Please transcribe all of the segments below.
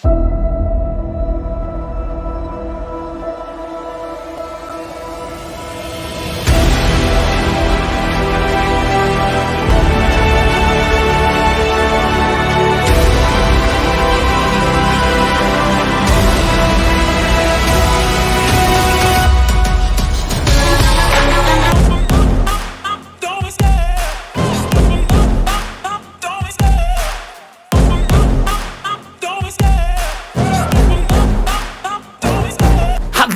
I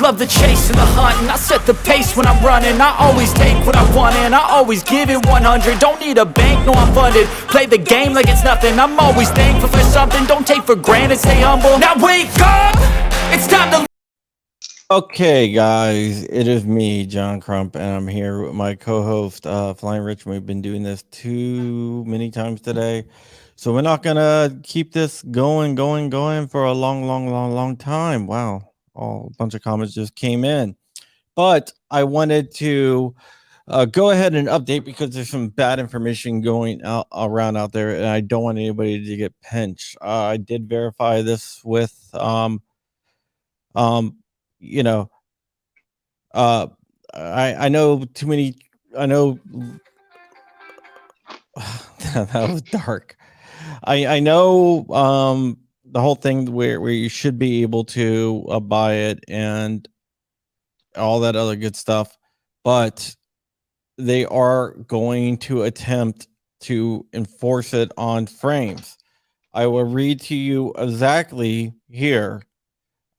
love the chase and the hunt, and I set the pace when I'm running. I always take what I want and I always give it 100. Don't need a bank, no I'm funded. Play the game like it's nothing. I'm always thankful for something. Don't take for granted, stay humble. Now wake up, it's time to... Okay, guys, it is me, John Crump, and I'm here with my co-host, Flying Rich. We've been doing this too many times today, so we're not gonna keep this going for a long time. Wow, a bunch of comments just came in, but I wanted to go ahead and update because there's some bad information going around out there, and I don't want anybody to get pinched. I did verify this with you know, I know too many. I know that was dark. I know the whole thing where you should be able to buy it and all that other good stuff, but they are going to attempt to enforce it on frames. I will read to you exactly here.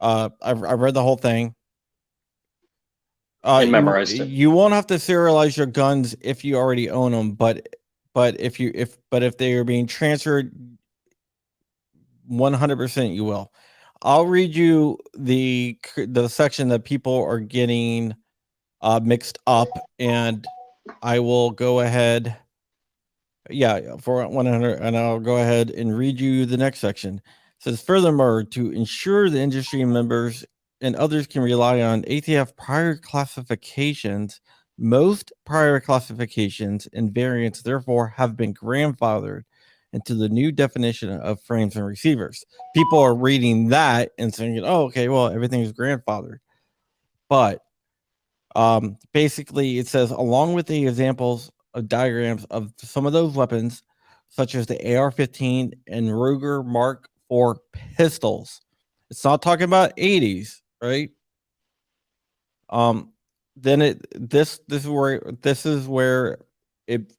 I've read the whole thing. And memorized it. You won't have to serialize your guns if you already own them, but if they are being transferred, 100% you will. I'll read you the section that people are getting mixed up, and I will go ahead. Yeah, for 100, and I'll go ahead and read you the next section. It says, furthermore, to ensure the industry members and others can rely on ATF prior classifications, most prior classifications and variants therefore have been grandfathered into the new definition of frames and receivers. People are reading that and saying, oh, okay, well, everything is grandfathered. But basically it says, along with the examples of diagrams of some of those weapons, such as the AR-15 and Ruger Mark IV pistols. It's not talking about 80s, right? Then this is where it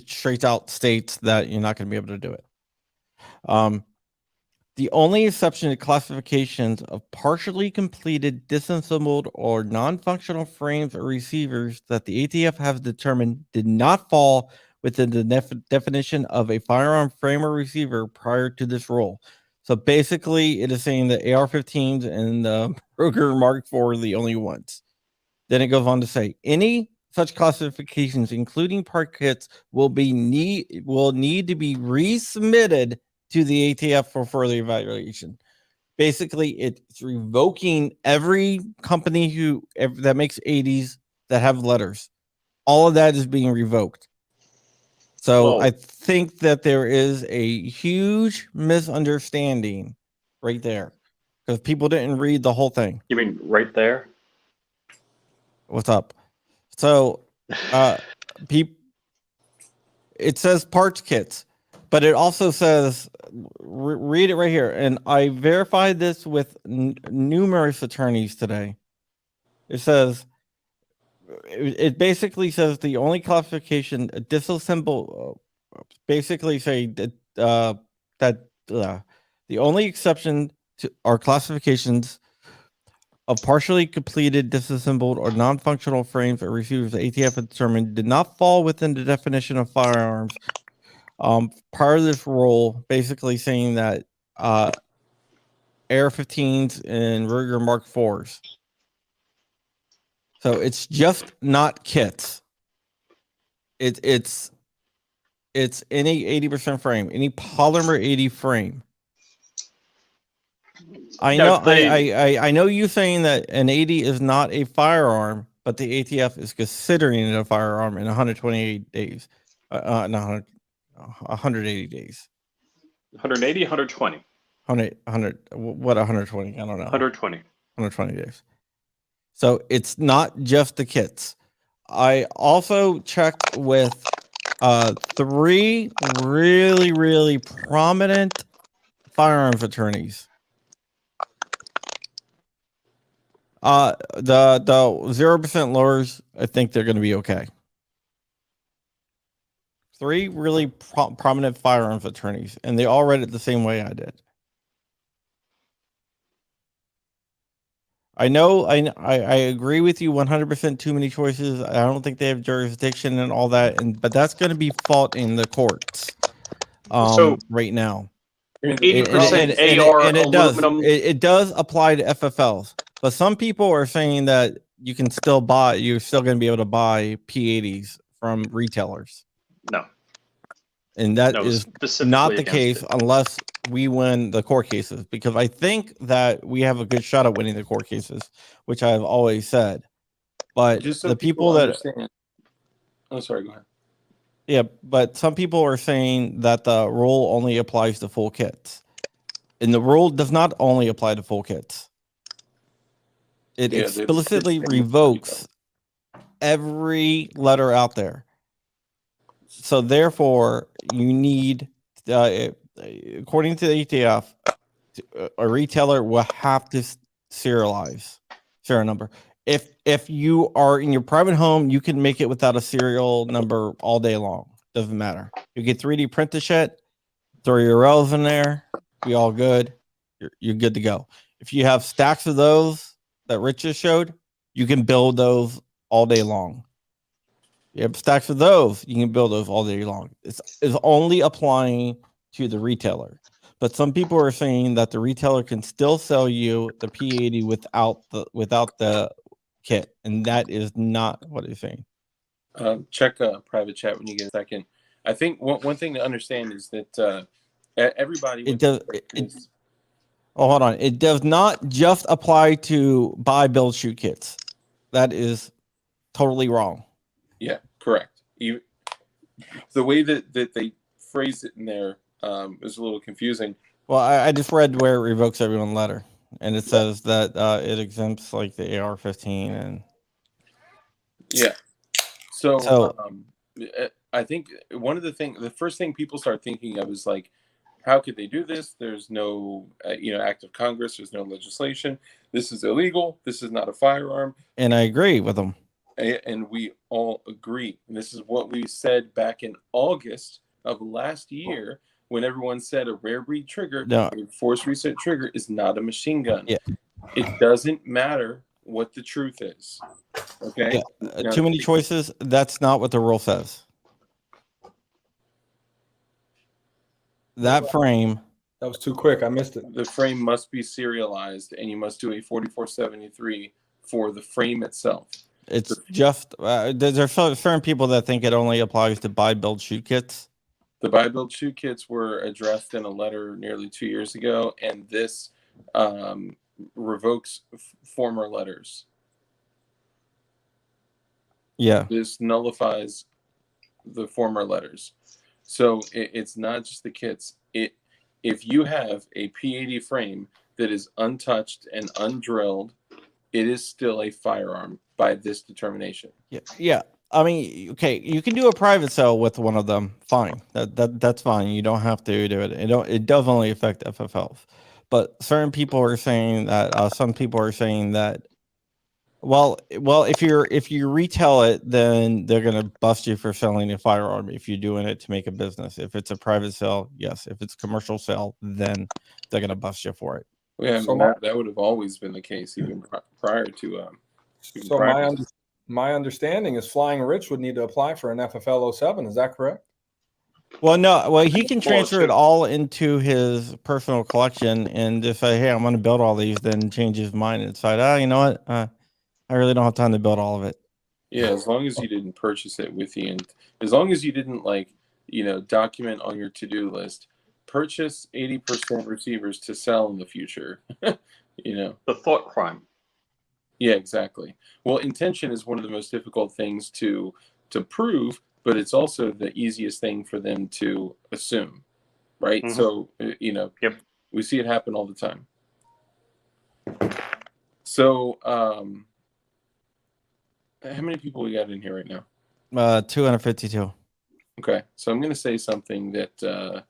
straight out states that you're not going to be able to do it. The only exception to classifications of partially completed, disassembled, or non-functional frames or receivers that the ATF has determined did not fall within the definition of a firearm frame or receiver prior to this rule. So basically, it is saying that AR-15s and the Ruger Mark IV are the only ones. Then it goes on to say, any such classifications, including part kits, will need to be resubmitted to the ATF for further evaluation. Basically, it's revoking every company that makes 80s that have letters. All of that is being revoked. So whoa. I think that there is a huge misunderstanding right there because people didn't read the whole thing. You mean right there? What's up? So it says parts kits, but it also says, read it right here. And I verified this with numerous attorneys today. It says, it basically says the only classification disassemble, basically say that the only exception to our classifications of partially completed, disassembled, or non-functional frames or receivers the ATF had determined did not fall within the definition of firearms. Part of this rule basically saying that AR-15s and Ruger Mark IVs. So it's just not kits. It's any 80% frame, any polymer 80 frame. I know you saying that an 80 is not a firearm, but the ATF is considering it a firearm in 128 days. 180 days. 180, 120. What 120? I don't know. 120. 120 days. So it's not just the kits. I also checked with 3 really, really prominent firearms attorneys. The 0% lowers, I think they're going to be okay. 3 really prominent firearms attorneys, and they all read it the same way I did. I know I agree with you 100%. Too many choices. I don't think they have jurisdiction and all that, but that's going to be fought in the courts. So right now, 80% AR and it aluminum. it does apply to FFLs, but some people are saying that you're still going to be able to buy P80s from retailers. No. And that is not the case unless we win the court cases, because I think that we have a good shot at winning the court cases, which I've always said. But just so the people that understand. Oh, sorry, go ahead. Yeah, but some people are saying that the rule only applies to full kits. And the rule does not only apply to full kits. It explicitly revokes every letter out there. So therefore, you need, according to the ATF, a retailer will have to serialize serial number. If you are in your private home, you can make it without a serial number all day long. Doesn't matter. You get 3D print the shit, throw your rails in there, be all good. You're good to go. If you have stacks of those that Rich just showed, you can build those all day long. You have stacks of those, you can build those all day long. It's only applying to the retailer. But some people are saying that the retailer can still sell you the P80 without the kit, and that is not what he's saying. Check private chat when you get a second. I think one thing to understand is that everybody. Hold on. It does not just apply to buy, build, shoot kits. That is totally wrong. Yeah, correct. The way that they phrase it in there is a little confusing. Well, I just read where it revokes everyone letter, and it says that it exempts like the AR-15 and. Yeah. So I think the first thing people start thinking of is like, how could they do this? There's no, act of Congress. There's no legislation. This is illegal. This is not a firearm. And I agree with them. And we all agree. And this is what we said back in August of last year when everyone said a rare breed trigger, a force reset trigger is not a machine gun. Yeah. It doesn't matter what the truth is. Okay. Yeah. Too many choices. That's not what the rule says. That frame. That was too quick. I missed it. The frame must be serialized, and you must do a 4473 for the frame itself. It's just there's certain people that think it only applies to buy, build, shoot kits. The buy, build, shoot kits were addressed in a letter nearly 2 years ago, and this revokes former letters. Yeah. This nullifies the former letters. So it's not just the kits. If you have a P80 frame that is untouched and undrilled, it is still a firearm by this determination. Yeah. I mean, okay, you can do a private sale with one of them. Fine. That's fine. You don't have to do it. It does only affect FFLs. But certain people are saying that some people are saying that well, if you retail it, then they're gonna bust you for selling a firearm if you're doing it to make a business. If it's a private sale, yes. If it's commercial sale, then they're gonna bust you for it. Yeah, that would have always been the case, even prior to. My understanding is Flying Rich would need to apply for an FFL 07. Is that correct? Well, no. Well, he can transfer it all into his personal collection and just say, "Hey, I'm going to build all these." Then change his mind and decide, you know what? I really don't have time to build all of it. Yeah, as long as you didn't purchase it with you, and as long as you didn't document on your to-do list, purchase 80% receivers to sell in the future. The thought crime. Yeah, exactly. Well, intention is one of the most difficult things to prove, but it's also the easiest thing for them to assume, right? Mm-hmm. So, Yep. We see it happen all the time. So, how many people we got in here right now? 252. Okay, so I'm going to say something that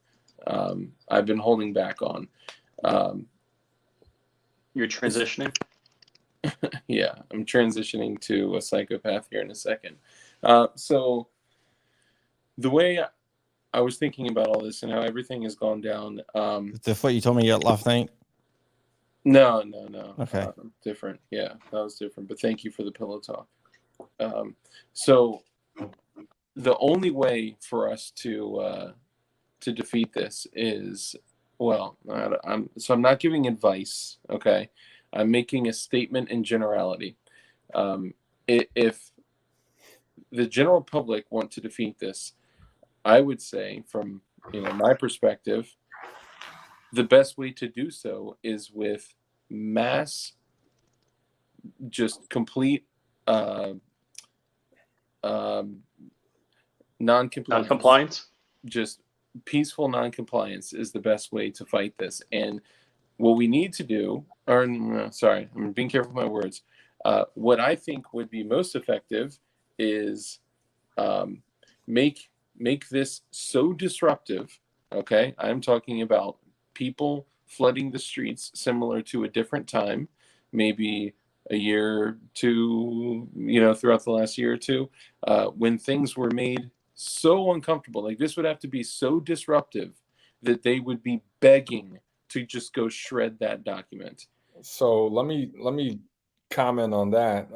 I've been holding back on. You're transitioning? Yeah, I'm transitioning to a psychopath here in a second. So the way I was thinking about all this and how everything has gone down. Is this what you told me last night? No. Okay. Different. Yeah, that was different. But thank you for the pillow talk. So the only way for us to defeat this is, well, I'm not giving advice. Okay, I'm making a statement in generality. If the general public want to defeat this, I would say, from my perspective, the best way to do so is with mass, just complete Non-compliance? Just peaceful non-compliance is the best way to fight this. And what we need to do, sorry, I'm being careful with my words. What I think would be most effective is make this so disruptive. Okay, I'm talking about people flooding the streets similar to a different time, maybe a year, two, throughout the last year or two, when things were made so uncomfortable. Like, this would have to be so disruptive that they would be begging to just go shred that document. So let me comment on that.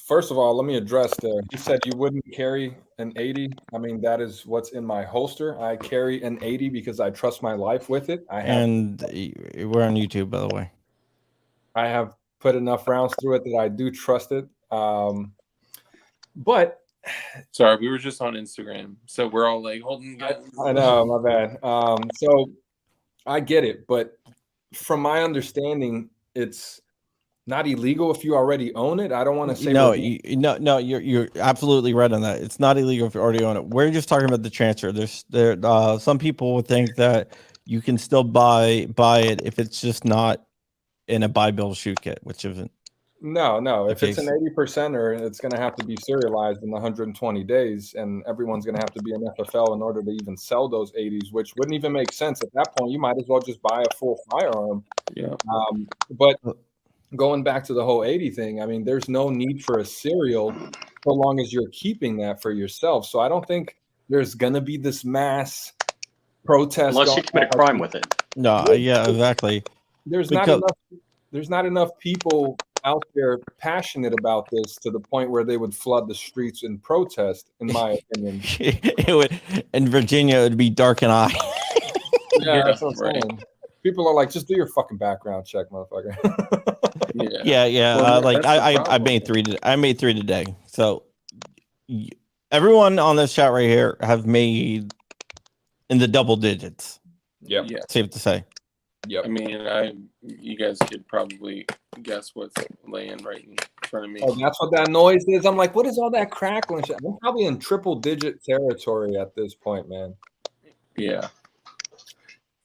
First of all, let me address you said you wouldn't carry an 80. I mean, that is what's in my holster. I carry an 80 because I trust my life with it. And we're on YouTube, by the way. I have put enough rounds through it that I do trust it. But sorry, we were just on Instagram, so we're all like holding guns. I know, my bad. So I get it, but from my understanding, it's not illegal if you already own it. I don't want to say no. You're absolutely right on that. It's not illegal if you already own it. We're just talking about the transfer. Some people would think that you can still buy it if it's just not in a buy build shoot kit, which isn't. No. If it's an 80%er, it's going to have to be serialized in 120 days, and everyone's going to have to be an FFL in order to even sell those 80s, which wouldn't even make sense at that point. You might as well just buy a full firearm. Yeah. But going back to the whole 80 thing, I mean, there's no need for a serial so long as you're keeping that for yourself. So I don't think there's going to be this mass protest. Unless you commit a crime with it. No, yeah, exactly. There's not enough people out there passionate about this to the point where they would flood the streets in protest, in my opinion. It would, in Virginia, it would be dark and eye. Yeah, that's what I'm saying. People are like, just do your fucking background check, motherfucker. Yeah. Well, I made 3. I made 3 today. So everyone on this chat right here have made in the double digits. Yeah. Safe to say. Yep. I mean, you guys could probably guess what's laying right in front of me. Oh, that's what that noise is. I'm like, what is all that crackling shit? I'm probably in triple digit territory at this point, man. Yeah.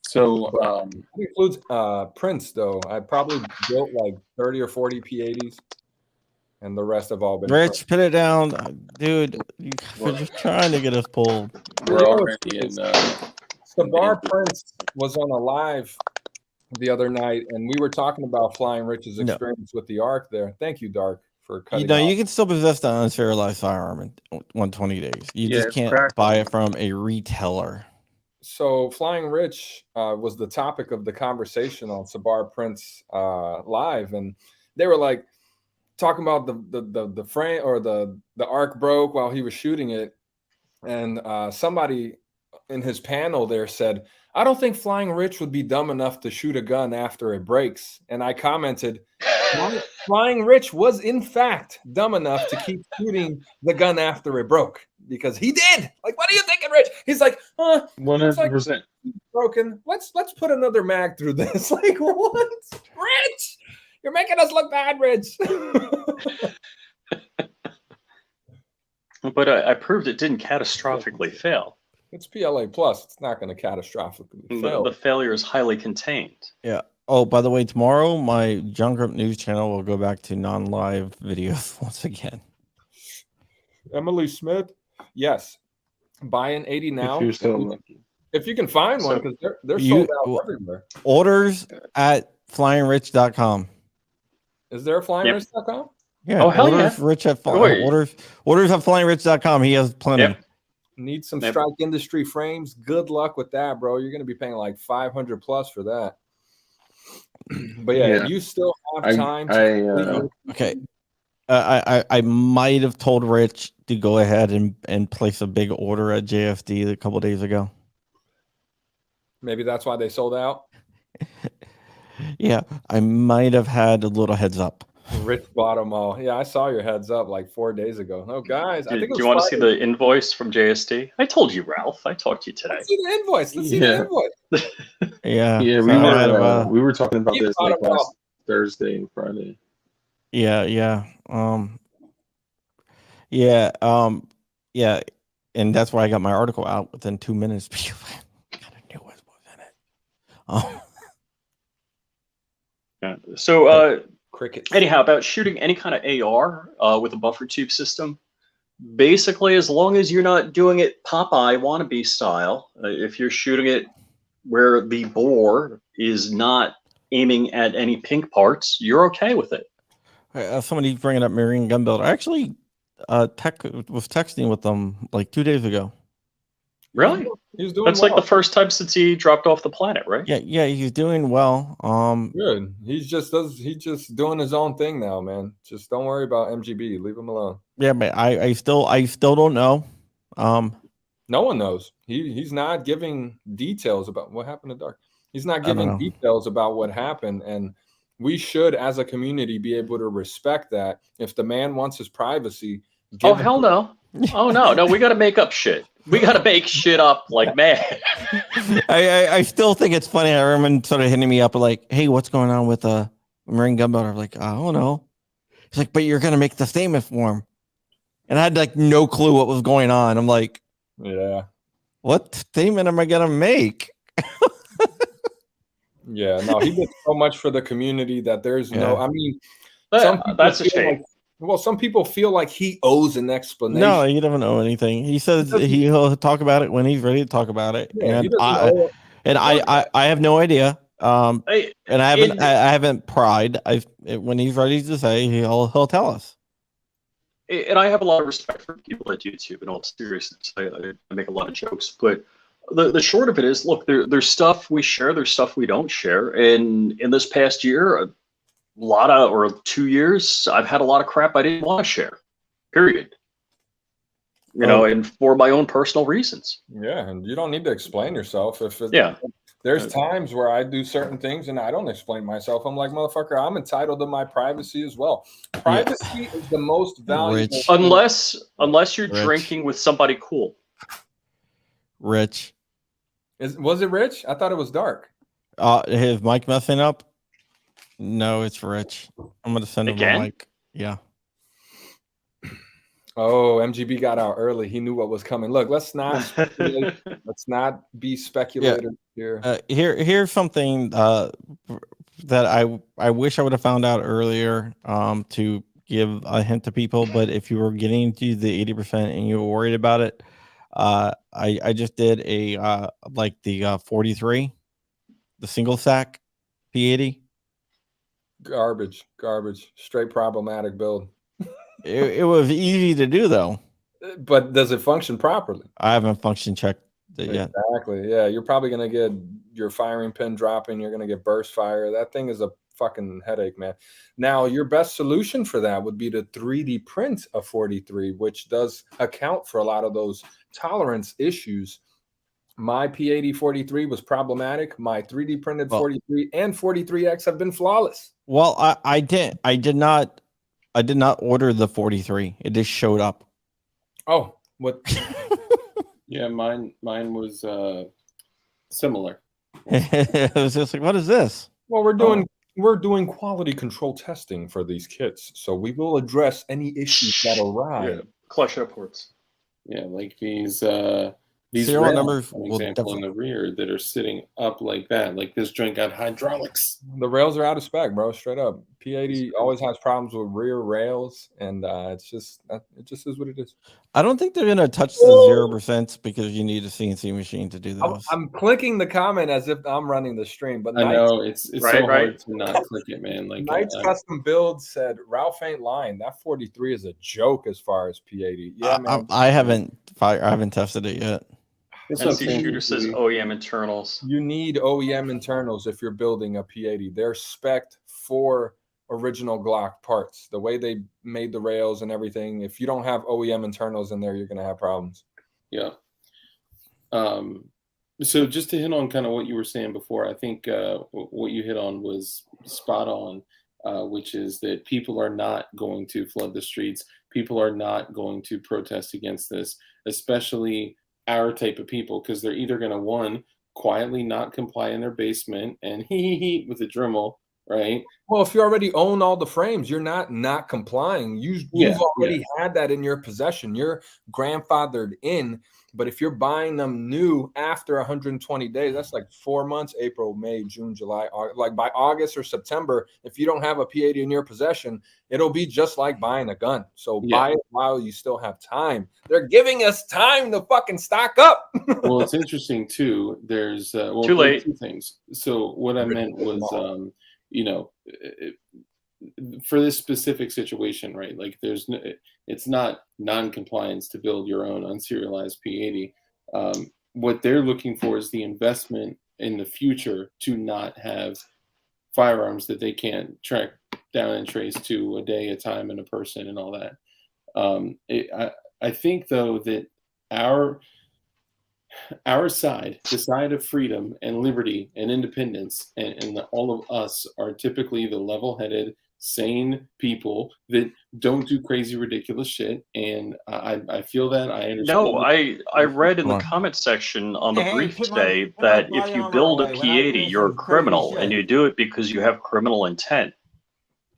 So it includes prints, though. I probably built like 30 or 40 P80s, and the rest have all been. Rich, put it down, dude. We're just trying to get us pulled. We're already in. Sabar Prince was on a live the other night, and we were talking about Flying Rich's experience with the ARC there. Thank you, Dark, for cutting. You can still possess the unserialized firearm in 120 days. You just can't buy it from a retailer. So Flying Rich was the topic of the conversation on Sabar Prince live, and they were like talking about the frame or the ARC broke while he was shooting it, and somebody in his panel there said, I don't think Flying Rich would be dumb enough to shoot a gun after it breaks. And I commented, Flying Rich was in fact dumb enough to keep shooting the gun after it broke, because he did. Like, what are you thinking, Rich? He's like, 100%. Like, broken. Let's put another mag through this. Like, what? Rich, you're making us look bad, Rich. But I proved it didn't catastrophically fail. It's PLA plus. It's not going to catastrophically fail. The failure is highly contained. Yeah. Oh, by the way, tomorrow my John Grump News channel will go back to non-live videos once again. Emily Smith, yes. Buy an 80 now. If you're still lucky. If you can find one, because they're sold out everywhere. Orders at flyingrich.com. Is there a flyingrich.com? Yeah. Oh, hell orders yeah. Rich at orders at flyingrich.com. He has plenty. Yep. Need some Strike Industry frames. Good luck with that, bro. You're going to be paying like 500 plus for that. But yeah, you still have time. Okay. I might have told Rich to go ahead and place a big order at JFD a couple days ago. Maybe that's why they sold out. Yeah, I might have had a little heads up. Rich bought them all. Yeah, I saw your heads up like 4 days ago. Oh, guys, I think. Do you want to see the invoice from JSD? I told you, Ralph. I talked to you today. Let's see the invoice. Let's see the invoice. Yeah. We were talking about this like last Thursday and Friday. Yeah. And that's why I got my article out within 2 minutes because I kind of knew what was in it. Yeah. So, crickets. Anyhow, about shooting any kind of AR with a buffer tube system, basically, as long as you're not doing it Popeye wannabe style, if you're shooting it where the bore is not aiming at any pink parts, you're okay with it. Somebody bringing up Marine Gun Builder. I actually was texting with them like 2 days ago. Really? He's doing That's well. like the first time since he dropped off the planet, right? Yeah, he's doing well. Good. He's just doing his own thing now, man. Just don't worry about MGB. Leave him alone. Yeah, but I still don't know. No one knows. He's not giving details about what happened to Dark. He's not giving details about what happened, and we should, as a community, be able to respect that. If the man wants his privacy, hell no. Oh no, we got to make up shit. We got to make shit up like mad. I still think it's funny. I remember sort of hitting me up like, "Hey, what's going on with Marine Gun Builder?" I'm like, "I don't know." He's like, "But you're gonna make the statement for him," and I had like no clue what was going on. I'm like, "Yeah, what statement am I gonna make?" Yeah, no, he did so much for the community that there's no. I mean, that's a shame. Some people feel like he owes an explanation. No, he doesn't owe anything. He says he'll talk about it when he's ready to talk about it. Yeah, and I have no idea. And I haven't pried. When he's ready to say, he'll tell us. And I have a lot of respect for people at YouTube. In all seriousness, I make a lot of jokes, but the short of it is, look, there's stuff we share, there's stuff we don't share, and in this past year, 2 years, I've had a lot of crap I didn't want to share, period. And for my own personal reasons. Yeah, and you don't need to explain yourself. There's times where I do certain things and I don't explain myself. I'm like, motherfucker, I'm entitled to my privacy as well. Privacy is the most valuable. Unless you're drinking with somebody cool. Rich. Was it Rich? I thought it was Dark. His mic messing up? No, it's Rich. I'm gonna send him a mic. Yeah. Oh, MGB got out early. He knew what was coming. Look, let's not speculate. Let's not be speculators here. Here's something that I wish I would have found out earlier to give a hint to people. But if you were getting to the 80% and you were worried about it, I just did a the 43, the single sack P80. Garbage, straight problematic build. It was easy to do though. But does it function properly? I haven't function checked it yet. Exactly. Yeah, you're probably gonna get your firing pin dropping. You're gonna get burst fire. That thing is a fucking headache, man. Now, your best solution for that would be to 3D print a 43, which does account for a lot of those tolerance issues. My P80 43 was problematic. My 3D printed 43 and 43X have been flawless. Well, I did not order the 43. It just showed up. Oh, what? Yeah, mine was similar. It was just like, what is this? Well, we're doing quality control testing for these kits, so we will address any issues that arise. Clutch up ports. Yeah, like these these serial rails, numbers for will example, in the rear that are sitting up like that, like this joint got hydraulics. The rails are out of spec, bro. Straight up. P80 always has problems with rear rails, and it just is what it is. I don't think they're gonna touch the 0% because you need a CNC machine to do those. I'm clicking the comment as if I'm running the stream, but I know it's Right, so right. hard to not click it, man. Like Knight's Custom Build said Ralph ain't lying. That 43 is a joke as far as P80. Yeah, man. I haven't tested it yet. NC Shooter says OEM internals. You need OEM internals if you're building a P80. They're spec'd for original Glock parts. The way they made the rails and everything. If you don't have OEM internals in there, you're gonna have problems. Yeah. So just to hit on kind of what you were saying before, I think what you hit on was spot on, which is that people are not going to flood the streets. People are not going to protest against this, especially our type of people, because they're either going to, one, quietly not comply in their basement and with a Dremel, right? Well, if you already own all the frames, you're not complying. You've already had that in your possession. You're grandfathered in. But if you're buying them new after 120 days, that's like 4 months, April, May, June, July, like by August or September, if you don't have a P80 in your possession, it'll be just like buying a gun. So buy it while you still have time. They're giving us time to fucking stock up. Well, it's interesting too. There's too late. Two things. So what I meant was, for this specific situation, right? Like it's not non-compliance to build your own unserialized P80. What they're looking for is the investment in the future to not have firearms that they can't track down and trace to a day, a time, and a person and all that. I think though that our side, the side of freedom and liberty and independence, and all of us are typically the level-headed, sane people that don't do crazy, ridiculous shit. And I feel that. I understand. No, I read in the comment section on the brief today that if you build a P80, you're a criminal, and you do it because you have criminal intent.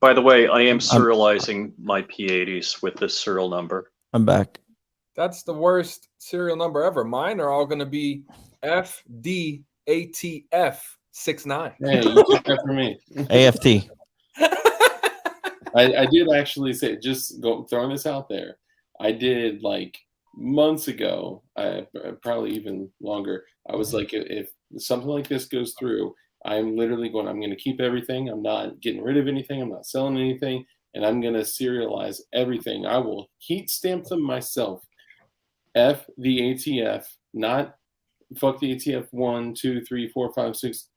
By the way, I am serializing my P80s with this serial number. I'm back. That's the worst serial number ever. Mine are all going to be FDATF69. Hey, you took that from me. AFT. I did actually say, just throwing this out there. I did like months ago, probably even longer. I was like, if something like this goes through, I'm literally I'm going to keep everything. I'm not getting rid of anything. I'm not selling anything. And I'm going to serialize everything. I will heat stamp them myself. F the ATF, not fuck the ATF 1, 2, 3, 4, 5, 6,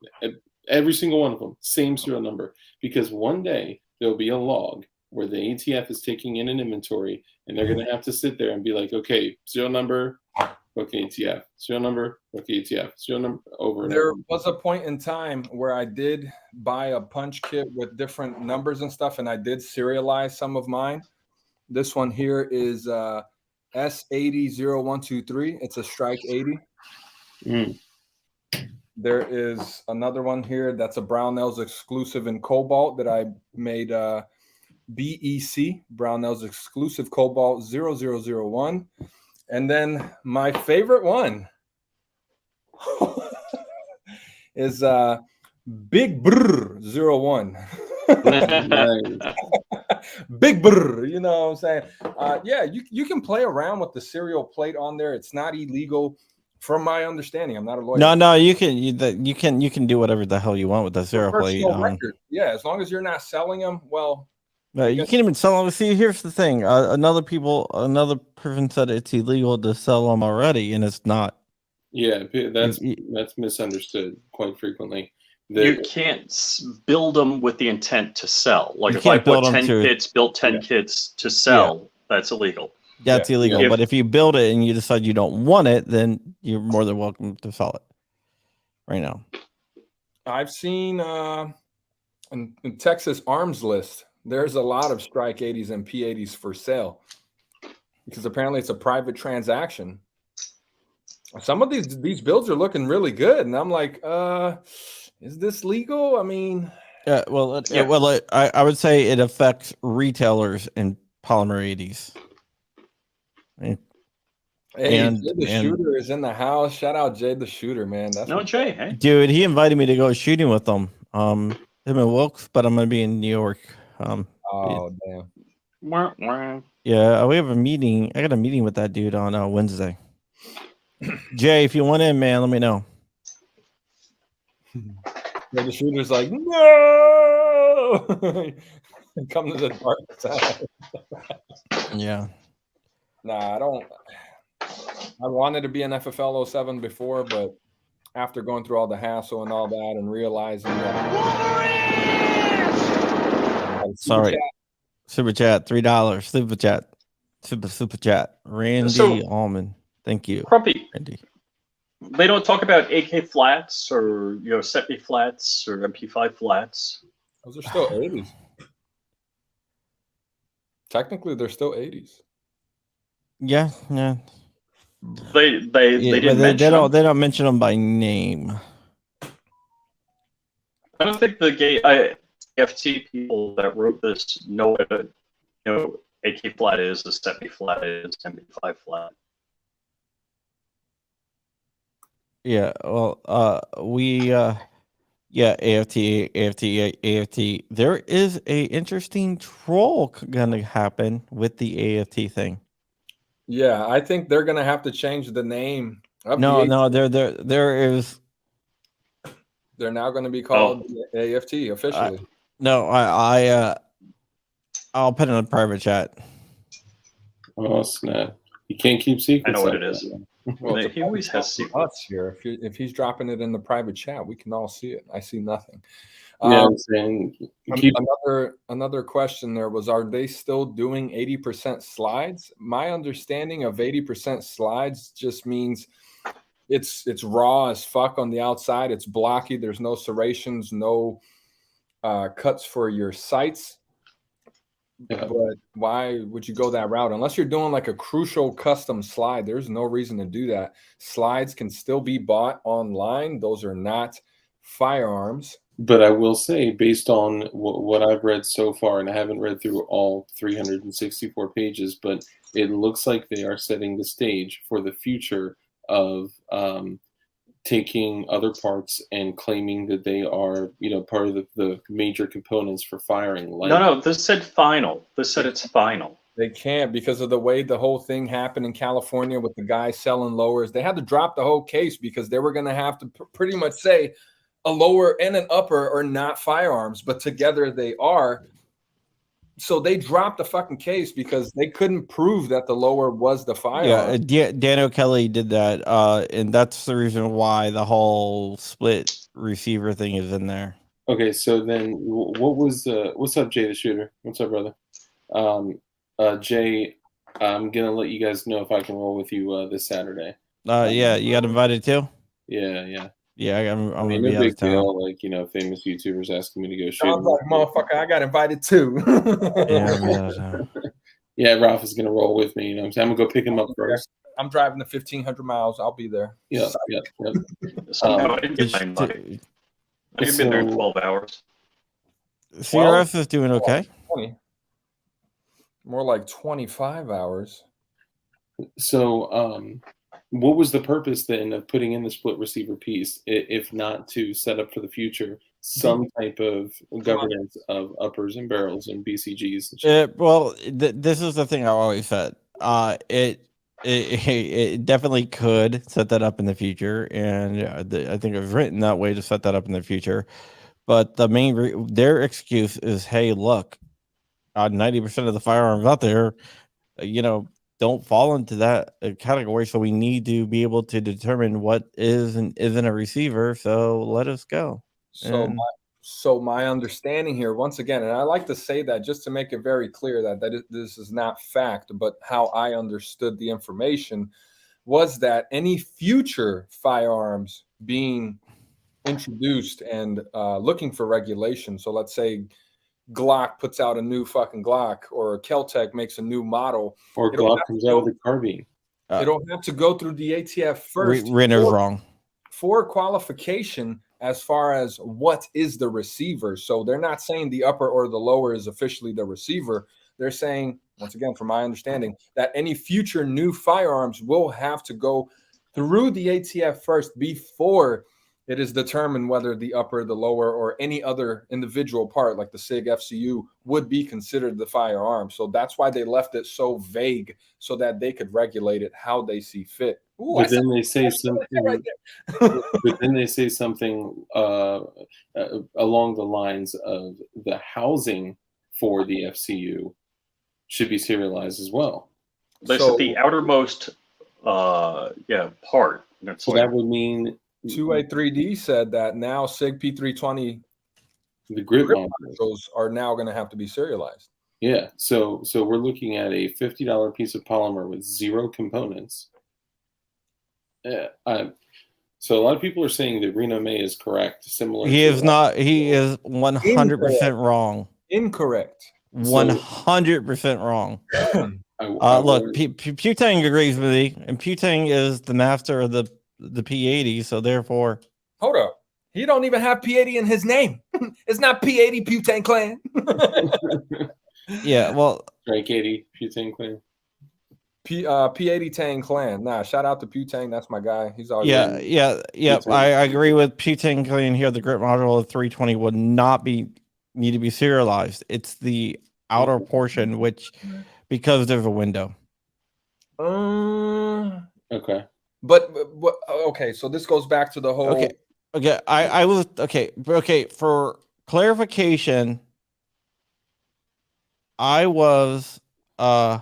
every single one of them, same serial number. Because one day there'll be a log where the ATF is taking in an inventory, and they're going to have to sit there and be like, okay, serial number, fuck ATF, serial number, fuck ATF, serial number, over and there over. was a point in time where I did buy a punch kit with different numbers and stuff, and I did serialize some of mine. This one here is S800123. It's a Strike 80. There is another one here that's a Brownells exclusive in Cobalt that I made BEC, Brownells exclusive Cobalt 0001. And then my favorite one is Big Brr 01. Big Brr, you know what I'm saying? Yeah, you can play around with the serial plate on there. It's not illegal, from my understanding. I'm not a lawyer. No, you can do whatever the hell you want with the serial plate. Yeah, as long as you're not selling them. Well, you can't even sell them. See, here's the thing. Another person said it's illegal to sell them already, and it's not. Yeah, that's misunderstood quite frequently. You can't build them with the intent to sell. Like if I bought 10 kits, built 10 kits to sell, that's illegal. Yeah, it's illegal. But if you build it and you decide you don't want it, then you're more than welcome to sell it right now. I've seen in Texas Arms List, there's a lot of Strike 80s and P80s for sale because apparently it's a private transaction. Some of these builds are looking really good, and I'm like, is this legal? I mean, I would say it affects retailers and polymer 80s. Hey, Jay the Shooter is in the house. Shout out Jay the Shooter, man. That's No, Jay, hey. dude, he invited me to go shooting with him. Him and Wilkes, but I'm gonna be in New York. Oh damn. Yeah, we have a meeting. I got a meeting with that dude on Wednesday. Jay, if you want in, man, let me know. The Shooter's like, no. Come to the dark side. Yeah. Nah, I don't. I wanted to be an FFL 07 before, but after going through all the hassle and all that and realizing that. Sorry. Super chat, $3. Super chat. Super chat. Randy Allman. Thank you. Crumpy. Randy. They don't talk about AK flats or SETI flats or MP5 flats. Those are still 80s. Technically, they're still 80s. Yeah. They didn't mention them. They don't mention them by name. I don't think the gay FT people that wrote this know what AK flat is, a SETI flat is, MP5 flat. Yeah, well, AFT. There is a interesting troll gonna happen with the AFT thing. Yeah, I think they're gonna have to change the name. There is. They're now going to be called AFT officially. I'll put it in a private chat. Oh snap! You can't keep secrets. I know what it is. Well, he always has secrets here. If he's dropping it in the private chat, we can all see it. I see nothing. Yeah, I'm saying. Another question there was: are they still doing 80% slides? My understanding of 80% slides just means it's raw as fuck on the outside. It's blocky. There's no serrations, no cuts for your sights. Yeah. But why would you go that route? Unless you're doing like a crucial custom slide, there's no reason to do that. Slides can still be bought online. Those are not firearms. But I will say, based on what I've read so far, and I haven't read through all 364 pages, but it looks like they are setting the stage for the future of taking other parts and claiming that they are, part of the major components for firing. No, this said final. This said it's final. They can't because of the way the whole thing happened in California with the guy selling lowers. They had to drop the whole case because they were going to have to pretty much say a lower and an upper are not firearms, but together they are. So they dropped the fucking case because they couldn't prove that the lower was the firearm. Yeah, Dan O'Kelly did that, and that's the reason why the whole split receiver thing is in there. Okay, so then what's up, Jay the Shooter? What's up, brother? Jay, I'm gonna let you guys know if I can roll with you this Saturday. Yeah, you got invited too? Yeah. Yeah, I'm gonna no be out of town. Deal, like famous YouTubers asking me to go shoot. I'm like, motherfucker, I got invited too. Yeah, Ralph is gonna roll with me. I'm gonna go pick him up first. I'm driving the 1,500 miles. I'll be there. Yeah. I didn't get my invite. I've been there in 12 hours. CRF is doing okay. 20. More like 25 hours. So, what was the purpose then of putting in the split receiver piece, if not to set up for the future some type of governance of uppers and barrels and BCGs? This is the thing I always said. It definitely could set that up in the future, and I think it was written that way to set that up in the future. But the their excuse is, hey, look, 90% of the firearms out there, don't fall into that category. So we need to be able to determine what is and isn't a receiver. So let us go. So my understanding here, once again, and I like to say that just to make it very clear that this is not fact, but how I understood the information was that any future firearms being introduced and looking for regulation. So let's say Glock puts out a new fucking Glock, or Keltec makes a new model, or Glock comes out with a carbine. It'll have to go through the ATF first. Renner's wrong. For qualification as far as what is the receiver. So they're not saying the upper or the lower is officially the receiver. They're saying once again, from my understanding, that any future new firearms will have to go through the ATF first before it is determined whether the upper, the lower, or any other individual part, like the SIG FCU, would be considered the firearm. So that's why they left it so vague, so that they could regulate it how they see fit. Ooh, but then they say something. right But then they say something along the lines of the housing for the FCU should be serialized as well. They said the outermost, part. So that would mean 2A3D said that now SIG P320 the grip modules are now going to have to be serialized. Yeah, so we're looking at a $50 piece of polymer with 0 components. So a lot of people are saying that Reno May is correct. Similar, he is not. He is 100% wrong. Incorrect. 100% wrong. Look, Putang agrees with me, and Putang is the master of the P80, so therefore. Hold up. He don't even have P80 in his name. It's not P80 Putang Clan. Yeah, well, Drake 80 Putang Clan. P80 Tang Clan. Nah, shout out to Putang. That's my guy. He's always yeah. I agree with Putang Clan here. The grip module of 320 would not need to be serialized. It's the outer portion, which because there's a window. Okay. But okay, so this goes back to the whole. Okay. I was okay. For clarification, I was on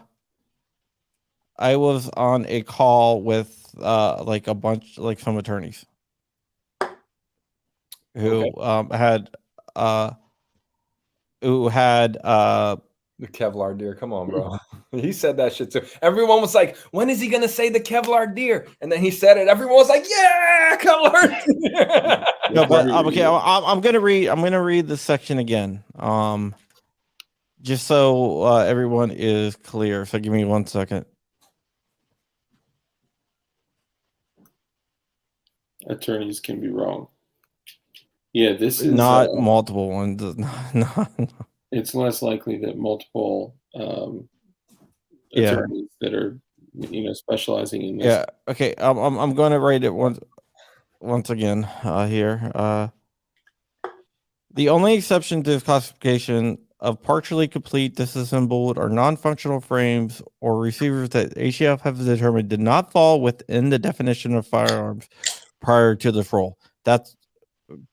a call with like a bunch, like some attorneys who had the Kevlar deer. Come on, bro. He said that shit too. Everyone was like, when is he gonna say the Kevlar deer? And then he said it. Everyone was like, yeah, Kevlar deer. No, but okay, I'm gonna read this section again. Just so everyone is clear. So give me 1 second. Attorneys can be wrong. Yeah, this is not multiple ones. No. It's less likely that multiple attorneys that are specializing in this. Yeah. Okay. I'm going to write it once again here. The only exception to this classification of partially complete, disassembled, or non-functional frames or receivers that ATF have determined did not fall within the definition of firearms prior to this rule. That's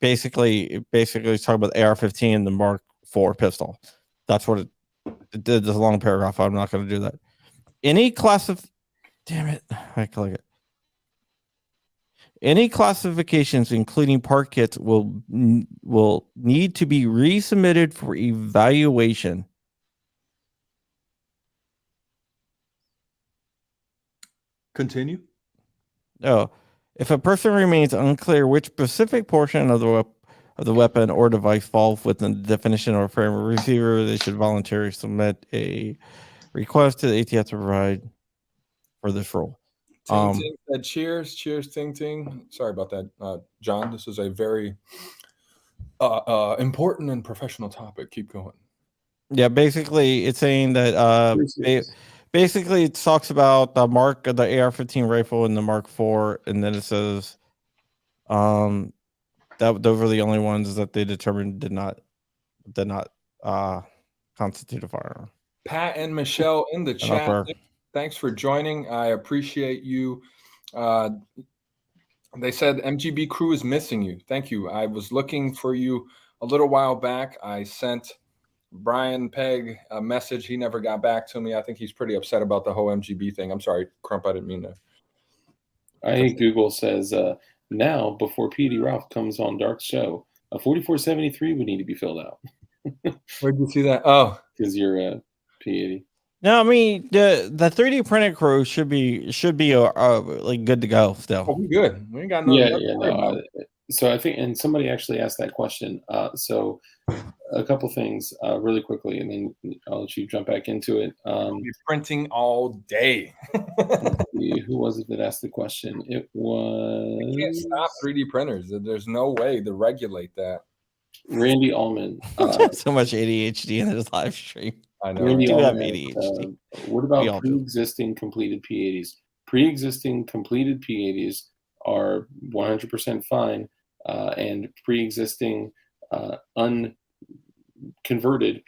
basically talking about the AR-15 and the Mark IV pistol. That's what it did. This long paragraph. I'm not going to do that. Damn it! I click it. Any classifications, including part kits, will need to be resubmitted for evaluation. Continue. Oh, if a person remains unclear which specific portion of the weapon or device falls within the definition of a frame or receiver, they should voluntarily submit a request to the ATF to provide for this rule. Ting Ting said, cheers, Ting Ting. Sorry about that, John. This is a very important and professional topic. Keep going. Yeah, basically, it's saying that basically it talks about the AR-15 rifle and the Mark IV, and then it says that those were the only ones that they determined did not constitute a firearm. Pat and Michelle in the chat. Thanks for joining. I appreciate you. They said MGB crew is missing you. Thank you. I was looking for you a little while back. I sent Brian Pegg a message. He never got back to me. I think he's pretty upset about the whole MGB thing. I'm sorry, Crump. I didn't mean to. I think Google says now before PD Ralph comes on Dark's show, a 4473 would need to be filled out. Where'd you see that? Oh, because you're P80. No, I mean the 3D printed crew should be like good to go still. Oh, we good. We ain't got no. No. So I think, and somebody actually asked that question. So a couple things really quickly, and then I'll let you jump back into it. We're printing all day. Who was it that asked the question? It was. You can't stop 3D printers. There's no way to regulate that. Randy Allman. So much ADHD in his live stream. I know. We do have Almanac, ADHD. what We all about do. pre-existing completed P80s? Pre-existing completed P80s are 100% fine, and pre-existing unconverted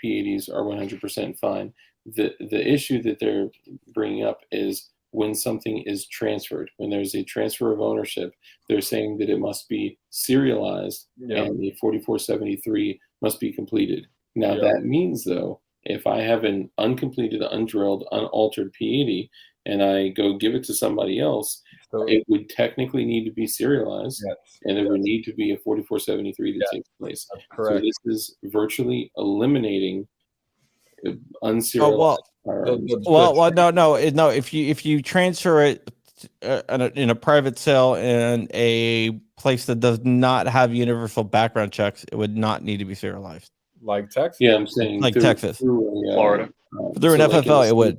P80s are 100% fine. The issue that they're bringing up is when something is transferred. When there's a transfer of ownership, they're saying that it must be serialized, and the 4473 must be completed. Now that means, though, if I have an uncompleted, undrilled, unaltered P80 and I go give it to somebody else, it would technically need to be serialized, and there would need to be a 4473 that takes place. So this is virtually eliminating unserialized firearms. No. If you transfer it in a private sale in a place that does not have universal background checks, it would not need to be serialized. Like Texas? Yeah, I'm saying like Texas, Florida. Through an FFL, it would.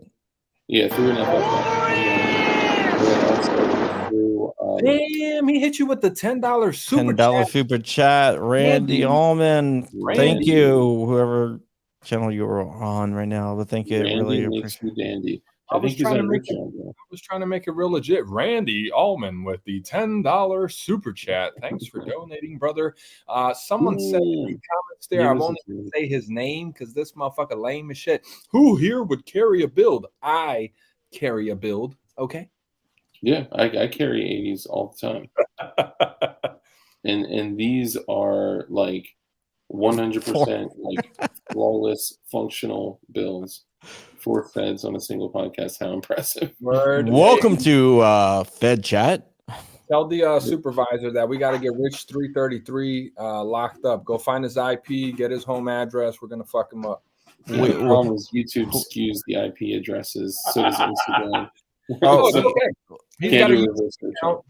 Yeah, through an FFL. Damn, he hit you with the $10 super $10 chat. super chat. Randy Allman, thank you. Whoever channel you were on right now, but thank you. Randy really makes appreciate me dandy. I was trying to make it real legit. Randy Allman with the $10 super chat. Thanks for donating, brother. Someone said in the comments there, I won't even say his name because this motherfucker lame as shit. Who here would carry a build? I carry a build. Okay. Yeah, I carry 80s all the time. and these are like 100% like flawless functional builds. 4 feds on a single podcast. How impressive. Welcome to Fed Chat. Tell the supervisor that we got to get Rich 333 locked up. Go find his IP, get his home address. We're going to fuck him up. Yeah, the problem is YouTube skews the IP addresses. So does Instagram. Oh, it's okay. He's got a YouTube account.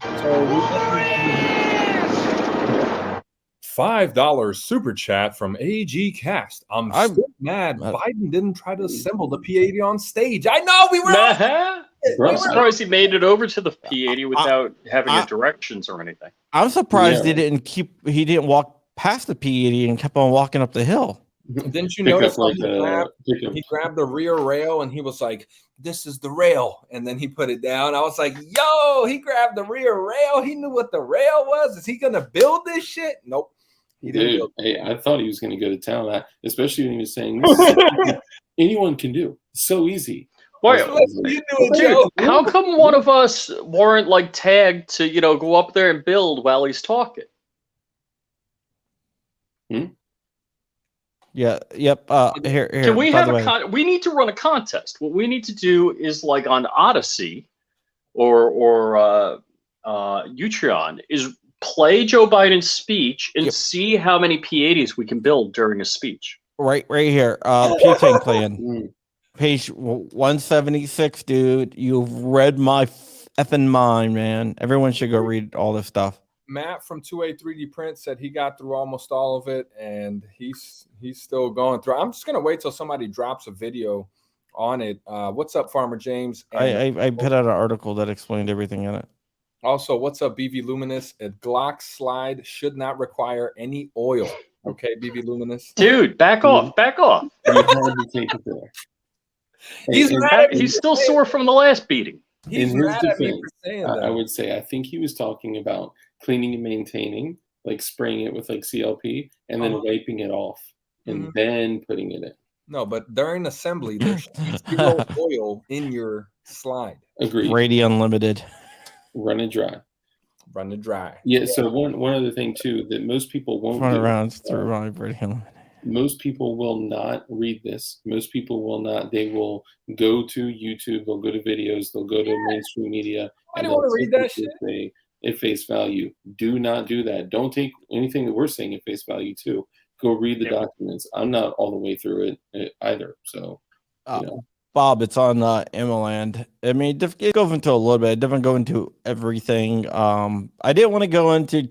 $5 super chat from AG Cast. I'm still mad Biden didn't try to assemble the P80 on stage. I know we were. I'm surprised he made it over to the P80 without having your directions or anything. I'm surprised he didn't walk past the P80 and kept on walking up the hill. Didn't you notice he grabbed the rear rail and he was like, "This is the rail," and then he put it down. I was like, "Yo, he grabbed the rear rail. He knew what the rail was. Is he gonna build this shit?" Nope. Dude, hey, I thought he was going to go to town, especially when he was saying anyone can do. So easy. Wait, dude, how come one of us weren't like tagged to go up there and build while he's talking? Yeah. Yep. Here. Can we have we need to run a contest. What we need to do is like on Odyssey or Utreon is play Joe Biden's speech and see how many P80s we can build during a speech. Right here. Butane plan. Page 176, dude. You've read my effing mind, man. Everyone should go read all this stuff. Matt from 2A3D Print said he got through almost all of it, and he's still going through. I'm just gonna wait till somebody drops a video on it. What's up, Farmer James? And I put out an article that explained everything in it. Also, what's up, BV Luminous? A Glock slide should not require any oil. Okay, BV Luminous. Dude, back off. He's still sore from the last beating. In his defense, I would say I think he was talking about cleaning and maintaining, like spraying it with like CLP and then wiping it off and then putting it in. No, but during assembly, there's zero oil in your slide. Agreed. Brady Unlimited. Run it dry. Yeah. So one other thing too that most people won't run around through my Brady Unlimited. Most people will not read this. Most people will not. They will go to YouTube. They'll go to videos. They'll go to mainstream media. I don't want to read that shit. At face value. Do not do that. Don't take anything that we're saying at face value too. Go read the documents. I'm not all the way through it either. So, Bob, it's on Emmaland. I mean, it goes into a little bit. It doesn't go into everything. I didn't want to go into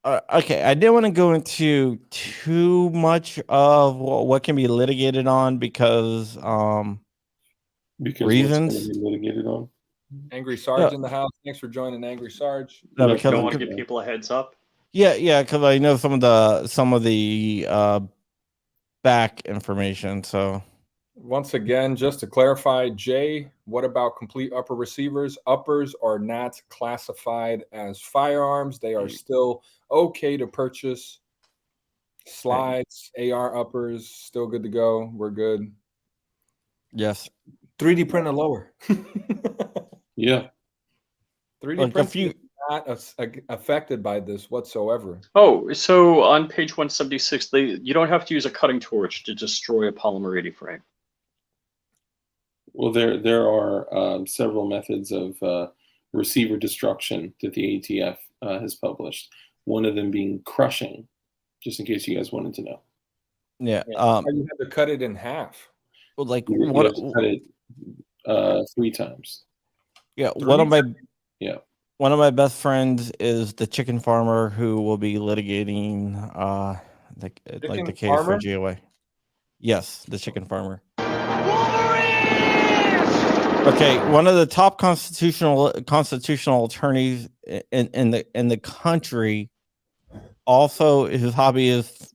I didn't want to go into too much of what can be litigated on because reasons. What's gonna be litigated on? Angry Sarge in the house. Thanks for joining, Angry Sarge. Don't want to give people a heads up. Yeah, because I know some of the back information. So once again, just to clarify, Jay, what about complete upper receivers? Uppers are not classified as firearms. They are still okay to purchase. Slides, AR uppers, still good to go. We're good. yes, 3D printer lower. Yeah. 3D printing is not affected by this whatsoever. Oh, so on page 176, you don't have to use a cutting torch to destroy a polymer 80 frame. Well, there are several methods of receiver destruction that the ATF has published. One of them being crushing, just in case you guys wanted to know. yeah. You had to cut it in half. Well, like You what? have to cut it 3 times. Yeah, Three one of my best friends is the chicken farmer who will be litigating the case farmer? for GOA. Yes, the chicken farmer. Okay, one of the top constitutional attorneys in the country. Also, his hobby is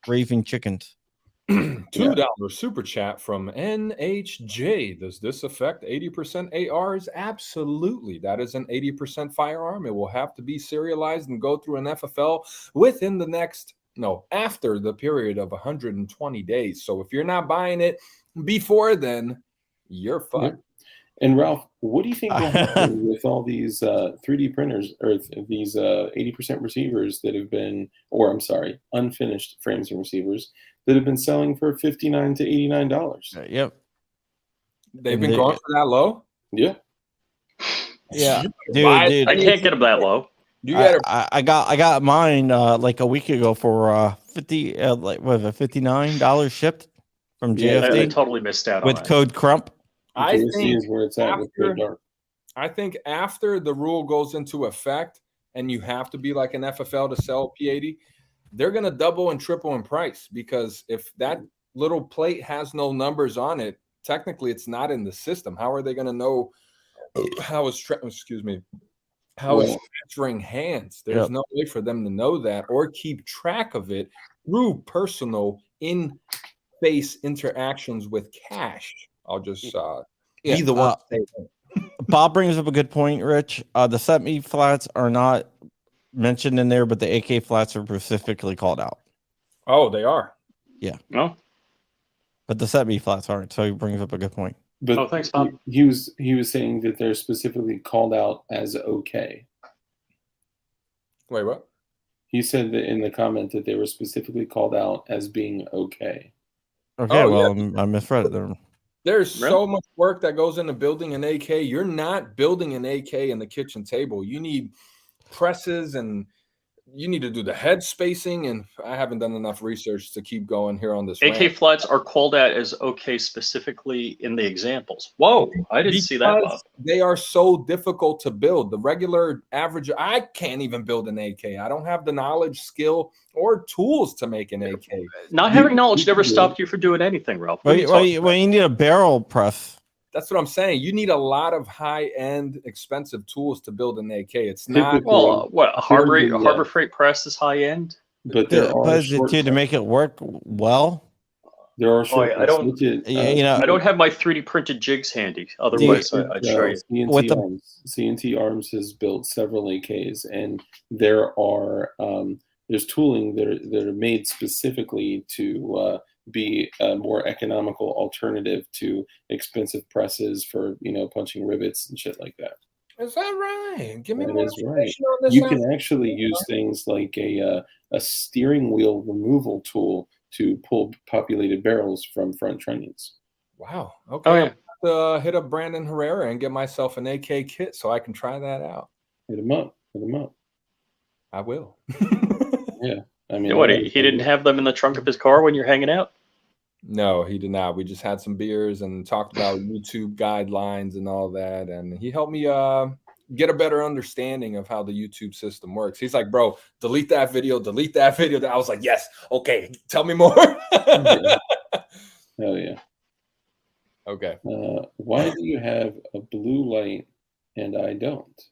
raising chickens. $2 super chat from NHJ. Does this affect 80% ARs? Absolutely. That is an 80% firearm. It will have to be serialized and go through an FFL within after the period of 120 days. So if you're not buying it before then, you're fucked. Yeah. And Ralph, what do you think will happen with all these 3D printers or these 80% receivers that have been, unfinished frames and receivers that have been selling for $59 to $89? Yep. They've been going for that low? Yeah. Yeah. Dude, I can't get them that low. I got mine like a week ago for $59 shipped from JFD. I totally missed out on with that. code Crump. I think is where it's at with Code Dark. I think after the rule goes into effect and you have to be like an FFL to sell P80, they're going to double and triple in price, because if that little plate has no numbers on it, technically it's not in the system. How are they going to know how it's transferring hands? There's no way for them to know that or keep track of it through personal in-face interactions with cash. I'll just be the one. Bob brings up a good point, Rich. The semi flats are not mentioned in there, but the AK flats are specifically called out. Oh, they are. Yeah. No. But the semi flats aren't. So he brings up a good point. But thanks, Bob. He was saying that they're specifically called out as okay. Wait, what? He said that in the comment that they were specifically called out as being okay. Okay, I misread it there. There's so much work that goes into building an AK. You're not building an AK in the kitchen table. You need presses and you need to do the head spacing. And I haven't done enough research to keep going here on this. AK flats are called out as okay specifically in the examples. Whoa, I didn't see that, Bob. They are so difficult to build. The regular average, I can't even build an AK. I don't have the knowledge, skill, or tools to make an AK. Not having knowledge never stopped you from doing anything, Ralph. Well, you need a barrel press. That's what I'm saying. You need a lot of high-end, expensive tools to build an AK. It's not Harbor Freight press is high-end. But there are to make it work well. There are I don't have my 3D printed jigs handy. Otherwise, I'd show you. CNT Arms has built several AKs, and there's tooling that are made specifically to be a more economical alternative to expensive presses for punching rivets and shit like that. Is that right? Give me that more is right. on this. You can actually use things like a steering wheel removal tool to pull populated barrels from front trunnions. Wow. Okay. Oh, yeah. I'll have to hit up Brandon Herrera and get myself an AK kit so I can try that out. Hit him up. I will. Yeah. I mean, he didn't have them in the trunk of his car when you're hanging out? No, he did not. We just had some beers and talked about YouTube guidelines and all that. And he helped me get a better understanding of how the YouTube system works. He's like, bro, delete that video. I was like, yes. Okay. Tell me more. Hell yeah. Okay. Why do you have a blue light and I don't?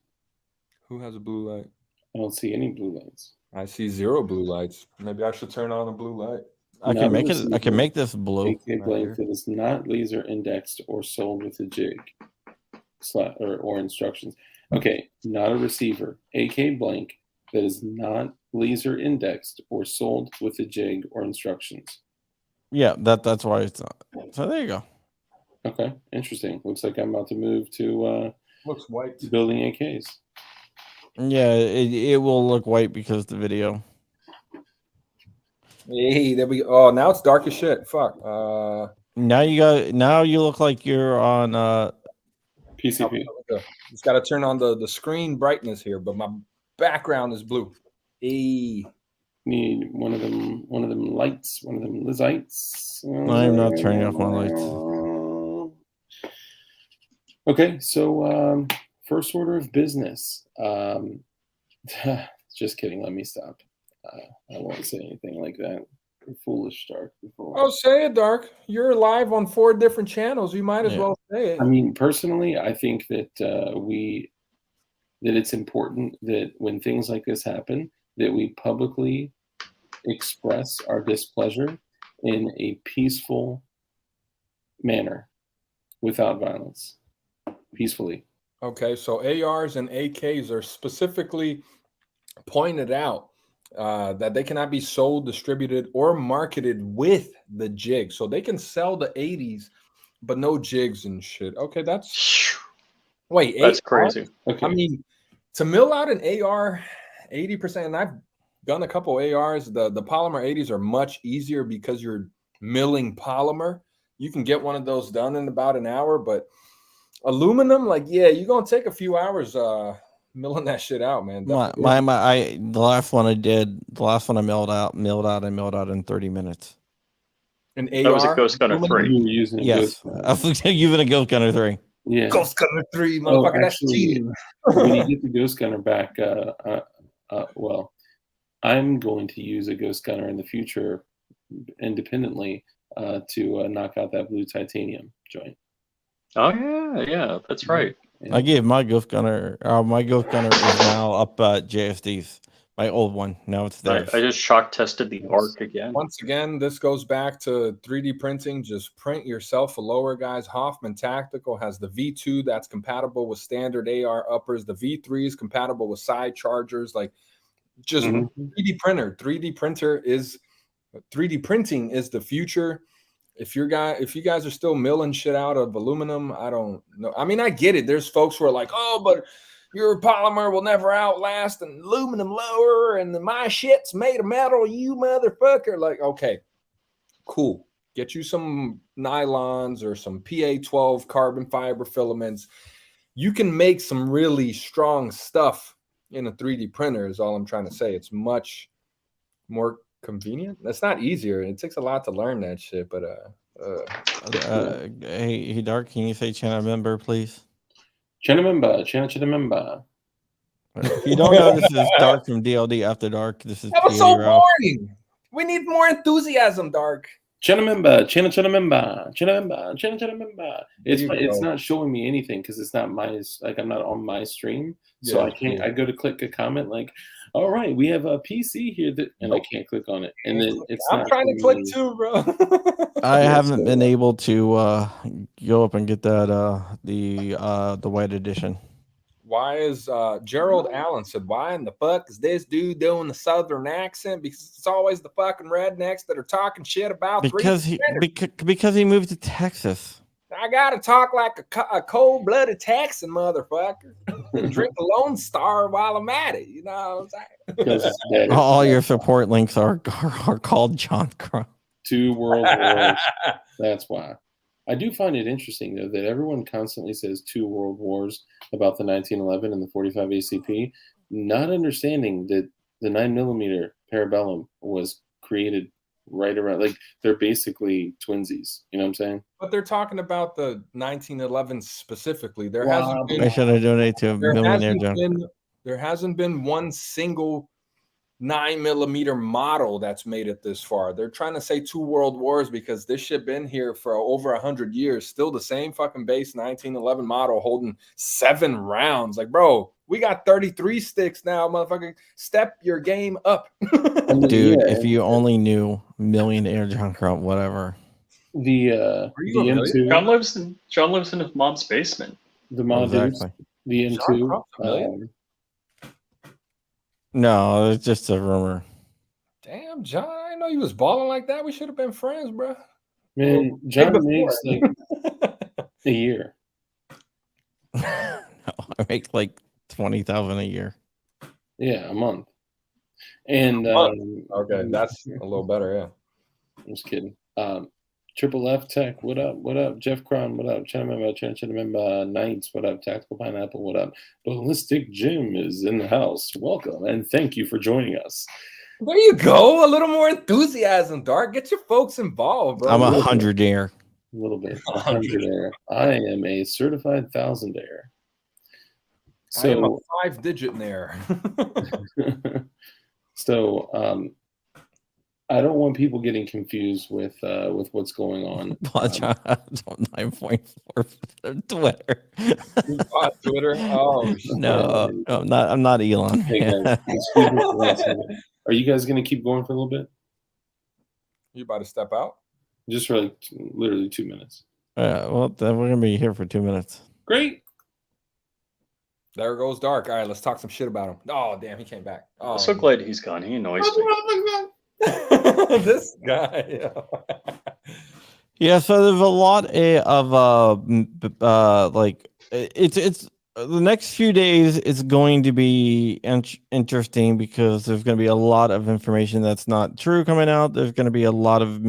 Who has a blue light? I don't see any blue lights. I see 0 blue lights. Maybe I should turn on a blue light. I can make it. I can make this blue. AK blank that is not laser indexed or sold with a jig or instructions. Okay, not a receiver. AK blank that is not laser indexed or sold with a jig or instructions. Yeah, that's why it's not. So there you go. Okay, interesting. Looks like I'm about to move to looks white building AKs. Yeah, it will look white because of the video. Hey, there we go. Oh, now it's dark as shit. Fuck. Now you look like you're on PCP. Just got to turn on the screen brightness here, but my background is blue. Hey. Need one of them lights, one of them lights. I'm not turning off my lights. Okay, so first order of business. Just kidding. Let me stop. I won't say anything like that. You're foolish, Dark. Oh, say it, Dark. You're live on 4 different channels. You might as well say it. I mean, personally, I think that that it's important that when things like this happen, that we publicly express our displeasure in a peaceful manner, without violence, peacefully. Okay, so ARs and AKs are specifically pointed out that they cannot be sold, distributed, or marketed with the jig. So they can sell the 80s, but no jigs and shit. Okay, that's crazy. Okay. I mean, to mill out an AR 80%, and I've done a couple ARs. The polymer 80s are much easier because you're milling polymer. You can get one of those done in about an hour, but aluminum, like, yeah, you're gonna take a few hours milling that shit out, man. The last one I milled out in 30 minutes. An AR? That was a Ghost Gunner 3. You were using a Yes, I was using a Ghost Gunner 3. Yeah, Ghost Gunner 3, motherfucker. That's cheating. When you get the Ghost Gunner back, well, I'm going to use a Ghost Gunner in the future independently to knock out that blue titanium joint. Oh yeah, that's right. I gave my Ghost Gunner. My Ghost Gunner is now up at JSD's. My old one. Now it's theirs. I just shock tested the ARC again. Once again, this goes back to 3D printing. Just print yourself a lower, guys. Hoffman Tactical has the V2 that's compatible with standard AR uppers. The V3 is compatible with side chargers. Like, just 3D printer. 3D printing is the future. If you guys are still milling shit out of aluminum, I don't know. I mean, I get it. There's folks who are like, oh, but your polymer will never outlast an aluminum lower, and my shit's made of metal, you motherfucker. Like, okay, cool. Get you some nylons or some PA12 carbon fiber filaments. You can make some really strong stuff in a 3D printer is all I'm trying to say. It's much more convenient. That's not easier. It takes a lot to learn that shit, but hey Dark, can you say channel member, please? Channel member. If you don't know, this is Dark from DLD After Dark. This is that was so boring. We need more enthusiasm, Dark. Channel member. It's not showing me anything because it's not I'm not on my stream, so I can't. I go to click a comment like, all right, we have a PC here and I can't click on it, and then I'm trying to click too, bro. I haven't been able to go up and get that the white edition. Why is Gerald Allen said, why in the fuck is this dude doing the southern accent? Because it's always the fucking rednecks that are talking shit about because he moved to Texas. I gotta talk like a cold-blooded Texan motherfucker and drink a Lone Star while I'm at it. You know what I'm saying? All your support links are called John Crow. 2 World Wars. That's why. I do find it interesting, though, that everyone constantly says 2 World Wars about the 1911 and the 45 ACP, not understanding that the 9mm Parabellum was created right around, like, they're basically twinsies. You know what I'm saying? But they're talking about the 1911 specifically. There I should have donated to a millionaire, John. There hasn't been one single 9mm model that's made it this far. They're trying to say 2 world wars because this shit been here for over 100 years. Still the same fucking base 1911 model holding 7 rounds. Like, bro, We got 33 sticks now, motherfucker. Step your game up. Dude, if you only knew Millionaire John Crump, whatever. The M2. John lives in his mom's basement. The modders. Exactly. The M2. No, it's just a rumor. Damn, John, I didn't know you was balling like that. We should have been friends, bro. Man, John makes like a year. No, I make like 20,000 a year. Yeah, a month. And okay, that's a little better. Yeah, I'm just kidding. Triple F Tech, what up? What up? Jeff Cron, what up? Remember Knights, what up? Tactical Pineapple, what up? Ballistic Jim is in the house. Welcome and thank you for joining us. There you go. A little more enthusiasm, Dark. Get your folks involved, bro. I'm 100-aire. A little bit. 100-aire. I am a certified 1000-aire. So I am a 5-digit there. So I don't want people getting confused with what's going on. 9.4 Twitter. Twitter? Oh no, I'm not Elon. Hey guys, are you guys gonna keep going for a little bit? You about to step out? Just for like literally 2 minutes. Well, then we're gonna be here for 2 minutes. Great. There goes Dark. All right, let's talk some shit about him. Oh, damn, he came back. Oh, I'm so glad he's gone. He annoys me. This guy. Yeah, so there's a lot of like it's the next few days is going to be interesting because there's going to be a lot of information that's not true coming out. There's going to be a lot of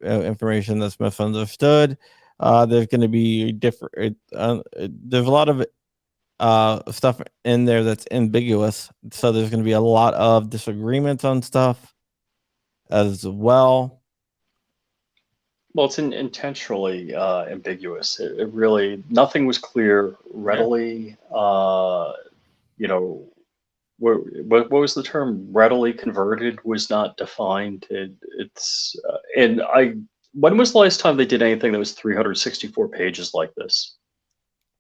information that's misunderstood. There's going to be different. There's a lot of stuff in there that's ambiguous, so there's going to be a lot of disagreements on stuff as well. Well, it's intentionally ambiguous. It really, nothing was clear readily. You know, what was the term? Readily converted was not defined. When was the last time they did anything that was 364 pages like this?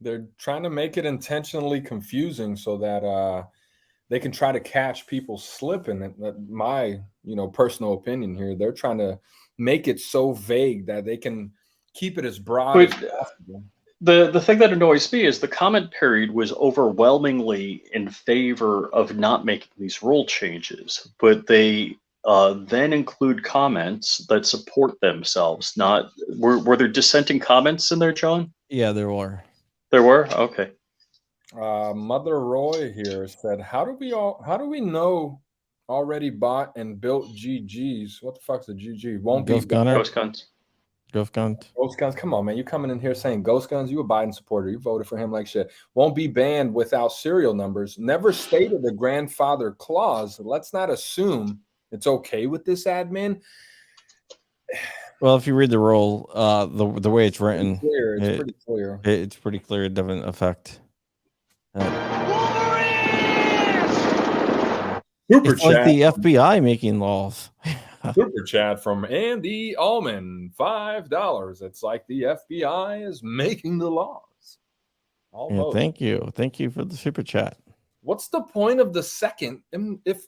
They're trying to make it intentionally confusing so that they can try to catch people slipping. My, personal opinion here, they're trying to make it so vague that they can keep it as broad as possible. The thing that annoys me is the comment period was overwhelmingly in favor of not making these rule changes, but they then include comments that support themselves. Were there dissenting comments in there, John? Yeah, there were. There were? Okay. Mother Roy here said, how do we know already bought and built GGs? What the fuck's a GG? Won't Ghost be Gunner. Ghost Guns. Ghost Guns. Come on, man. You coming in here saying Ghost Guns? You a Biden supporter. You voted for him like shit. Won't be banned without serial numbers. Never stated a grandfather clause. Let's not assume it's okay with this admin. Well, if you read the rule, the way it's written, it's pretty clear. It's pretty clear. It doesn't affect. It's like the FBI making laws. Super chat from Andy Allman, $5. It's like the FBI is making the laws. Yeah, thank you for the super chat. What's the point of the second if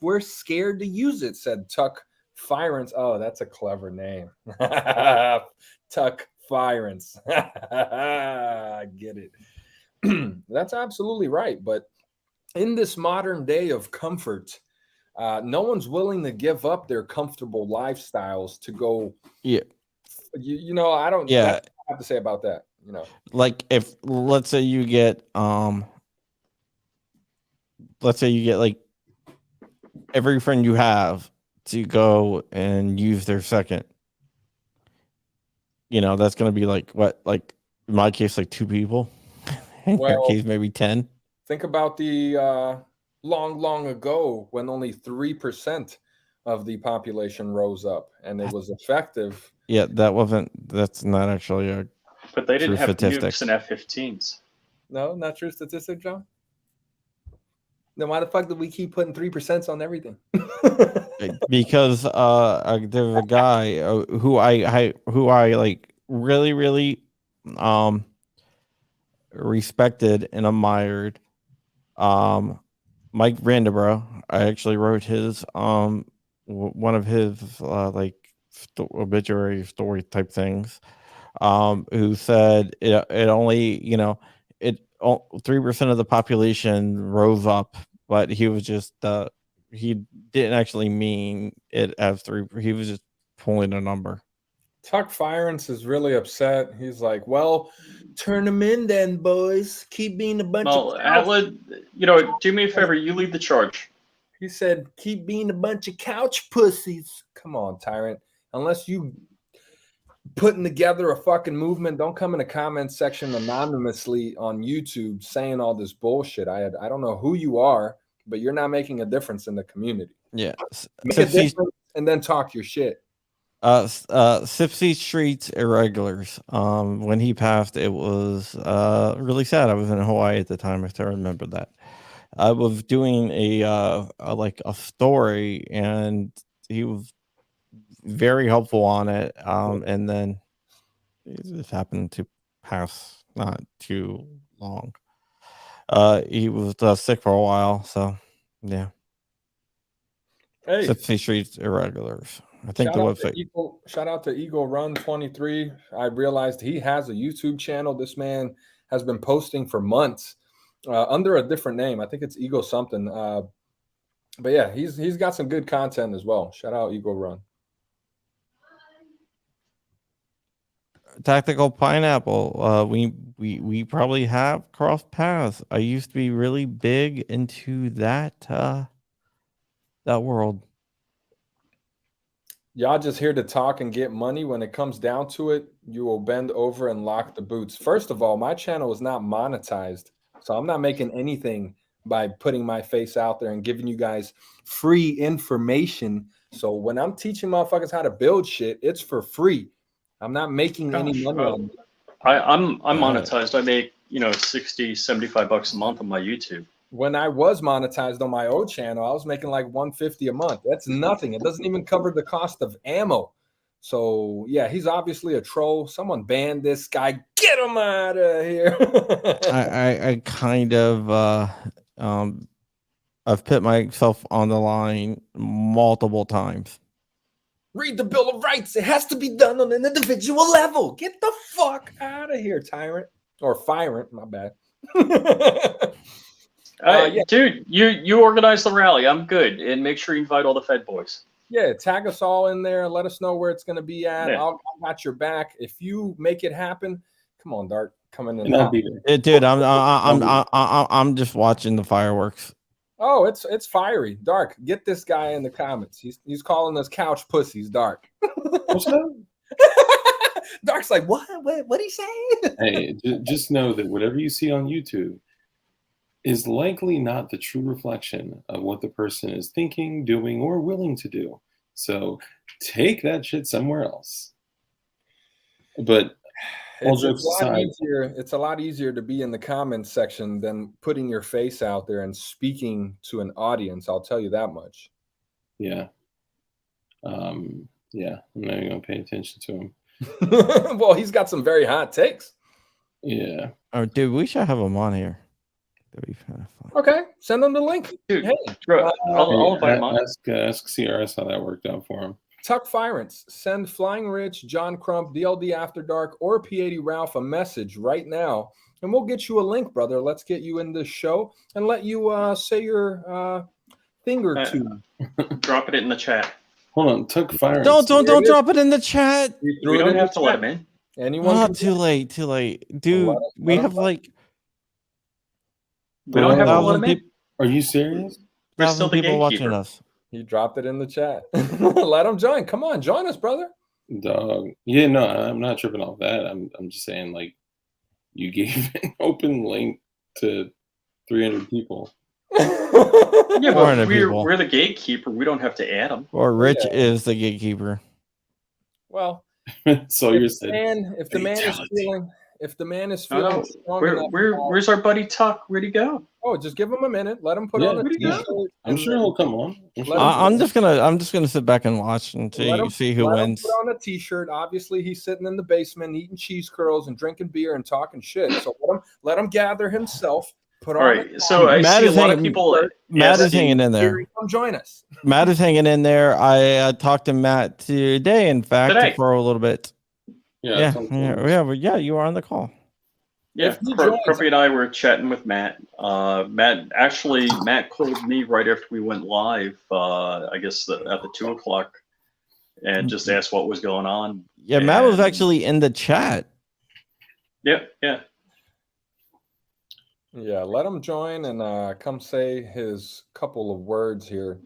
we're scared to use it? Said Tuck Firance. Oh, that's a clever name. Tuck Firance. I get it. That's absolutely right. But in this modern day of comfort, no one's willing to give up their comfortable lifestyles to go. Yeah. I don't. Yeah. That's what I have to say about that. Like if let's say you get like every friend you have to go and use their second. That's going to be like what? Like in my case, like 2 people. In your case, maybe 10. Think about the long ago when only 3% of the population rose up and it was effective. Yeah, that's not actually a But they didn't have statistics. nukes and F-15s. No, not true statistic, John. Then why the fuck did we keep putting 3% on everything? Because there's a guy who I like really respected and admired, Mike Vandenborough, I actually wrote his one of his like obituary story type things. Who said it only, it 3% of the population rose up, but he was just he didn't actually mean it as 3. He was just pulling a number. Tuck Firance is really upset. He's like, well, turn them in then, boys. Keep being a bunch of couch. Do me a favor. You lead the charge. He said, keep being a bunch of couch pussies. Come on, Tyrant. Unless you putting together a fucking movement, don't come in the comment section anonymously on YouTube saying all this bullshit. I don't know who you are, but you're not making a difference in the community. Yeah. Make a difference and then talk your shit. Sipsy Street's Irregulars. When he passed, it was really sad. I was in Hawaii at the time, if I remember that. I was doing a story, and he was very helpful on it. And then it just happened to pass not too long. He was sick for a while, so yeah. Hey, Sipsy Street's Irregulars. I think the website. Shout out to Eagle Run 23. I realized he has a YouTube channel. This man has been posting for months under a different name. I think it's Eagle something. But yeah, he's got some good content as well. Shout out Eagle Run. Tactical Pineapple. We probably have crossed paths. I used to be really big into that world. Y'all just here to talk and get money. When it comes down to it, you will bend over and lock the boots. First of all, my channel is not monetized, so I'm not making anything by putting my face out there and giving you guys free information. So when I'm teaching motherfuckers how to build shit, it's for free. I'm not making any money on it. I'm monetized. I make $60-$75 a month on my YouTube. When I was monetized on my old channel, I was making like $150 a month. That's nothing. It doesn't even cover the cost of ammo. So yeah, he's obviously a troll. Someone banned this guy. Get him out of here. I kind of I've put myself on the line multiple times. Read the Bill of Rights. It has to be done on an individual level. Get the fuck out of here, Tyrant. Or Firant, my bad. Yeah. Dude, you organize the rally. I'm good. And make sure you invite all the Fed boys. Yeah, tag us all in there. Let us know where it's going to be at. Yeah. I'll got your back. If you make it happen, come on, Dart. Come in. Dude, I'm just watching the fireworks. Oh, it's fiery. Dark, get this guy in the comments. He's calling us couch pussies, Dark. What's up? Dark's like, what'd he say? Hey, just know that whatever you see on YouTube is likely not the true reflection of what the person is thinking, doing, or willing to do. So take that shit somewhere else. But it's a lot easier to be in the comments section than putting your face out there and speaking to an audience. I'll tell you that much. Yeah. Yeah, I'm not even gonna pay attention to him. Well, he's got some very hot takes. Yeah. Oh, dude, we should have him on here. That'd be kind of fun. Okay, send him the link. Dude, hey, I'll invite him on. Ask CRS how that worked out for him. Tuck Firance, send Flying Rich, John Crump, DLD After Dark, or P80 Ralph a message right now, and we'll get you a link, brother. Let's get you in this show and let you say your thing or two. Drop it in the chat. Hold on, Tuck Firance. Don't drop it in the chat. We don't have to let him in. Anyone? Oh, too late, dude. We have like. We don't have to let him in. Are you serious? We're still the people watching gatekeeper. us. He dropped it in the chat. Let him join. Come on, join us, brother. Dog. Yeah, no, I'm not tripping off that. I'm just saying, like, you gave an open link to 300 people. Yeah, but we're the gatekeeper. We don't have to add them. Or Rich is the gatekeeper. Well, so you're saying if the man is feeling strong enough, where's our buddy Tuck? Where'd he go? Oh, just give him a minute. Let him put on a t-shirt. I'm sure he'll come on. I'm just gonna sit back and watch and see who wins. Put on a t-shirt. Obviously, he's sitting in the basement eating cheese curls and drinking beer and talking shit. So let him gather himself, put All on. right. So I Matt see a is lot of hanging- people. Matt is asking- hanging in there. Come join us. Matt is hanging in there. I talked to Matt today, in fact, Today. for a little bit. Yeah. Yeah, you were on the call. Yeah, If he joins- Croppy and I were chatting with Matt. Matt called me right after we went live. I guess at the 2:00, and just asked what was going on. Yeah, Matt was And- actually in the chat. Yeah. Yeah, let him join and come say his couple of words here.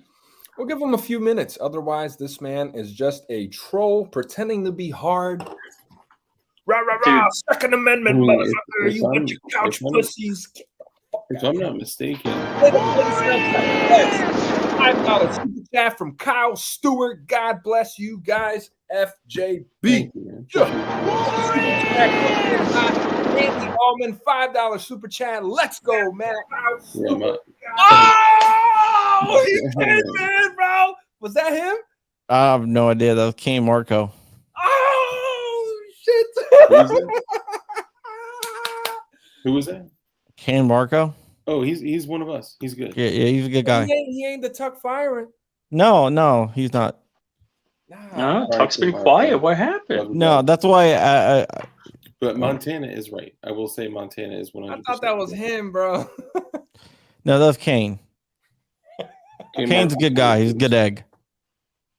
We'll give him a few minutes. Otherwise, this man is just a troll pretending to be hard. Rah, rah, rah. Dude. Second Amendment, I mean, motherfucker. if You I'm- bunch of couch if I'm- pussies. If I'm not mistaken, $5 super chat from Kyle Stewart. God bless you guys. FJB. thank you, man. Andy Allman, $5 super chat. Let's go, man. Yeah, Oh, he came in, bro. Was that him? I have no idea. That was Kane Marco. Oh, shit. Who was that? Kane Marco? Oh, he's one of us. He's good. Yeah, he's a good guy. He ain't the tuck firing. No, he's not. No, Right, Tuck's been right, quiet. right. What happened? No, that's why But Montana is right. I will say Montana is 100%. I thought that was him, bro. no, that's Kane. Kane's a good guy. He's a good egg.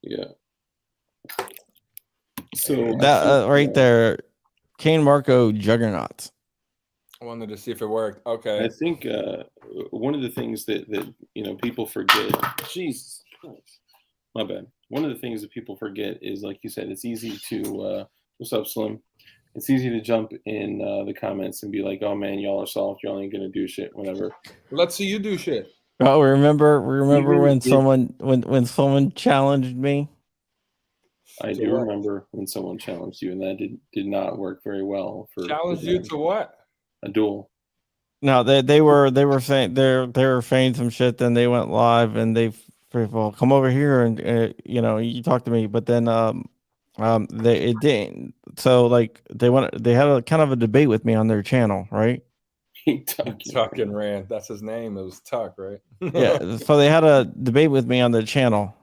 Yeah. So That right there, Kane Marco juggernauts. I wanted to see if it worked. Okay. I think one of the things that people forget. Jesus Christ. My bad. One of the things that people forget is, like you said, it's easy to what's up, Slim? It's easy to jump in the comments and be like, "Oh man, y'all are soft. Y'all ain't gonna do shit." Whatever. Let's see you do shit. Oh, remember when if- someone someone challenged me? I do remember when someone challenged you, and that did not work very well for Challenged you to what? a duel. No, they were saying they were saying some shit. Then they went live and they well, come over here and you talk to me. But then it didn't. So like they had a kind of a debate with me on their channel, right? Tuck and Rand. That's his name. It was Tuck, right? Yeah. So they had a debate with me on their channel,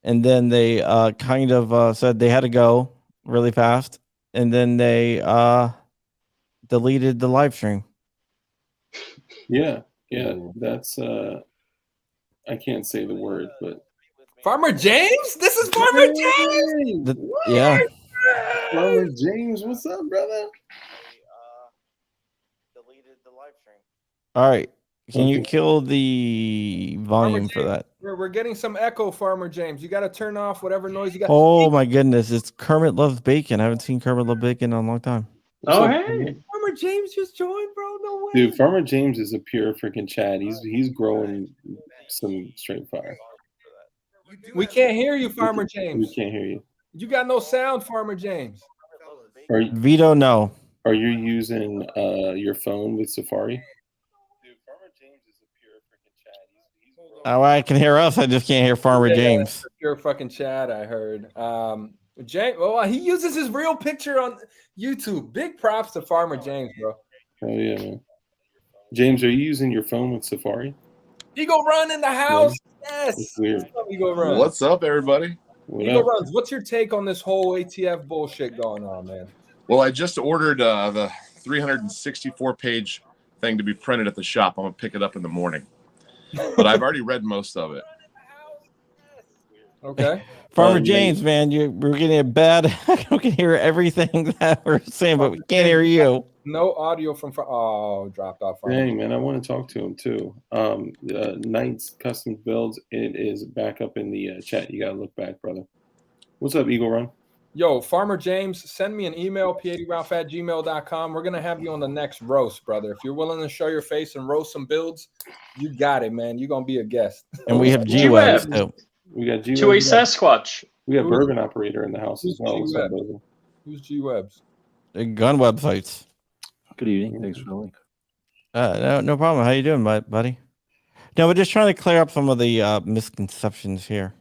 and then they kind of said they had to go really fast, and then they deleted the live stream. Yeah, that's I can't say the word, but Farmer James? This is Farmer James. Yeah. Farmer James, what's up, brother? Deleted the live stream. All right. Can you kill the volume for that? We're getting some echo, Farmer James. You got to turn off whatever noise you got. Oh my goodness. It's Kermit Loves Bacon. I haven't seen Kermit Love Bacon in a long time. Oh, hey. Farmer James just joined, bro. No way. Dude, Farmer James is a pure freaking Chad. He's growing some straight fire. We can't hear you, Farmer James. We can't hear you. You got no sound, Farmer James. Vito, no. Are you using your phone with Safari? Dude, Farmer James is a pure freaking Chad. Oh, I can hear us. I just can't hear Farmer James. You're fucking Chad, I heard. James, well, he uses his real picture on YouTube. Big props to Farmer James, bro. Oh yeah, man. James, are you using your phone with Safari? Eagle Run in the house. Yes. It's weird. What's up, Eagle Run? What's up, everybody? What Eagle up? Runs, what's your take on this whole ATF bullshit going on, man? Well, I just ordered the 364-page thing to be printed at the shop. I'm gonna pick it up in the morning, but I've already read most of it. Okay. Farmer James, man, we're getting a bad. I can hear everything that we're saying, but we can't hear you. No audio from. Dropped off. Dang, man, I want to talk to him too. Knights Custom Builds. It is back up in the chat. You gotta look back, brother. What's up, Eagle Run? Yo, Farmer James, send me an email, p80ralph@gmail.com. We're going to have you on the next roast, brother. If you're willing to show your face and roast some builds, you got it, man. You're going to be a guest. And we have G-Webs too. We got G. To a Sasquatch. We got Bourbon Operator in the house as well. What's up, brother? Who's G-Webs? Gun websites. Good evening. Thanks for the link. No problem. How you doing, buddy? No, we're just trying to clear up some of the misconceptions here.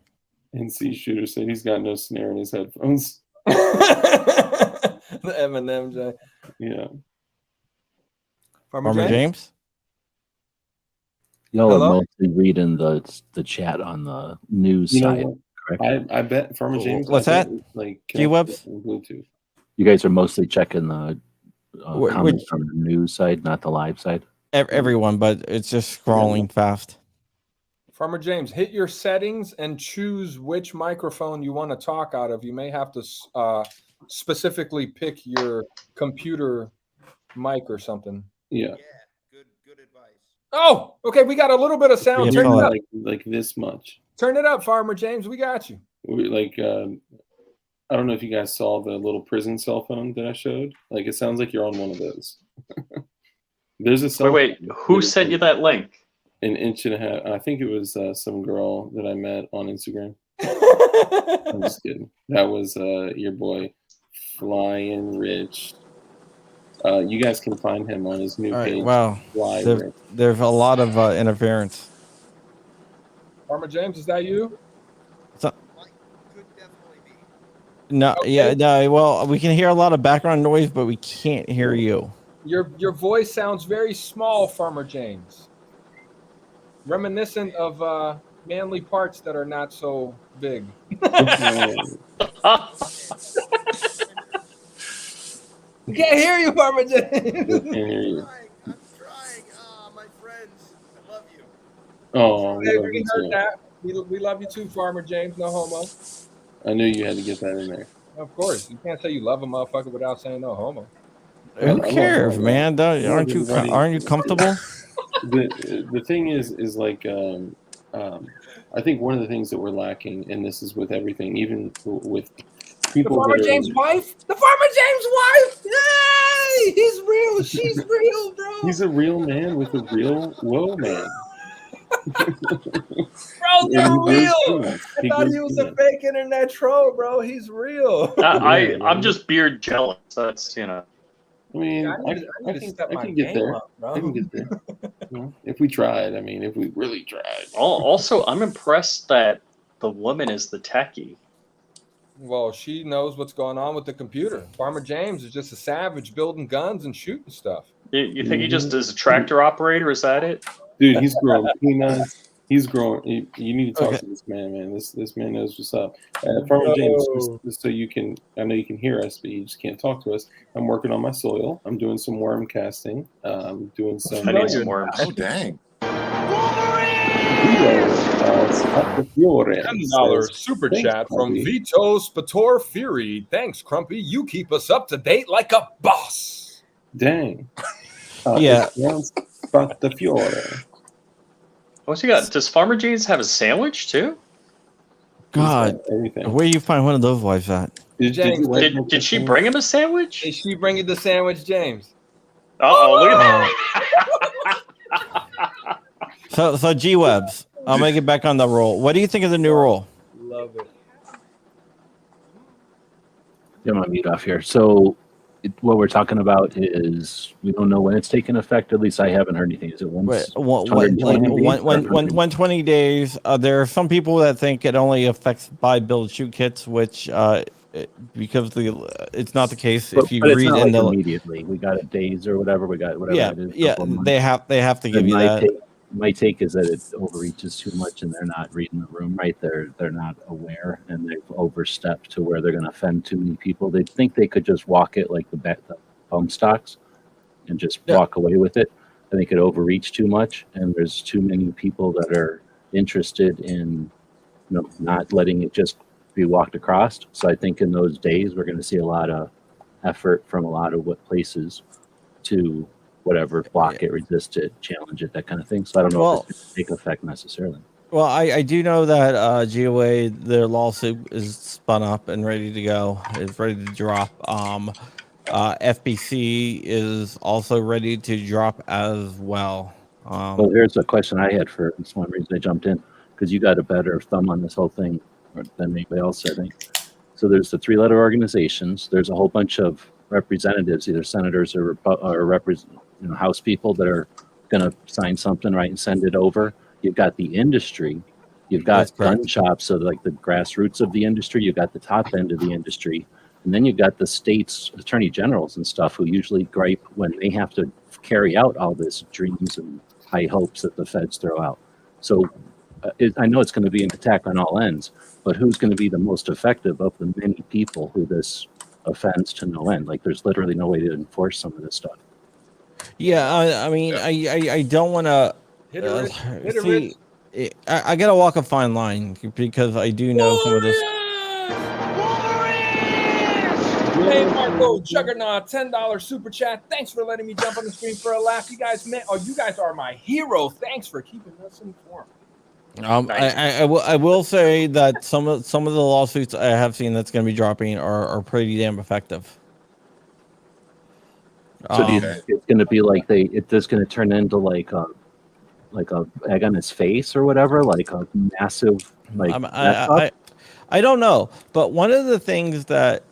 NC Shooter said he's got no snare in his headphones. The Eminem, Jay. Yeah. Farmer James? Y'all Hello? are mostly reading the chat on the news You know side, what? correct? I bet Farmer James. What's I bet that? it's, like G-Webs? Bluetooth. You guys are mostly checking the comments Which on the news side, not the live side. everyone, but it's just scrolling fast. Farmer James, hit your settings and choose which microphone you want to talk out of. You may have to specifically pick your computer mic or something. Yeah. Good advice. Oh, okay. We got a little bit of sound. Yeah, Turn it up. Like this much. Turn it up, Farmer James. We got you. Like I don't know if you guys saw the little prison cell phone that I showed. Like it sounds like you're on one of those. There's a cell Wait, phone who that is sent you that link? an inch and a half. I think it was some girl that I met on Instagram. I'm just kidding. That was your boy Flying Rich. You guys can find him on his new All right. page. Wow. Fly There, Rich. there's a lot of interference. Farmer James, is that you? Could definitely be. No, Okay. yeah, no. Well, we can hear a lot of background noise, but we can't hear you. Your voice sounds very small, Farmer James. Reminiscent of manly parts that are not so big. We can't hear you, Farmer James. Can't hear you. I'm trying. My friends, I love you. Oh, we Hey, love we you heard too. that. We love you too, Farmer James. No homo. I knew you had to get that in there. Of course, you can't say you love a motherfucker without saying no homo. Who cares, man? Aren't you comfortable? The thing is like I think one of the things that we're lacking, and this is with everything, even with people. The Farmer that James wife. The Farmer James wife. Yay! He's real. She's real, bro. He's a real man with a real man. Bro, they're real. I thought he was a peanuts. fake internet troll, bro. He's real. I'm just beard jealous. That's I mean, I need to step my can get game there. up, bro. I can get there. If we tried, I mean, if we really tried. Also, I'm impressed that the woman is the techie. Well, she knows what's going on with the computer. Farmer James is just a savage building guns and shooting stuff. You think he just is a tractor operator? Is that it? Dude, he's growing peanuts. He's growing. You need to talk to this man, man. This man knows what's up. Farmer James, just so you can, I know you can hear us, but you just can't talk to us. I'm working on my soil. I'm doing some worm casting. Doing some. I need some worms. Oh, dang. $10 super chat from Vito Spator Thanks, Crumpy. You keep us up to date like a boss. Dang. Yeah. Spatafiore. What's he got? Does Farmer James have a sandwich too? God, everything. Where you find one of those wives at? Did she bring him a sandwich? Did she bring you the sandwich, James? Oh, look at that. So G-Webs, I'll make it back on the roll. What do you think of the new rule? Love it. Get my mute off here. So what we're talking about is we don't know when it's taking effect. At least I haven't heard anything. Is it 120 days? There are some people that think it only affects buy, build, shoot kits, which because it's not the case. If you read it's not in the immediately, we got it days or whatever. We got whatever. Yeah, it is, yeah. They have to give you that. My take is that it overreaches too much, and they're not reading the room right. They're not aware, and they've overstepped to where they're going to offend too many people. They think they could just walk it like the bump stocks, and just walk away with it. I think it overreached too much, and there's too many people that are interested in, not letting it just be walked across. So I think in those days we're going to see a lot of effort from a lot of places to whatever, block it, resist it, challenge it, that kind of thing. So I don't know if it's going to take effect necessarily. Well, I do know that GOA, their lawsuit is spun up and ready to go. It's ready to drop. FBC is also ready to drop as well. Well, here's a question I had for this one reason I jumped in, because you got a better thumb on this whole thing than anybody else, I think. So there's the 3-letter organizations. There's a whole bunch of representatives, either senators or House people that are going to sign something, right, and send it over. You've got the industry. You've got gun shops, so like the grassroots of the industry. You've got the top end of the industry. And then you've got the state's attorney generals and stuff who usually gripe when they have to carry out all this dreams and high hopes that the feds throw out. So I know it's going to be an attack on all ends, but who's going to be the most effective of the many people who this offends to no end? Like, there's literally no way to enforce some of this stuff. Yeah, I mean, I don't want to Hit it, Rich. Hit it, see. Rich. I gotta walk a fine line because I do know some of this. Hey, Marco Juggernaut, $10 super chat. Thanks for letting me jump on the screen for a laugh. You guys are my hero. Thanks for keeping us informed. I will say that some of the lawsuits I have seen that's going to be dropping are pretty damn effective. So do you think it's going to be like it's going to turn into like a egg on his face or whatever, like a massive I don't know, but one of the things that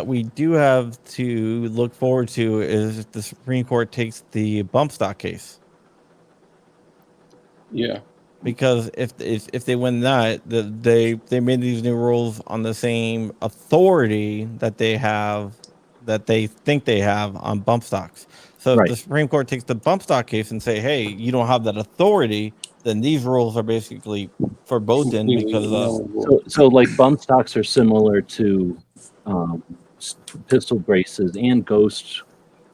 we do have to look forward to is if the Supreme Court takes the bump stock case. Yeah. Because if they win that, they made these new rules on the same authority that they think they have on bump stocks. So if the Supreme Court takes the bump stock case and say, hey, you don't have that authority, then these rules are basically forbidden because so like bump stocks are similar to pistol braces and ghost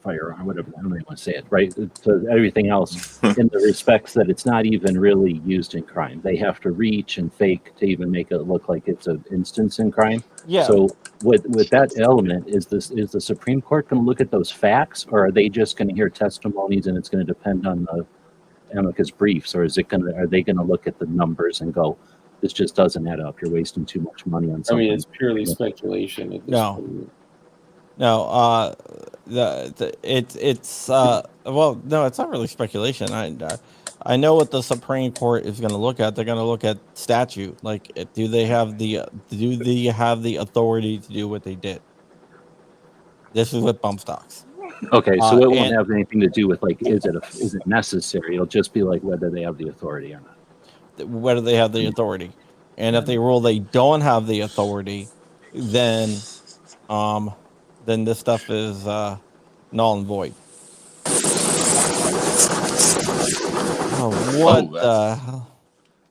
firearm, whatever, I don't even want to say it, right? So everything else in the respects that it's not even really used in crime. They have to reach and fake to even make it look like it's an instance in crime. Yeah. So with that element, is the Supreme Court going to look at those facts, or are they just going to hear testimonies and it's going to depend on the amicus briefs, or are they going to look at the numbers and go, this just doesn't add up, you're wasting too much money on something? I mean, it's purely speculation at this point. No, it's well, no, it's not really speculation. I know what the Supreme Court is going to look at. They're going to look at statute. Like, do they have the authority to do what they did? This is with bump stocks. Okay, so it won't have anything to do with like, is it necessary? It'll just be like whether they have the authority or not. Whether they have the authority, and if they rule they don't have the authority, then this stuff is null and void. What the hell?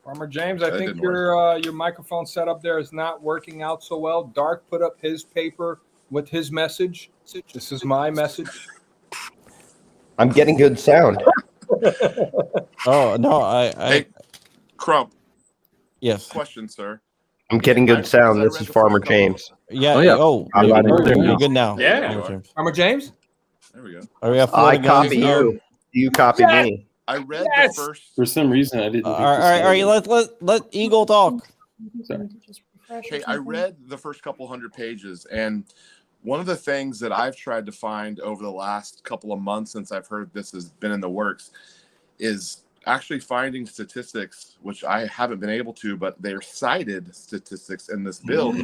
Farmer James, I think your microphone setup there is not working out so well. Dark put up his paper with his message. This is my message. I'm getting good sound. Oh no, Hey, Crump. Yes. Question, sir. I'm getting good sound. This is Farmer James. Yeah. Oh, yeah. You're good now. Yeah. Farmer James. There we go. I copy you. You copy me. I read the first. For some reason, I didn't. All right. Let Eagle talk. Sorry. Okay, I read the first couple hundred pages, and one of the things that I've tried to find over the last couple of months since I've heard this has been in the works is actually finding statistics, which I haven't been able to, but they're cited statistics in this bill.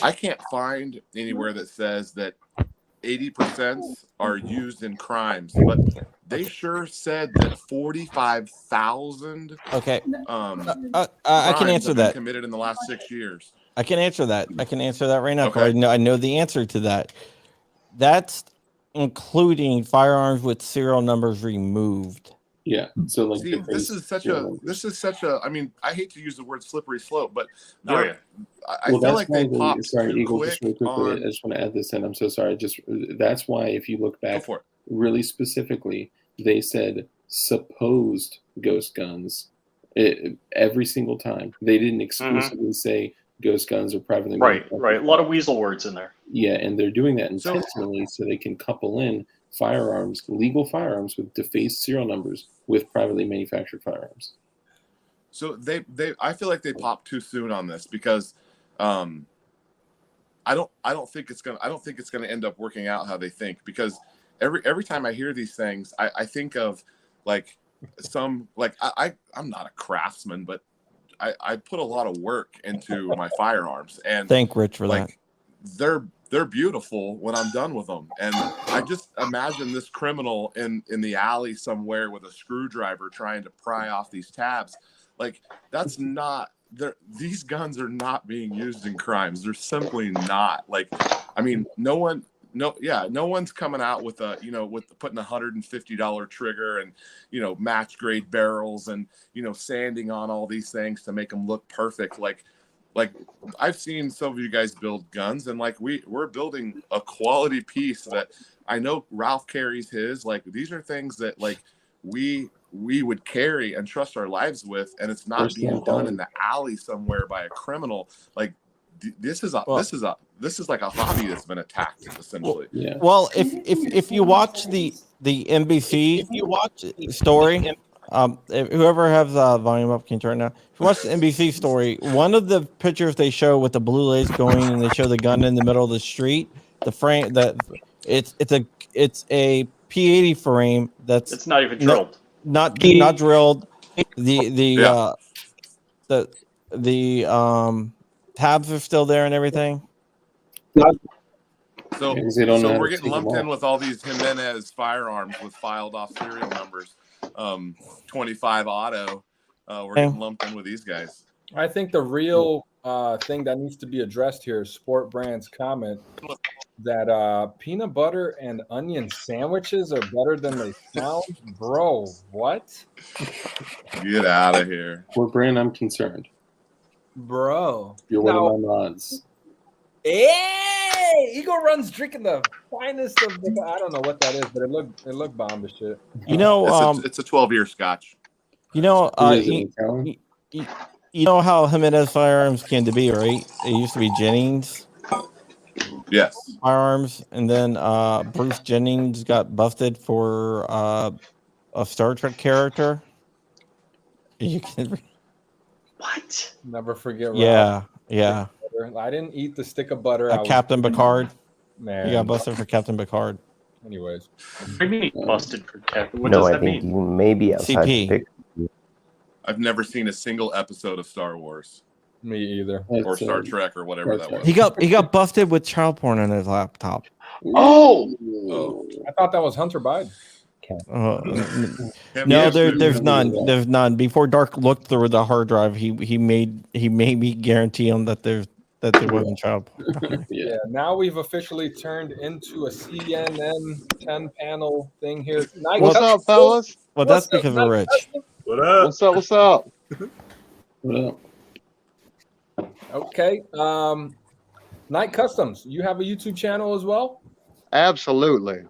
I can't find anywhere that says that 80% are used in crimes, but they sure said that 45,000 I can answer that. Committed in the last 6 years. I can answer that. Right now. Okay. I know the answer to that. That's including firearms with serial numbers removed. Yeah. So like, see, this is such a. I mean, I hate to use the word slippery slope, but I feel like they popped too quick. I just want to add this in. I'm so sorry. That's why if you look back really specifically, they said supposed ghost guns every single time. They didn't exclusively say ghost guns or privately manufactured. Right. A lot of weasel words in there. Yeah, and they're doing that intentionally so they can couple in firearms, legal firearms with defaced serial numbers with privately manufactured firearms. So I feel like they popped too soon on this because I don't think it's gonna end up working out how they think, because every time I hear these things, I think of like I'm not a craftsman, but I put a lot of work into my firearms, and thank Rich for that. They're beautiful when I'm done with them. And I just imagine this criminal in the alley somewhere with a screwdriver trying to pry off these tabs. Like, that's not these guns are not being used in crimes. They're simply not. Like, I mean, no one no one's coming out with with putting $150 trigger and match grade barrels and sanding on all these things to make them look perfect. Like I've seen some of you guys build guns, and like we're building a quality piece that I know Ralph carries his. Like these are things that like we would carry and trust our lives with, and it's not being done in the alley somewhere by a criminal. Like this is like a hobby that's been attacked essentially. Yeah. Well, if you watch the NBC story, if whoever has volume up can turn it down. If you watch the NBC story, one of the pictures they show with the blue lace going, and they show the gun in the middle of the street. The frame that it's a P80 frame It's not even drilled. Not drilled. The tabs are still there and everything. So we're getting lumped in with all these Jimenez firearms with filed off serial numbers. 25 auto. We're getting lumped in with these guys. I think the real thing that needs to be addressed here is Sport Brand's comment that peanut butter and onion sandwiches are better than they sound. Bro, what? Get out of here. Sport Brand, I'm concerned. Bro. You're one of my mods. Hey, Eagle Run's drinking the finest of the. I don't know what that is, but it looked bomb as shit. It's a 12-year Scotch. You know how Jimenez firearms came to be, right? It used to be Jennings. Yes. Firearms, and then Bruce Jennings got busted for a Star Trek character. You can. What? Never forget. Yeah. I didn't eat the stick of butter. Captain Picard. Man, he got busted for Captain Picard. Anyways, what do you mean busted for Captain? What no, does I that think mean? you may be outside. CP. I've never seen a single episode of Star Wars. Me either. Or Star Trek or whatever that was. He got busted with child porn on his laptop. Oh, I thought that was Hunter Biden. No, there's none. There's none. Before Dark looked through the hard drive, he made me guarantee him that there wasn't child porn. Yeah. Now we've officially turned into a CNN 10-panel thing here. What's up, fellas? Well, that's because we're rich. What up? What's up? What up? Okay. Night Customs, you have a YouTube channel as well? Absolutely.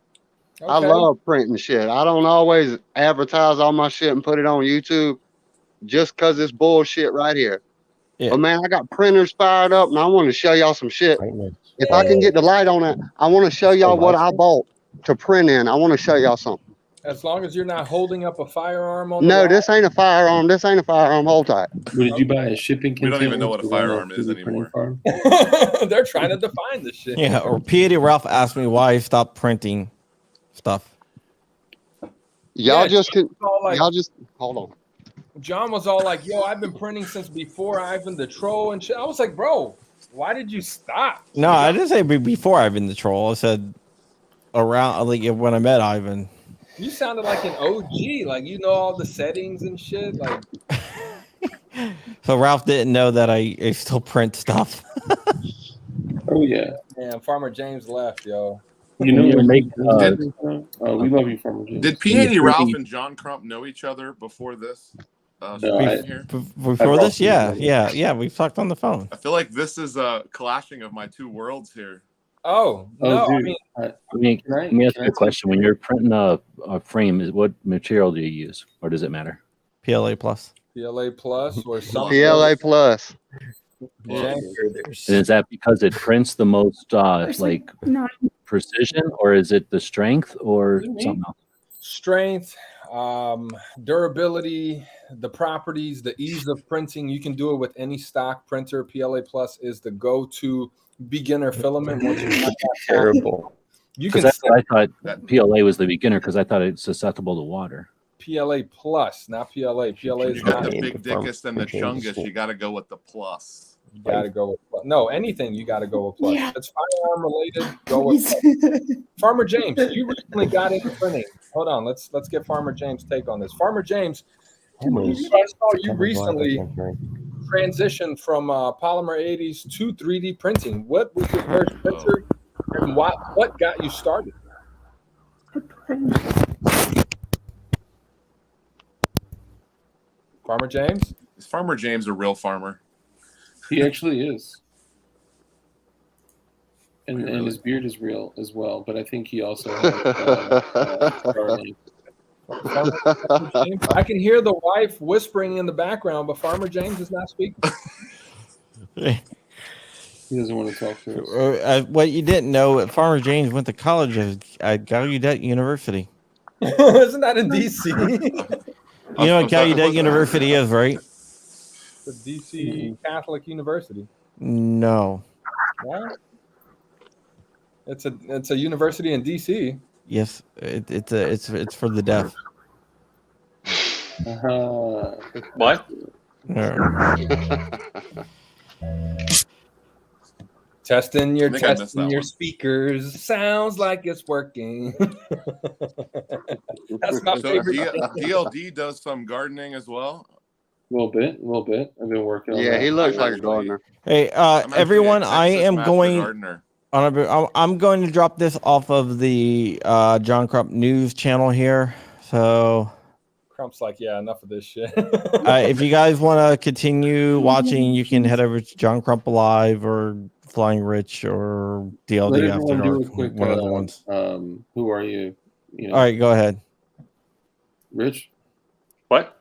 Okay. I love printing shit. I don't always advertise all my shit and put it on YouTube just because it's bullshit right here. Yeah. But man, I got printers fired up and I want to show y'all some shit. If I can get the light on it, I want to show y'all what I bought to print in. I want to show y'all something. As long as you're not holding up a firearm on No, this ain't a firearm. This ain't a firearm. Hold tight. What did you buy? A shipping container? We don't even know what a firearm is anymore. They're trying to define this shit. Yeah, or P80 Ralph asked me why I stopped printing stuff. Y'all just hold on. John was all like, yo, I've been printing since before Ivan the Troll and shit. I was like, bro, why did you stop? No, I didn't say before Ivan the Troll. I said around, like, when I met Ivan. You sounded like an OG, like you know all the settings and shit. Like, so Ralph didn't know that I still print stuff. Oh yeah. Man, Farmer James left, yo. You know, we love you, Farmer James. Did P80 Ralph and John Crump know each other before this? Before this, yeah, we've talked on the phone. I feel like this is a clashing of my two worlds here. Oh no, dude. Let me ask you a question. When you're printing a frame, what material do you use, or does it matter? PLA plus. PLA plus or something. PLA plus. Yeah. And is that because it prints the most like precision, or is it the strength, or something else? Strength, durability, the properties, the ease of printing. You can do it with any stock printer. PLA plus is the go-to beginner filament. Terrible. I thought PLA was the beginner because I thought it's susceptible to water. PLA plus, not PLA. PLA is You got not the big dickest and the chungus. You got to go with the plus. You got to go with plus. No, anything you got to go with plus. Yeah. If it's firearm related, go with plus. Farmer James, you recently got into printing. Hold on, let's get Farmer James' take on this. Farmer James, I saw you recently transitioned from polymer 80s to 3D printing. What was your first printer? And what got you started? Farmer James? Is Farmer James a real farmer? He actually is. And his beard is real as well, but I think he also I can hear the wife whispering in the background, but Farmer James is not speaking. He doesn't want to talk to us. What you didn't know, Farmer James went to college at Gallaudet University. Isn't that in D.C.? You know what Gallaudet University is, right? The D.C. Catholic University. No. What? It's a university in D.C. Yes, it's for the deaf. What? Testing your speakers. Sounds like it's working. That's my favorite. DLD does some gardening as well. A little bit. I've been working on Yeah, that. he looks like a gardener. Hey, everyone, I am going. I'm going to drop this off of the John Crump News channel here. So Crump's like, yeah, enough of this shit. if you guys want to continue watching, you can head over to John Crump Alive or Flying Rich or DLD After Dark. One of the ones. Who are you? All right, go ahead. Rich? What?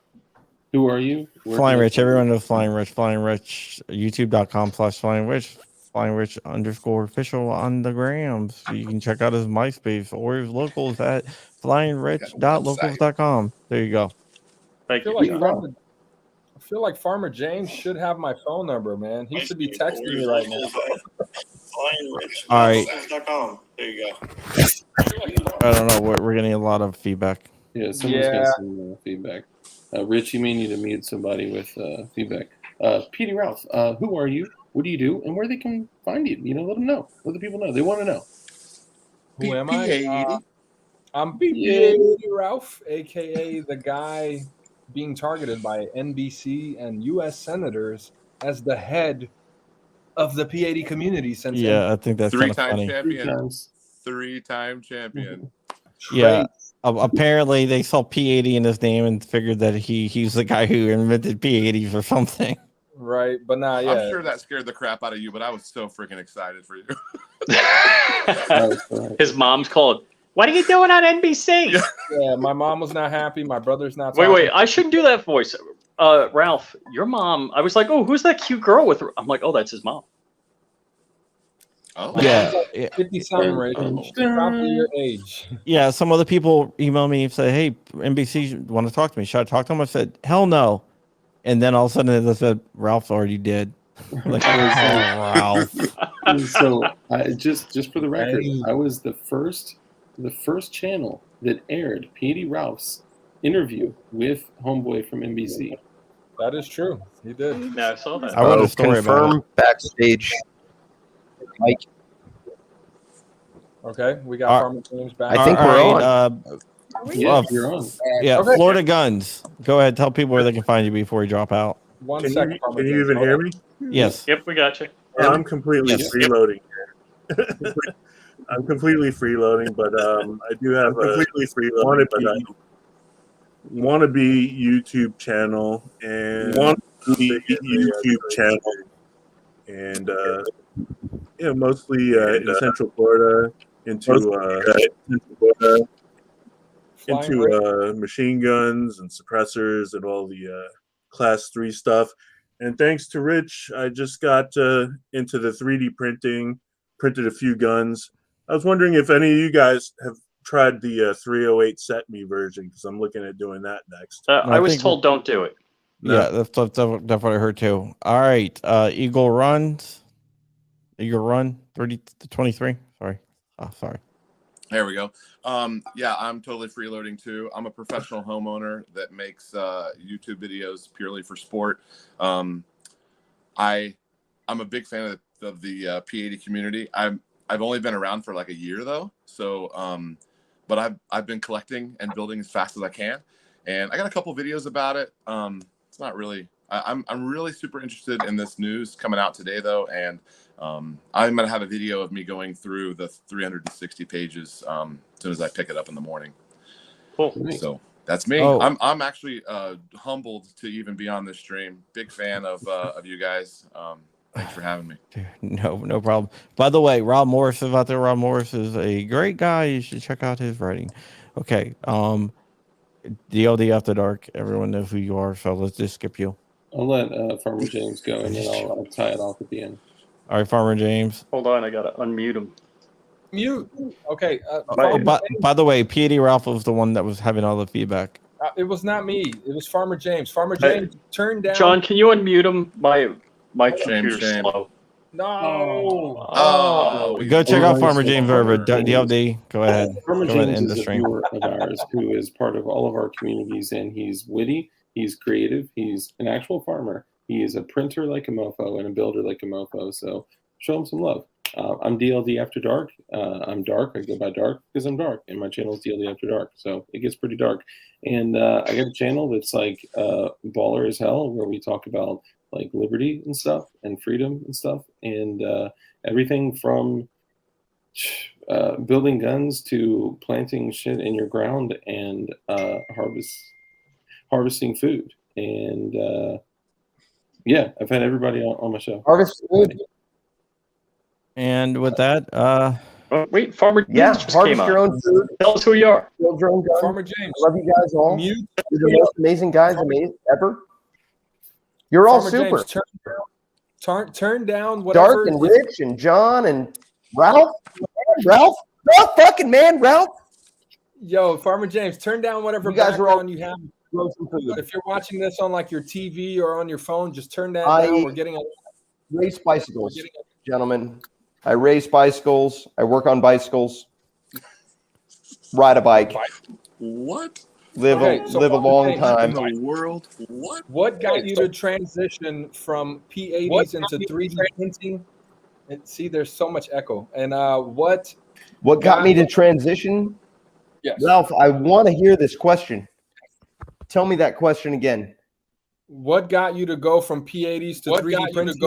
Who are you? Flying Rich. Everyone knows Flying Rich. Flying Rich. YouTube.com/Flying Rich. Flying Rich _official on the grams. So you can check out his MySpace or his locals at flyingrich.locals.com. There you go. Thank you. I feel like Farmer James should have my phone number, man. He should be texting me right now. All right. There you go. I don't know. We're getting a lot of feedback. Yeah, someone's got some feedback. Rich, you may need to mute somebody with feedback. Petey Ralph, who are you? What do you do? And where they can find you? Let them know. Let the people know. They want to know. Who am I? I'm Petey Ralph, a.k.a. the guy being targeted by NBC and U.S. senators as the head of the P80 community. Since I think that's kind of funny. Three-time champion. Yeah. Apparently, they saw P80 in his name and figured that he's the guy who invented P80s or something. Right, but nah, yeah. I'm sure that scared the crap out of you, but I was so freaking excited for you. His mom's called. What are you doing on NBC? Yeah, my mom was not happy. My brother's not. Wait! I shouldn't do that voice. Ralph, your mom. I was like, oh, who's that cute girl with her? I'm like, oh, that's his mom. Oh yeah, 50-something, right? Probably your age. Yeah, some other people emailed me and said, "Hey, NBC want to talk to me? Should I talk to them?" I said, "Hell no." And then all of a sudden they said, "Ralph's already dead." Like, Ralph. So, just for the record, I was the first channel that aired Petey Ralph's interview with Homeboy from NBC. That is true. He did. Yeah, I saw that. I wrote a story about it. Backstage. Mike. Okay, we got Farmer James back. I think we're on. You're on. Yeah, Okay. Florida Guns. Go ahead, tell people where they can find you before we drop out. One Can second. you even hear me? Yes. Yep, we got you. I'm completely freeloading here. I'm completely freeloading, but I do have a wannabe YouTube channel and mostly in Central Florida into machine guns and suppressors and all the Class 3 stuff. And thanks to Rich, I just got into the 3D printing, printed a few guns. I was wondering if any of you guys have tried the 308 Set Me version, because I'm looking at doing that next. I was told don't do it. Yeah, that's what I heard too. All right, Eagle Run 30 to 23. Sorry. Sorry. There we go. Yeah, I'm totally freeloading too. I'm a professional homeowner that makes YouTube videos purely for sport. I'm a big fan of the P80 community. I've only been around for like a year though, so but I've been collecting and building as fast as I can, and I got a couple videos about it. It's not really. I'm really super interested in this news coming out today, though, and I'm gonna have a video of me going through the 360 pages as soon as I pick it up in the morning. Cool. So that's me. Oh. I'm actually humbled to even be on this stream. Big fan of you guys. Thanks for having me. No problem. By the way, Rob Morris is out there. Rob Morris is a great guy. You should check out his writing. Okay. DLD After Dark. Everyone knows who you are, so let's just skip you. I'll let Farmer James go, and then I'll tie it off at the end. All right, Farmer James. Hold on, I gotta unmute him. Mute. Okay. By the way, P.A.D. Ralph was the one that was having all the feedback. It was not me. It was Farmer James. Farmer James, turn down. John, can you unmute him? My computer's slow. No. Go check out Farmer James over DLD. Go ahead. Farmer Go ahead and James end the is a stream. viewer of ours who is part of all of our communities, and he's witty, he's creative, he's an actual farmer. He is a printer like a mofo and a builder like a mofo. So show him some love. I'm DLD After Dark. I'm dark. I go by dark because I'm dark, and my channel is DLD After Dark. So it gets pretty dark. And I got a channel that's like baller as hell, where we talk about like liberty and stuff and freedom and stuff, and everything from building guns to planting shit in your ground and harvesting food. And yeah, I've had everybody on my show. Harvest food. And with that, wait, Farmer James just harvest came your on. own food. Tell us who you are. Build your own gun. Farmer James. I love you guys all. Mute. You're the most amazing guys ever. You're all Farmer super. James, turn down whatever. Dark and Rich and John and Ralph. Ralph, fucking man, Ralph. Yo, Farmer James, turn down whatever You guys are all background you have. grow some food. If you're watching this on like your TV or on your phone, just turn that down. We're getting race bicycles, gentlemen. I race bicycles. I work on bicycles. Ride a bike. What? Live a long time. In the world? What got you to transition from P80s into 3D printing? And see, there's so much echo. And what got me to transition? Yes. Ralph, I want to hear this question. Tell me that question again. What got you to go from P80s to 3D printing?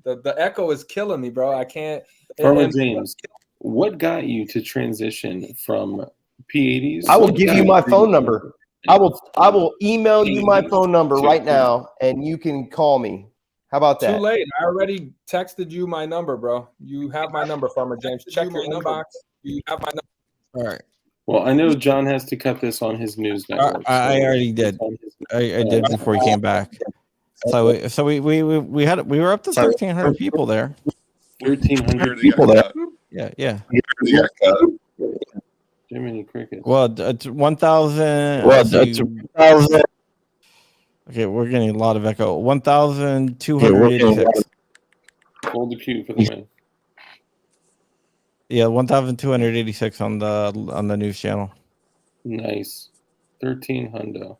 The echo is killing me, bro. I can't. Farmer James, what got you to transition from P80s? I will give you my phone number. I will email you my phone number right now, and you can call me. How about that? Too late. I already texted you my number, bro. You have my number, Farmer James. Check your inbox. You have my number. All right. Well, I know John has to cut this on his news network. I already did. I did before he came back. So we were up to 1,300 people there. 1,300 people there. Yeah. Jiminy Cricket. Well, it's 1,000. Okay, we're getting a lot of echo. 1,286. Hold the queue for the win. Yeah, 1,286 on the news channel. Nice. 1,300.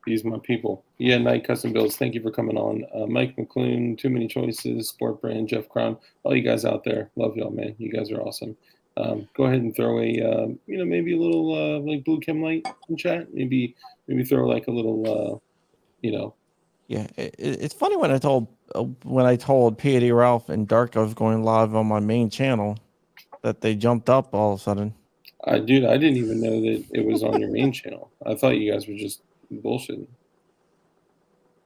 These my people. Yeah, Night Custom Builds. Thank you for coming on. Mike McClune, Too Many Choices, Sport Brand, Jeff Crown, all you guys out there. Love y'all, man. You guys are awesome. Go ahead and throw a maybe a little like Blue Chem Light in chat. Maybe throw like a little Yeah, it's funny when I told P80 Ralph and Dark I was going live on my main channel that they jumped up all of a sudden. I didn't even know that it was on your main channel. I thought you guys were just bullshitting.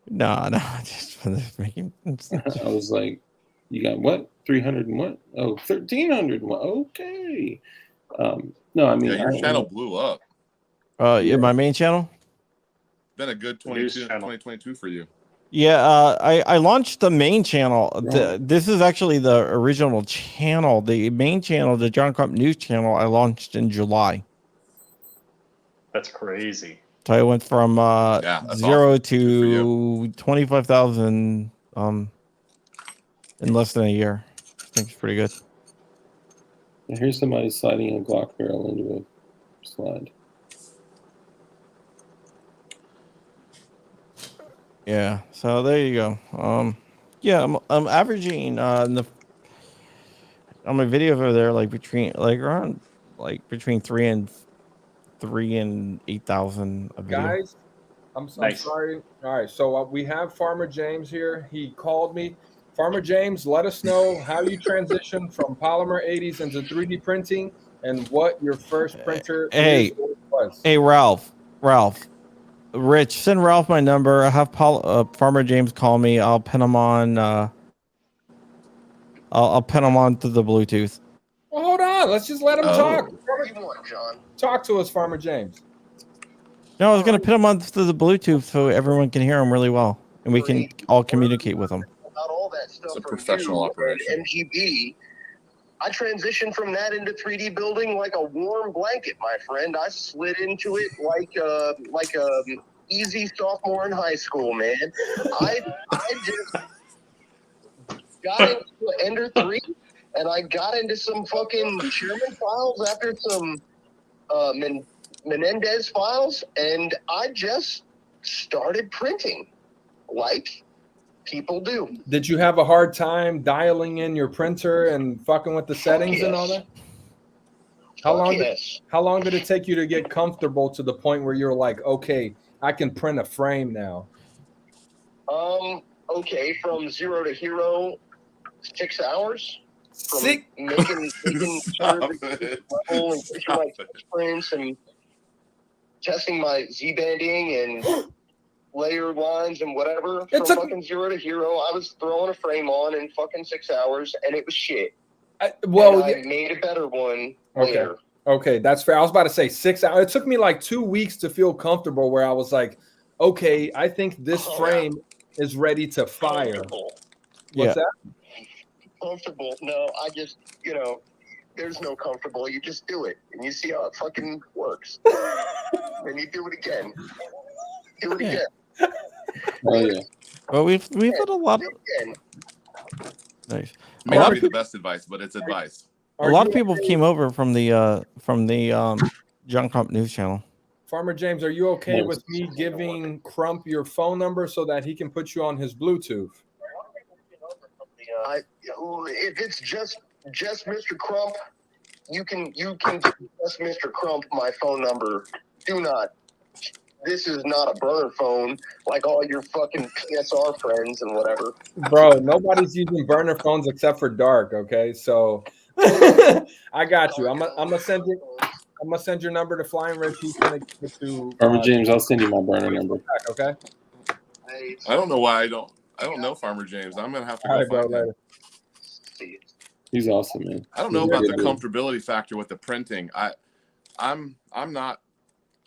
No, just making. I was like, you got what? 300 and what? Oh, 1,300 and what? Okay. No, I mean, your channel blew up. Yeah, my main channel. Been a good 2022 for you. Yeah, I launched the main channel. This is actually the original channel. The main channel, the John Crump News channel, I launched in July. That's crazy. So I went from 0 awesome. to 25,000 in less than a year. I think it's pretty good. Here's somebody sliding a Glock barrel into a slide. Yeah, so there you go. Yeah, I'm averaging on my videos over there between 3 and 8,000 a video. Guys, I'm Nice. sorry. All right, so we have Farmer James here. He called me. Farmer James, let us know how you transitioned from polymer 80s into 3D printing and what your first printer is or was. Hey, Ralph, Rich, send Ralph my number. I have Farmer James call me. I'll pin him on. I'll pin him on to the Bluetooth. Well, hold on. Let's just let him talk. What do you want, John? Talk to us, Farmer James. No, I was going to pin him on to the Bluetooth so everyone can hear him really well, and we can all communicate with him. About all that stuff It's a from professional you operation. and MGB, I transitioned from that into 3D building like a warm blanket, my friend. I slid into it like a easy sophomore in high school, man. I just got into Ender 3 and I got into some fucking Sherman files after some Menendez files, and I just started printing like people do. Did you have a hard time dialing in your printer and fucking with the settings and all that? How long did it take you to get comfortable to the point where you're like, okay, I can print a frame now? Okay, from 0 to hero, 6 hours. From making sure that level and pushing my prints and testing my Z-banding and layer lines and whatever. From fucking 0 to hero, I was throwing a frame on in fucking 6 hours, and it was shit. I made a better one later. Okay, that's fair. I was about to say 6 hours. It took me like 2 weeks to feel comfortable where I was like, okay, I think this frame is ready to fire. What's that? Comfortable? No, I just, there's no comfortable. You just do it, and you see how it fucking works. And you do it again. Do it again. Oh yeah. Well, we've had a lot of. Nice. May not be the best advice, but it's advice. A lot of people came over from the John Crump News Channel. Farmer James, are you okay with me giving Crump your phone number so that he can put you on his Bluetooth? If it's just Mr. Crump, you can give just Mr. Crump my phone number. Do not. This is not a burner phone like all your fucking PSR friends and whatever. Bro, nobody's using burner phones except for Dark. Okay, so I got you. I'm gonna send you. I'm gonna send your number to Flying Red. He's gonna get to Farmer James. I'll send you my burner number. Okay. I don't know why I don't know Farmer James. I'm gonna have to go find him. He's awesome, man. I don't know about the comfortability factor with the printing. I'm not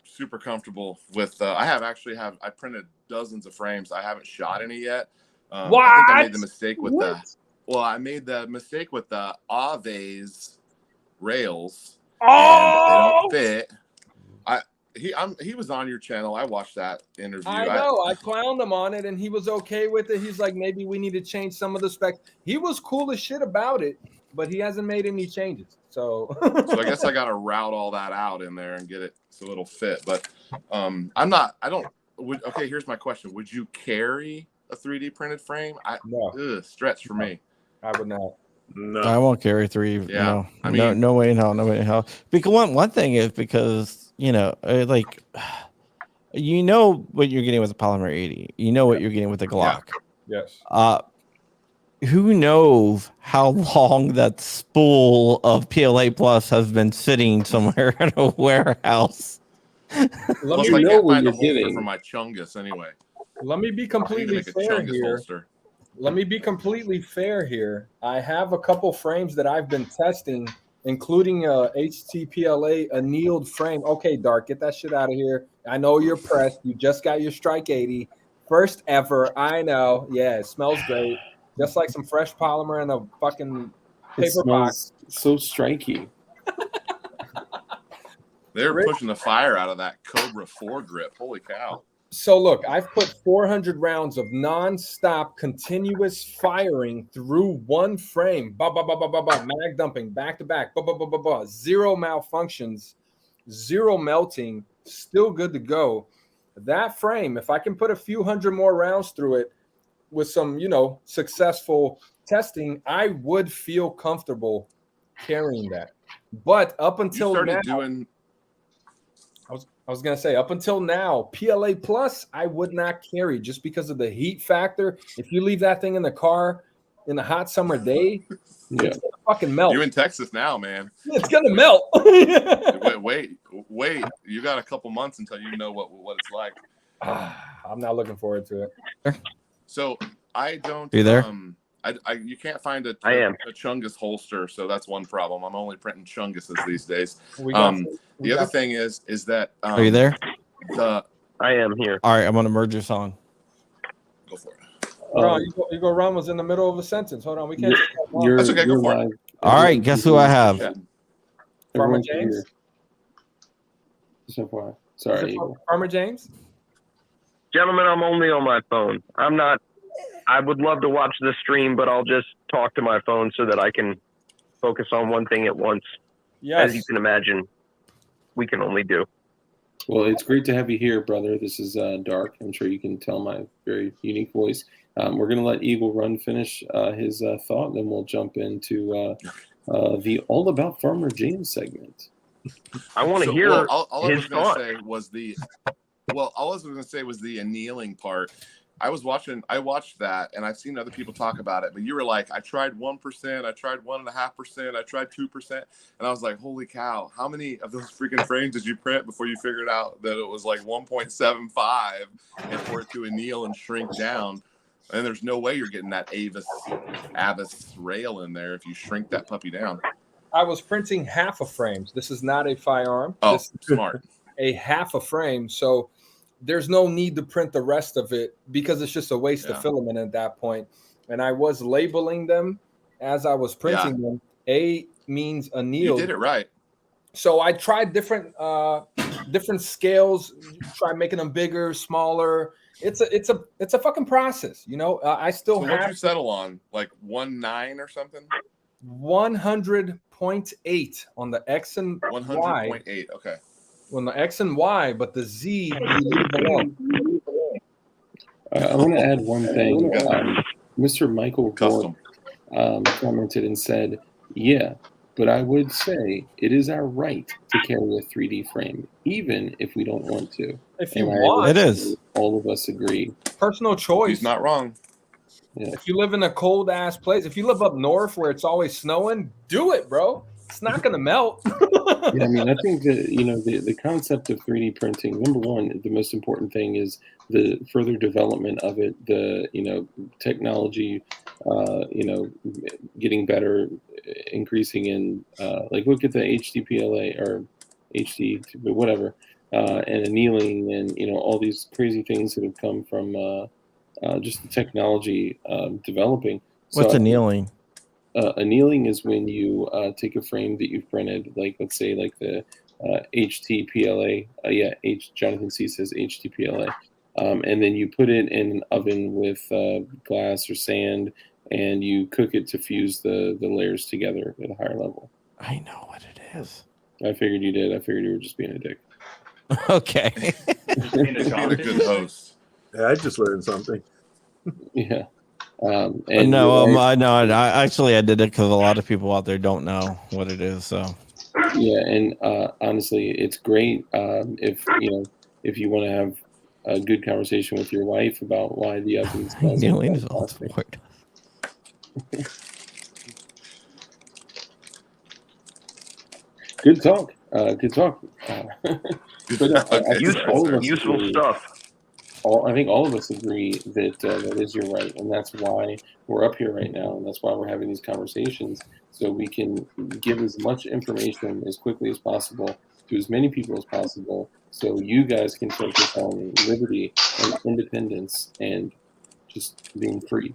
super comfortable with. I printed dozens of frames. I haven't shot any yet. I think I made the mistake with I made the mistake with the Aves rails. And they don't fit. He was on your channel. I watched that interview. I know. I clowned him on it, and he was okay with it. He's like, maybe we need to change some of the specs. He was cool as shit about it, but he hasn't made any changes. So I guess I got to route all that out in there and get it so it'll fit. But okay, here's my question. Would you carry a 3D printed frame? No. Stretch for me. I would not. No, I won't carry 3. Yeah, no, I mean, no way in hell. No way in hell. Because one thing is because what you're getting with the Polymer 80. You know what you're getting with the Glock. Yes. Who knows how long that spool of PLA Plus has been sitting somewhere in a warehouse? Let me know what you're getting for my Chungus anyway. Let me be completely fair here. Let me be completely fair here. I have a couple frames that I've been testing, including a HTPLA annealed frame. Okay, Dark, get that shit out of here. I know you're pressed. You just got your Strike 80. First ever. I know. Yeah, it smells great. Just like some fresh polymer in a fucking paper box. So striky. They're pushing the fire out of that Cobra 4 grip. Holy cow. So look, I've put 400 rounds of non-stop continuous firing through one frame. Mag dumping back to back. Zero malfunctions, zero melting, still good to go. That frame, if I can put a few hundred more rounds through it with some, successful testing, I would feel comfortable carrying that. But up until now, I was going to say, up until now, PLA Plus, I would not carry just because of the heat factor. If you leave that thing in the car in a hot summer day, it's going to fucking melt. You're in Texas now, man. It's going to melt. wait. You got a couple months until you know what it's like. I'm not looking forward to it. So I don't. Are you there? You can't find a Chungus holster, so that's one problem. I'm only printing Chunguses these days. The other thing is that are you there? I am here. All right, I'm gonna merge your song. Go for it. Hugo Ramos in the middle of a sentence. Hold on, we can't. That's okay. Go for it. All right, guess who I have? Farmer James. So far, sorry, Farmer James. Gentlemen, I'm only on my phone. I would love to watch the stream, but I'll just talk to my phone so that I can focus on one thing at once. Yes. As you can imagine, we can only do. Well, it's great to have you here, brother. This is Dark. I'm sure you can tell my very unique voice. We're going to let Eagle Run finish his thought, and then we'll jump into the All About Farmer James segment. I want to hear all I was his going thought. to say was all I was going to say was the annealing part. I watched that, and I've seen other people talk about it, but you were like, I tried 1%, I tried 1.5%, I tried 2%, and I was like, holy cow, how many of those freaking frames did you print before you figured out that it was like 1.75 and for it to anneal and shrink down? And there's no way you're getting that Avis rail in there if you shrink that puppy down. I was printing half a frame. This is not a firearm. Oh, this smart. A half a frame, so there's no need to print the rest of it because it's just a waste of filament at that point. And I was labeling them as I was printing them. A means annealed. You did it right. So I tried different scales, try making them bigger, smaller. It's a fucking process, you know. I still so have. What did you settle on? Like 1.9 or something? 100.8 on the X and 100.8. Okay. On the X and Y, but the Z you leave alone. I want to add one thing. Mr. Michael Custom commented and said, "Yeah, but I would say it is our right to carry a 3D frame, even if we don't want to." If you want, it is. All of us agree. Personal choice. He's not wrong. Yeah. If you live in a cold ass place, if you live up north where it's always snowing, do it, bro. It's not gonna melt. Yeah, I mean, I think that the concept of 3D printing. Number one, the most important thing is the further development of it. The technology, getting better, increasing in like look at the HDPLA or HD, whatever, and annealing, and all these crazy things that have come from just the technology developing. What's annealing? Annealing is when you take a frame that you've printed, like let's say like the HTPLA. Jonathan C says HTPLA, and then you put it in an oven with glass or sand, and you cook it to fuse the layers together at a higher level. I know what it is. I figured you did. I figured you were just being a dick. Okay. Just being a good host. Yeah, I just learned something. Yeah. And I actually did it because a lot of people out there don't know what it is. So yeah, and honestly, it's great if you want to have a good conversation with your wife about why the oven smells. Annealing is all sport. Good talk. Good talk. Useful stuff. I think all of us agree that that is your right, and that's why we're up here right now, and that's why we're having these conversations, so we can give as much information as quickly as possible to as many people as possible, so you guys can focus on liberty and independence and just being free.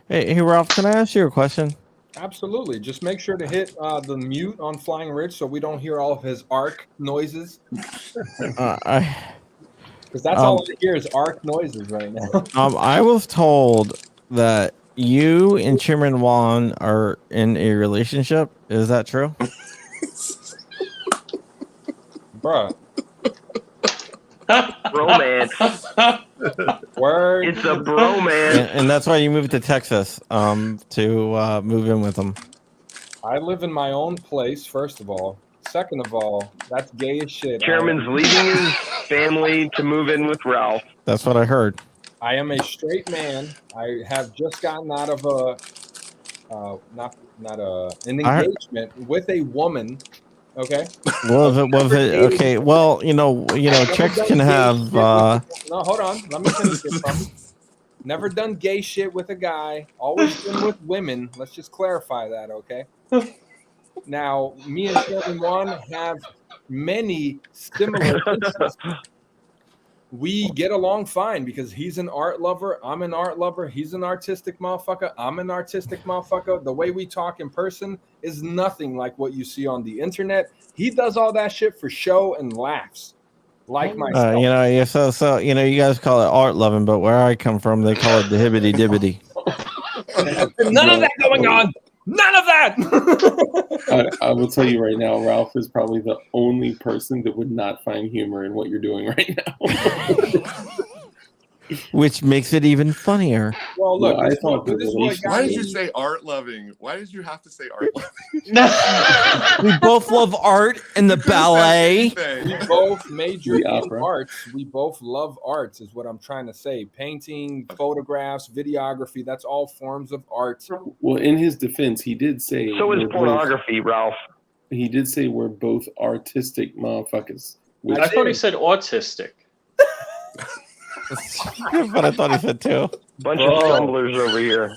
Hey, Ralph, can I ask you a question? Absolutely. Just make sure to hit the mute on Flying Rich so we don't hear all of his arc noises. Because that's all I hear is arc noises right now. I was told that you and Chairman Juan are in a relationship. Is that true? Bruh. Bromance. Word. It's a bromance. And that's why you moved to Texas to move in with them. I live in my own place, first of all. second of all, that's gay as shit. Chairman's leaving his family to move in with Ralph. That's what I heard. I am a straight man. I have just gotten out of an engagement with a woman. Okay. Okay. Well, chicks can have. No, hold on. Let me finish this. Never done gay shit with a guy. Always been with women. Let's just clarify that, okay? Now, me and Sherman Juan have many similar interests. We get along fine because he's an art lover. I'm an art lover. He's an artistic motherfucker. I'm an artistic motherfucker. The way we talk in person is nothing like what you see on the internet. He does all that shit for show and laughs, like myself. So you guys call it art loving, but where I come from, they call it the hibbity dibbity. None of that going on. None of that. I will tell you right now, Ralph is probably the only person that would not find humor in what you're doing right now. Which makes it even funnier. Well, look, why did you say art loving? Why did you have to say art loving? We both love art and the ballet. We both major in arts. We both love arts, is what I'm trying to say. Painting, photographs, videography, that's all forms of art. Well, in his defense, he did say... So is pornography, Ralph. He did say we're both artistic motherfuckers. I thought he said autistic. But I thought he said too. Bunch of stumblers over here.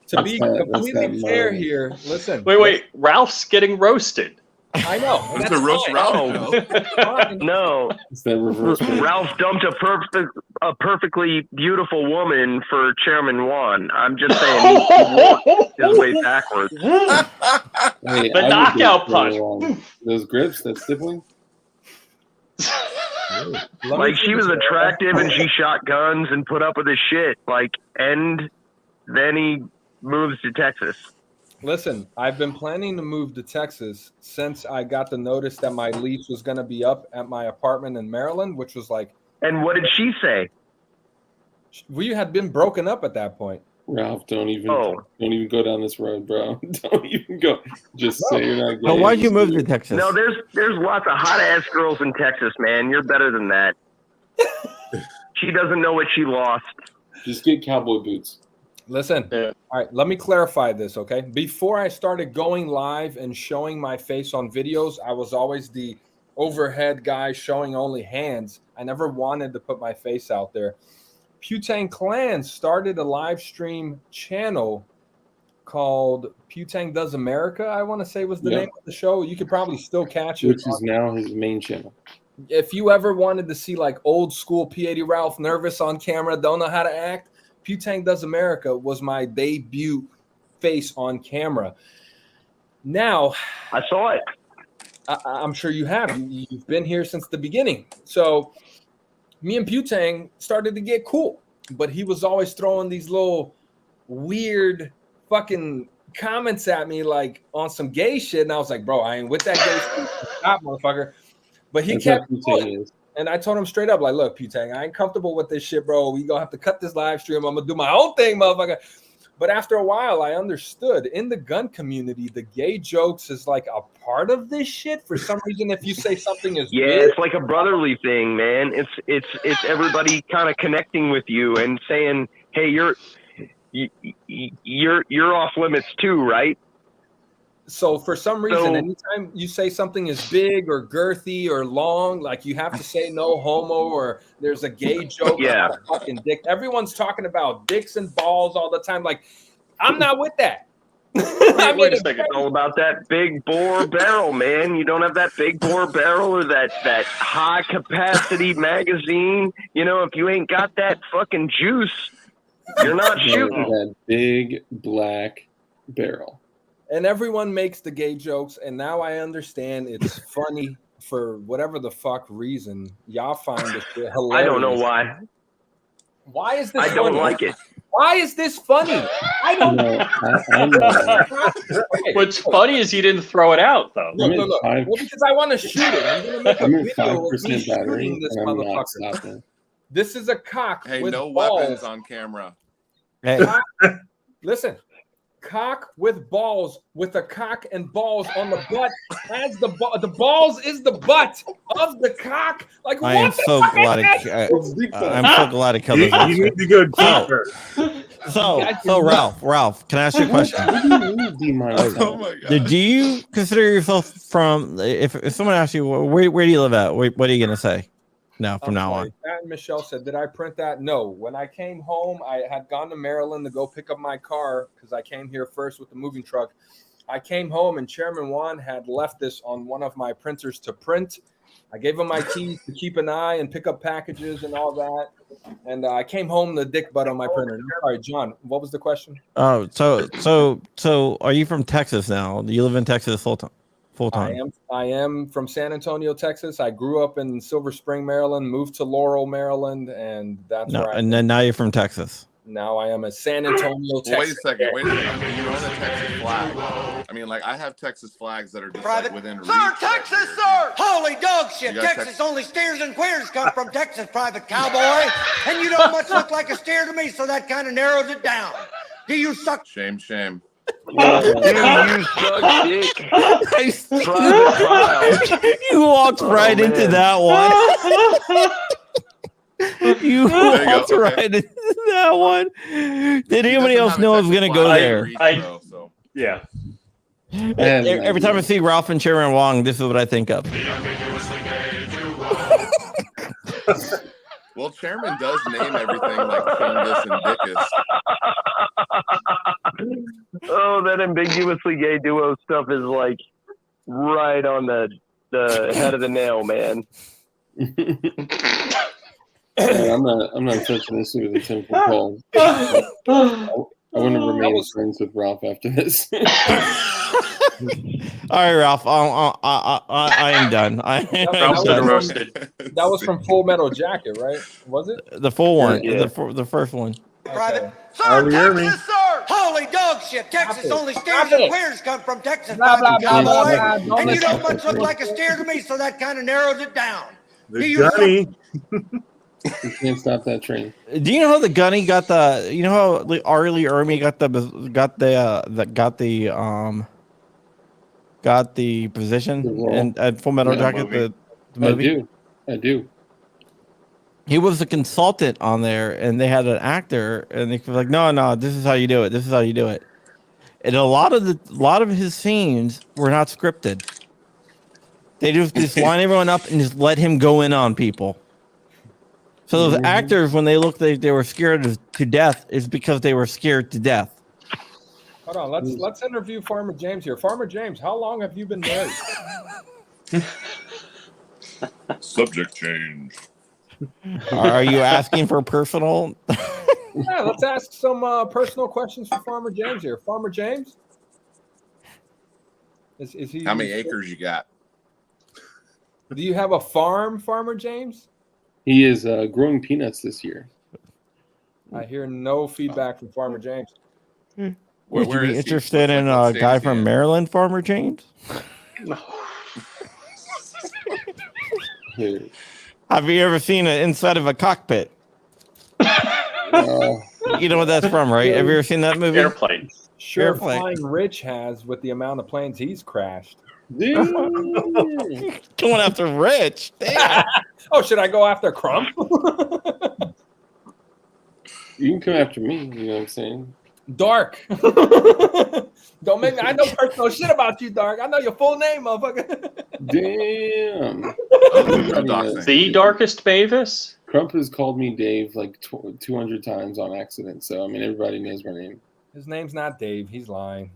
To be completely fair here, listen. Wait. Ralph's getting roasted. I know. It's a roast Ralph. No. It's that reverse. Ralph dumped a perfectly beautiful woman for Chairman Juan. I'm just saying he walked his way backwards. Hey, the knockout punch. Those grips, that stippling. Like she was attractive and she shot guns and put up with his shit. And then he moves to Texas. Listen, I've been planning to move to Texas since I got the notice that my lease was going to be up at my apartment in Maryland, which was like. And what did she say? We had been broken up at that point. Ralph, don't even go down this road, bro. Don't even go. Just say you're not gay. Well, why'd you move to Texas? No, there's lots of hot ass girls in Texas, man. You're better than that. She doesn't know what she lost. Just get cowboy boots. Listen, all right, let me clarify this, okay? Before I started going live and showing my face on videos, I was always the overhead guy showing only hands. I never wanted to put my face out there. Putang Clan started a live stream channel called Putang Does America, I want to say was the name of the show. You could probably still catch it. Which is now his main channel. If you ever wanted to see like old school P80 Ralph nervous on camera, don't know how to act, Putang Does America was my debut face on camera. Now, I saw it. I'm sure you have. You've been here since the beginning. So me and Putang started to get cool, but he was always throwing these little weird fucking comments at me like on some gay shit. And I was like, bro, I ain't with that gay shit. Stop, motherfucker. But he kept going. And I told him straight up, like, look, Putang, I ain't comfortable with this shit, bro. We gonna have to cut this live stream. I'm gonna do my own thing, motherfucker. But after a while, I understood in the gun community, the gay jokes is like a part of this shit. For some reason, if you say something is weird, it's like a brotherly thing, man. It's everybody kind of connecting with you and saying, hey, you're off limits too, right? So for some reason, anytime you say something is big or girthy or long, like you have to say no homo or there's a gay joke about a fucking dick. Everyone's talking about dicks and balls all the time. Like, I'm not with that. Wait a second. It's all about that big bore barrel, man. You don't have that big bore barrel or that high capacity magazine. You know, if you ain't got that fucking juice, you're not shooting. That big black barrel. And everyone makes the gay jokes, and now I understand it's funny for whatever the fuck reason. Y'all find this shit hilarious. I don't know why. Why is this I don't like it. Why is this funny? I don't know. What's funny is you didn't throw it out, though. No. Well, because I want to shoot it. I'm going to make a video of me shooting this motherfucker. This is a cock with no balls. weapons on camera. Hey. Listen. cock with balls, with a cock and balls on the butt as the balls is the butt of the cock. Like I am so glad I'm so glad it killed this. You need to go deeper. So Ralph, can I ask you a question? Oh my God. Do you consider yourself from? If someone asks you where do you live at, what are you gonna say? Now from now on. And Michelle said, "Did I print that?" No. When I came home, I had gone to Maryland to go pick up my car because I came here first with the moving truck. I came home and Chairman Juan had left this on one of my printers to print. I gave him my keys to keep an eye and pick up packages and all that. And I came home the dick butt on my printer. I'm sorry, John. What was the question? Oh, so are you from Texas now? Do you live in Texas full time? I am from San Antonio, Texas. I grew up in Silver Spring, Maryland, moved to Laurel, Maryland, and that's where and then now you're from Texas. Now I am a San Antonio, Texas. Wait a second. You own a Texas flag. I mean, like, I have Texas flags that are just like within reach. Sir, Texas, sir! Holy dog shit! Texas only steers and queers come from Texas, Private Cowboy. And you don't much look like a steer to me, so that kind of narrows it down. Do you suck? Shame. Do you suck dick? You walked right into that one. You walked right into that one. Did anybody else know I was going to go there? Yeah. Every time I see Ralph and Chairman Wong, this is what I think of. Well, Chairman does name everything like Chungus and Dickus. Oh, that ambiguously gay duo stuff is like right on the head of the nail, man. I'm not touching this with a 10-foot pole. I want to remain friends with Ralph after this. All right, Ralph. I am done. That was from Full Metal Jacket, right? Was it the full one? Yeah. The first one. Private. Sir, Texas, sir! Holy dog shit! Texas only steers and queers come from Texas, Private Cowboy. And you don't much look like a steer to me, so that kind of narrows it down. The You can't stop that train. Do you know how the Gunny got the? You know how Arlie Ermy got the position and at Full Metal Jacket the movie? I do. He was a consultant on there, and they had an actor, and they were like, "No, this is how you do it. This is how you do it." And a lot of his scenes were not scripted. They just line everyone up and just let him go in on people. So those actors, when they looked, they were scared to death, is because they were scared to death. Hold on, let's interview Farmer James here. Farmer James, how long have you been married? Subject change. Are you asking for personal? Yeah, let's ask some personal questions for Farmer James here. Farmer James, is he? How many acres you got? Do you have a farm, Farmer James? He is growing peanuts this year. I hear no feedback from Farmer James. Would you be interested in a guy from Maryland, Farmer James? Have you ever seen an inside of a cockpit? You know what that's from, right? Have you ever seen that movie? Airplane. Sure, Airplane. Flying Rich has with the amount of planes he's crashed. Going after Rich. Damn. Oh, should I go after Crump? You can come after me. You know what I'm saying? Dark. Don't make me. I know personal shit about you, Dark. I know your full name, motherfucker. Damn. The Darkest Mavis? Crump has called me Dave like 200 times on accident. So, I mean, everybody knows my name. His name's not Dave. He's lying.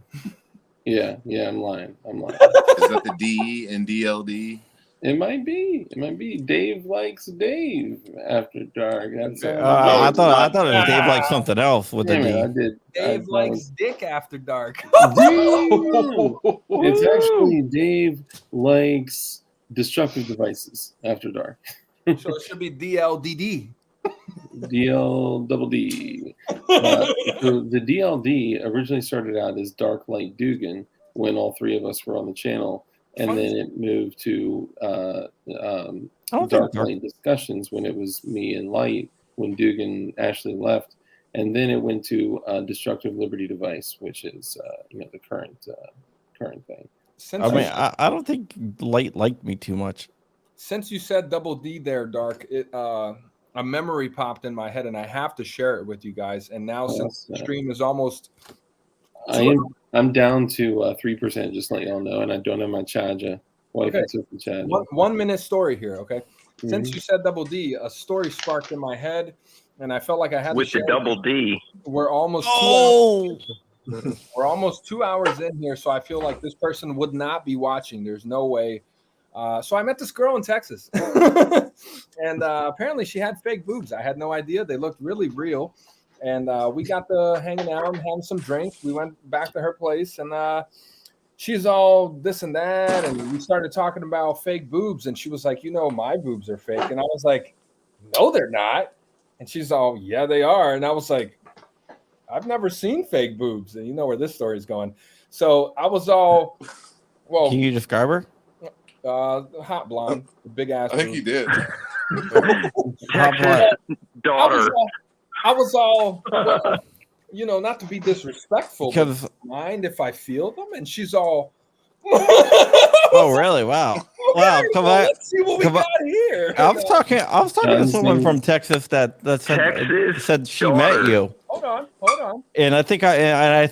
Yeah, I'm lying. Is that the D and DLD? It might be. Dave likes Dave after dark. That's I thought it was Dave like something else with the D. I did. Dave likes dick after dark. It's actually Dave likes destructive devices after dark. So it should be DLDD. DLDD. So the DLD originally started out as Dark Light Dugan when all three of us were on the channel. And then it moved to Dark Light Discussions when it was me and Light, when Dugan Ashley left. and then it went to destructive liberty device, which is the current thing. I don't think Light liked me too much. Since you said Double D there, Dark, a memory popped in my head, and I have to share it with you guys. And now, since the stream is almost, I'm down to 3%. Just to let y'all know, and I don't have my charger. Okay. 1 minute story here. Okay. Mm-hmm. Since you said Double D, a story sparked in my head, and I felt like I had with to share the Double D. We're almost we're almost 2 hours in here, so I feel like this person would not be watching. There's no way. So I met this girl in Texas, and apparently she had fake boobs. I had no idea. They looked really real, and we got to hanging out and having some drinks. We went back to her place, and she's all this and that, and we started talking about fake boobs, and she was like, my boobs are fake, and I was like, no, they're not, and she's all, yeah, they are, and I was like, I've never seen fake boobs, and you know where this story is going. So I was all, well, can you describe her? Hot blonde, big ass. I think he did. Hot blonde daughter. I was all not to be disrespectful, but mind if I feel them? And she's all, oh, really? Wow. Wow. Come on. Let's see what we got here. I was talking to someone from Texas that said she met you. Hold on. And I think I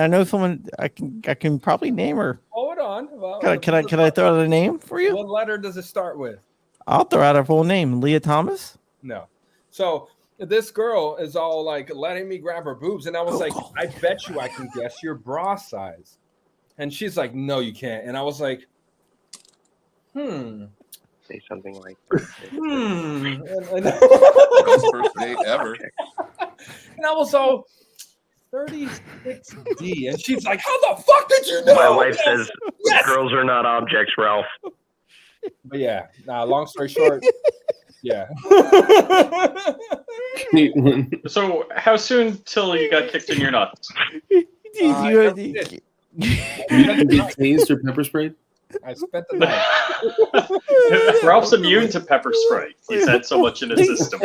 know someone. I can probably name her. Hold on. Well, can I throw out a name for you? What letter does it start with? I'll throw out her full name. Leah Thomas. No. So this girl is all like letting me grab her boobs, and I was like, I bet you I can guess your bra size. And she's like, no, you can't. And I was like, Say something like, First date ever. And I was all 36D, and she's like, how the fuck did you know? My wife says girls are not objects, Ralph. But yeah, long story short, yeah. So how soon till you got kicked in your nuts? You get tased or pepper sprayed? I spent the night. Ralph's immune to pepper spray. He's had so much in his system.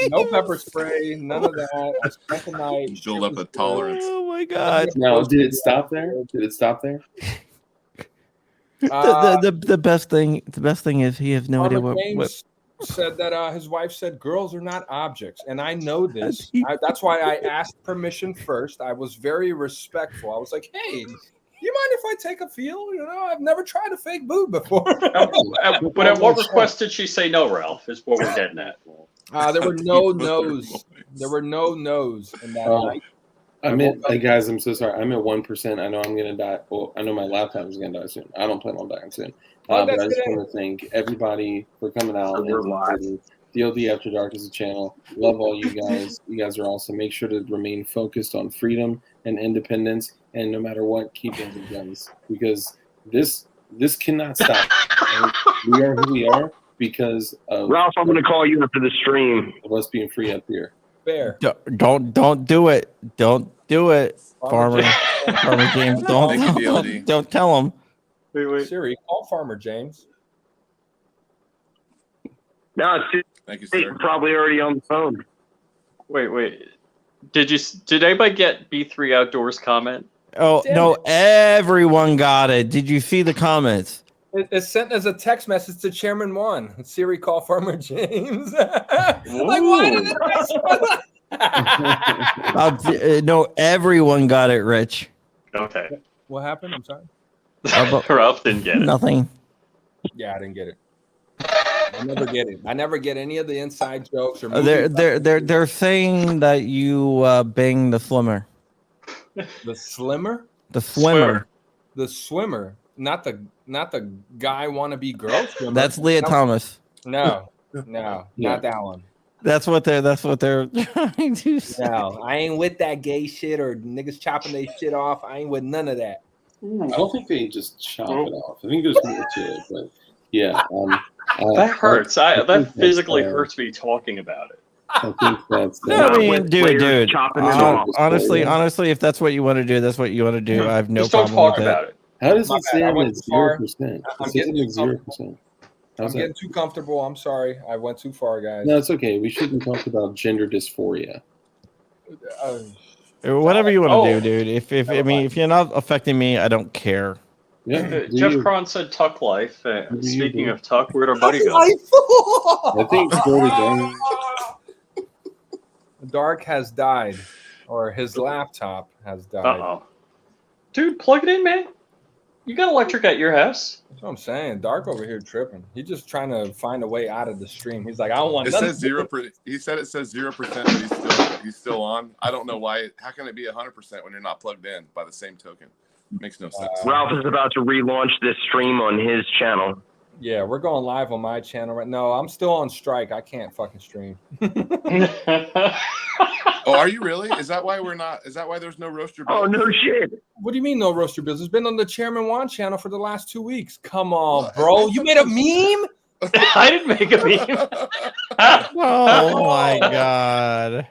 No pepper spray, none of that. I spent the night. Build up a tolerance. Oh my god! Now, did it stop there? The best thing is he has no idea what said that his wife said girls are not objects, and I know this. That's why I asked permission first. I was very respectful. I was like, hey, you mind if I take a feel? I've never tried a fake boob before. But at what request did she say no, Ralph, is what we're getting at. There were no no's. There were no no's in that night. Guys, I'm so sorry. I'm at 1%. I know I'm going to die. Well, I know my laptop is going to die soon. I don't plan on dying soon. But I just want to thank everybody for coming out. DLD After Dark is a channel. Love all you guys. You guys are awesome. Make sure to remain focused on freedom and independence. And no matter what, keep those guns. Because this cannot stop. We are who we are because of Ralph, I'm going to call you after the stream. Of us being free up here. Fair. Don't do it. Don't do it, Farmer James. Don't tell him. Wait. Siri, call Farmer James. No, thank you, sir. Probably already on the phone. Wait. Did anybody get B3 Outdoors comment? Oh, no, everyone got it. Did you see the comments? It's sent as a text message to Chairman Juan. Siri, call Farmer James. Like, why did it? No, everyone got it, Rich. Okay. What happened? I'm sorry. Ralph didn't get it. Nothing. Yeah, I didn't get it. I never get it. I never get any of the inside jokes or. They're saying that you banged the swimmer. The slimmer? The swimmer. The swimmer, not the guy wannabe girl swimmer. That's Leah Thomas. No, not that one. That's what they're trying to say. No, I ain't with that gay shit or niggas chopping their shit off. I ain't with none of that. I don't think they just chop it off. I think there's more to it, but yeah. That hurts. That physically hurts me talking about it. I think that's. Dude. Honestly, if that's what you want to do, that's what you want to do. I have no just problem don't talk with about it. How does it say I'm at 0%? I'm getting 0%. I'm getting too comfortable. I'm sorry. I went too far, guys. No, it's okay. We shouldn't talk about gender dysphoria. Whatever you want to do, dude. If you're not affecting me, I don't care. Yeah. Jeff Cron said Tuck Life. Speaking of Tuck, where'd our buddy go? I think Dark has died, or his laptop has died. Uh-oh. Dude, plug it in, man. You got electric at your house. That's what I'm saying. Dark over here tripping. He's just trying to find a way out of the stream. He's like, I don't want. It says 0%. He said it says 0%, but he's still on. I don't know why. How can it be 100% when you're not plugged in? By the same token, makes no sense. Ralph is about to relaunch this stream on his channel. Yeah, we're going live on my channel right now. I'm still on strike. I can't fucking stream. Oh, are you really? Is that why we're not? Is that why there's no Roaster Bills? Oh, no shit. What do you mean no Roaster Bills? It's been on the Chairman Juan channel for the last 2 weeks. Come on, bro. You made a meme? I didn't make a meme. Oh my god.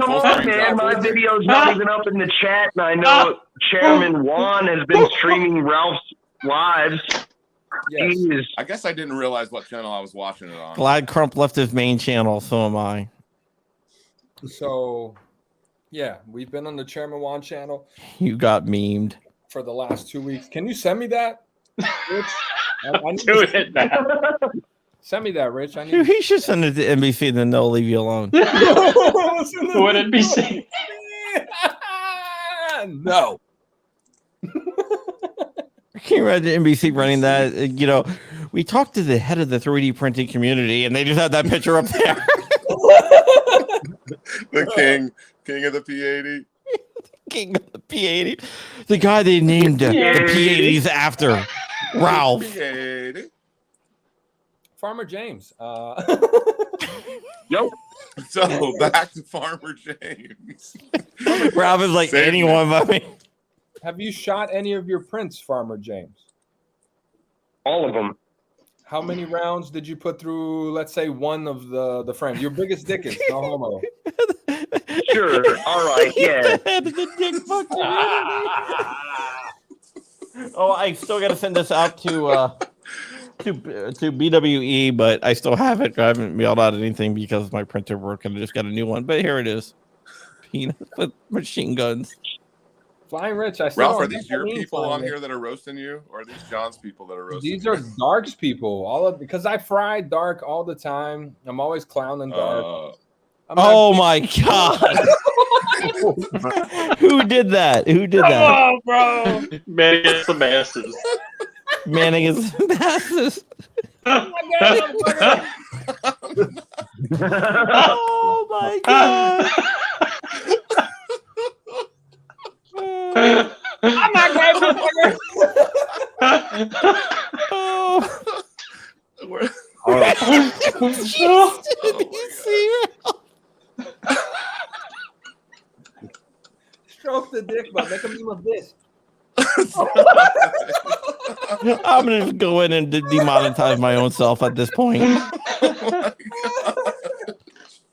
Come on, man. My video's not even up in the chat, and I know Chairman Juan has been streaming Ralph's lives. Yes. Jeez. I guess I didn't realize what channel I was watching it on. Glad Crump left his main channel, so am I. So, yeah, we've been on the Chairman Juan channel You got memed. for the last 2 weeks. Can you send me that, Rich? I need Do to- it now. Send me that, Rich. I need. Dude, he should send it to NBC, then they'll leave you alone. What NBC? No. I can't imagine NBC running that. You know, we talked to the head of the 3D printing community, and they just had that picture up there. The king of the P80. King of the P80. The guy they named the P80s after. Ralph. P80. Farmer James. Yep. So back to Farmer James. Ralph is like Same anyone but me. Have you shot any of your prints, Farmer James? All of them. How many rounds did you put through, let's say, one of the frames? Your biggest dick is no homo. Sure. All right. Yeah. Oh, I still got to send this out to BWE, but I still have it. I haven't mailed out anything because my printer broke and I just got a new one. But here it is. Peanuts with machine guns. Flying Rich, I still Ralph, don't are these know your what I mean, people Flying on Rich. here that are roasting you, or are these John's people that are roasting These you? are Dark's people. Because I fry Dark all the time. I'm always clowning Dark. Oh my god! Who did that? Who did that? Oh, bro! Man against the masses. Man against the masses. Oh my god! I'm not gay, motherfucker. Oh. Stroke the dick, but make a meme of this. I'm gonna just go in and demonetize my own self at this point.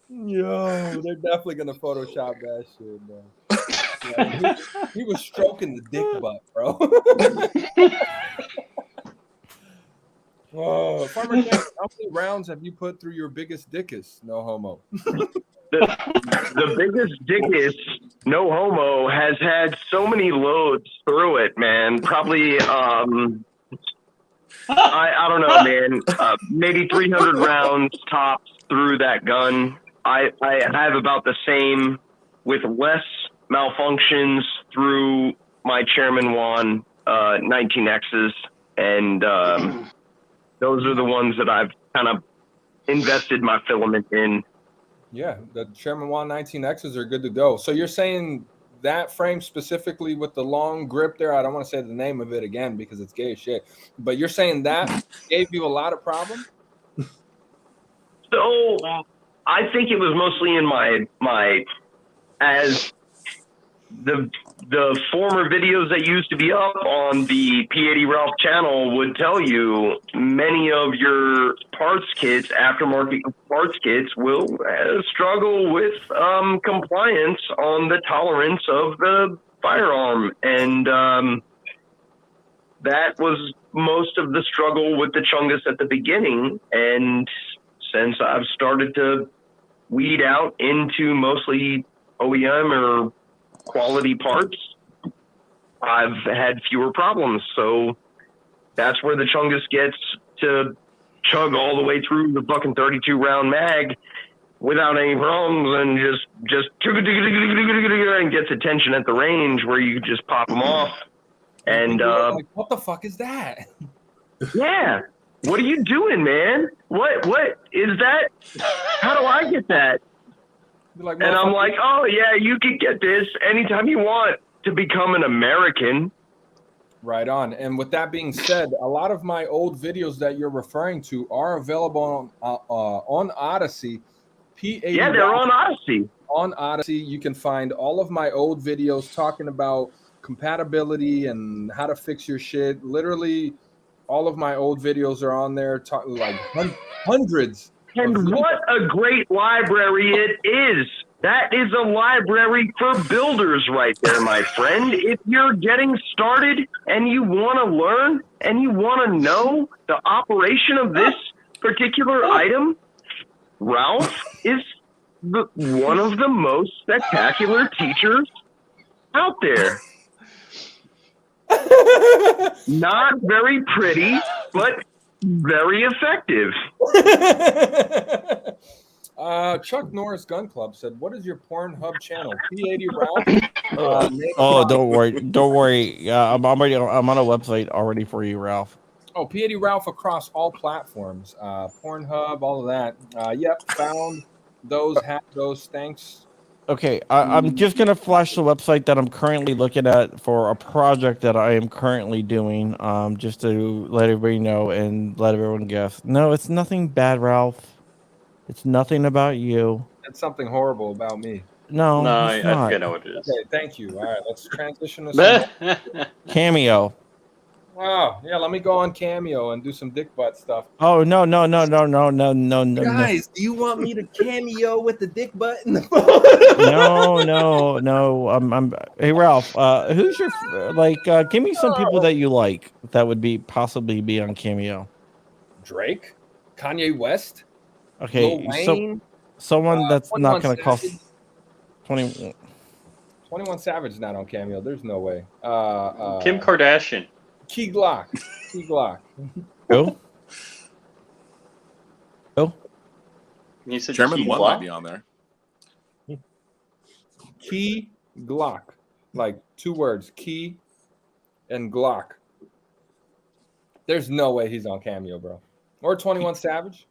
Yo, they're definitely gonna Photoshop that shit, bro. Yeah, he was stroking the dick butt, bro. Oh, Farmer James, how many rounds have you put through your biggest dickus? No homo. The biggest dickest, no homo, has had so many loads through it, man. Probably, I don't know, man. Maybe 300 rounds tops through that gun. I have about the same with less malfunctions through my Chairman Juan 19Xs, and those are the ones that I've kind of invested my filament in. Yeah, the Chairman Juan 19Xs are good to go. So you're saying that frame specifically with the long grip there, I don't want to say the name of it again because it's gay as shit, but you're saying that gave you a lot of problems? So I think it was mostly in my as the former videos that used to be up on the P80 Ralph channel would tell you, many of your parts kits, aftermarket parts kits, will struggle with compliance on the tolerance of the firearm, and that was most of the struggle with the Chungus at the beginning. And since I've started to weed out into mostly OEM or quality parts, I've had fewer problems. So that's where the Chungus gets to chug all the way through the fucking 32 round mag without any problems, and just and gets attention at the range where you just pop them off. And like, what the fuck is that? Yeah, what are you doing, man? What is that? How do I get that? Like, and I'm like, oh yeah, you can get this anytime you want to become an American. Right on. And with that being said, a lot of my old videos that you're referring to are available on Odyssey. Yeah, they're on Odyssey. On Odyssey, you can find all of my old videos talking about compatibility and how to fix your shit. Literally, all of my old videos are on there, like hundreds. And what a great library it is. That is a library for builders right there, my friend. If you're getting started and you want to learn and you want to know the operation of this particular item, Ralph is one of the most spectacular teachers out there. Not very pretty, but very effective. Chuck Norris Gun Club said, "What is your Pornhub channel? P80 Ralph." Don't worry. I'm on a website already for you, Ralph. Oh, P80 Ralph across all platforms, Pornhub, all of that. Yep, found those, have those. Thanks. Okay, I'm just gonna flash the website that I'm currently looking at for a project that I am currently doing. Just to let everybody know and let everyone guess. No, it's nothing bad, Ralph. It's nothing about you. It's something horrible about me. No, I it's think not. I know what it is. Okay, thank you. All right, let's transition to some Cameo. Oh, yeah, let me go on Cameo and do some dick butt stuff. Oh no. Guys, do you want me to cameo with the dick butt in the No. Hey Ralph, who's your give me some people that you like that would be possibly be on Cameo. Drake, Kanye West. Okay, Lil so Wayne, someone that's not going to cost Savage. 21 Savage is not on Cameo. There's no way. Kim Kardashian. Key Glock. Who? You said Chairman Key One Glock? might be on there. Key Glock. Like 2 words. Key and Glock. There's no way he's on Cameo, bro. Or 21 Savage.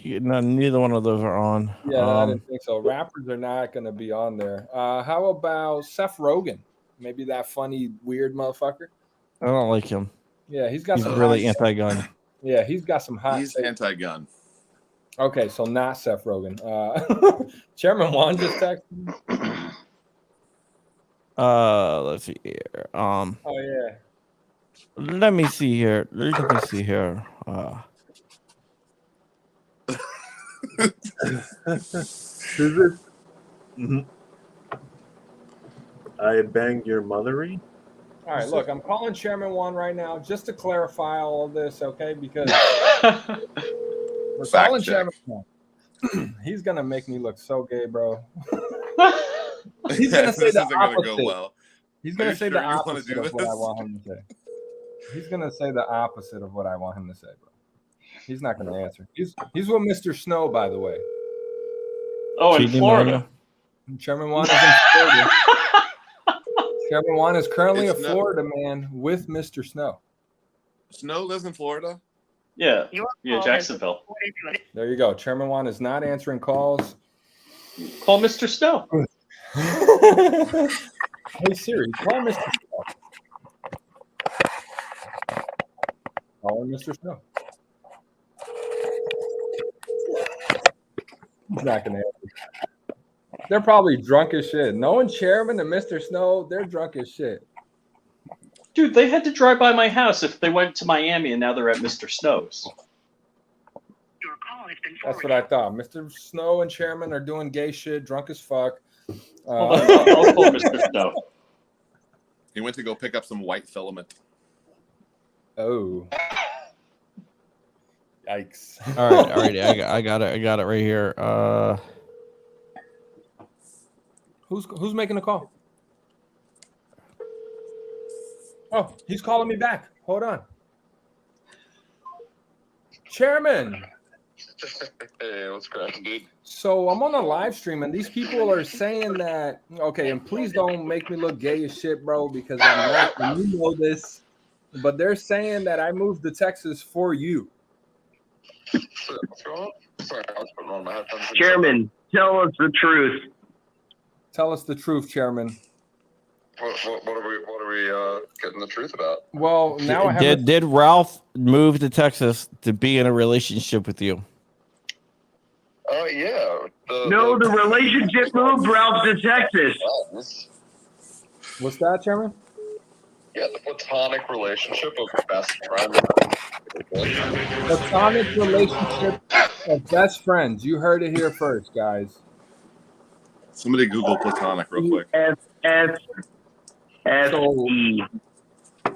No, neither one of those are on. Yeah, I didn't think so. Rappers are not going to be on there. How about Seth Rogen? Maybe that funny, weird motherfucker. I don't like him. Yeah, he's got really anti-gun. Yeah, he's got some hot. He's anti-gun. Okay, so not Seth Rogen. Chairman Juan just texted me. Let's see here. Oh yeah. Let me see here. Is it? I banged your mothery. All right, look, I'm calling Chairman Juan right now just to clarify all of this, okay? Because we're calling Chairman Juan. He's gonna make me look so gay, bro. He's gonna say the opposite. Go well. He's gonna say the opposite of what I want him to say. He's gonna say the opposite of what I want him to say, bro. He's not gonna answer. He's with Mr. Snow, by the way. Oh, in Florida. Chairman Juan is in Florida. Chairman Juan is currently a Florida man with Mr. Snow. Snow lives in Florida? Yeah, Jacksonville. There you go. Chairman Juan is not answering calls. Call Mr. Snow. Hey Siri, call Mr. Snow. Call Mr. Snow. He's not gonna answer. They're probably drunk as shit. Knowing Chairman and Mr. Snow, they're drunk as shit. Dude, they had to drive by my house if they went to Miami and now they're at Mr. Snow's. That's what I thought. Mr. Snow and Chairman are doing gay shit, drunk as fuck. I'll call Mr. Snow. He went to go pick up some white filament. Oh. Yikes. All right. I got it right here. Who's making the call? Oh, he's calling me back. Hold on. Chairman. Hey, what's cracking, dude? So I'm on a live stream and these people are saying that, okay, and please don't make me look gay as shit, bro, because I'm not, and you know this, but they're saying that I moved to Texas for you. What's going on? Sorry, I was putting on my headphones. Chairman, tell us the truth. Tell us the truth, Chairman. What are we getting the truth about? Well, now I have did Ralph move to Texas to be in a relationship with you? Oh yeah. The relationship moved Ralph to Texas. What's that, Chairman? Yeah, the platonic relationship of best friend. Platonic relationship of best friends. You heard it here first, guys. Somebody Google platonic real quick. F-S-S-E.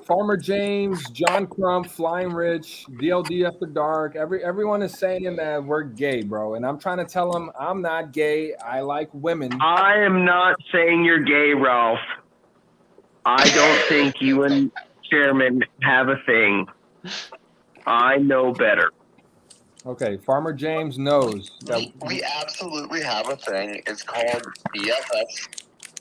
Farmer James, John Crump, Flying Rich, DLD After Dark. Everyone is saying that we're gay, bro. And I'm trying to tell them I'm not gay. I like women. I am not saying you're gay, Ralph. I don't think you and Chairman have a thing. I know better. Okay, Farmer James knows that we absolutely have a thing. It's called BFFs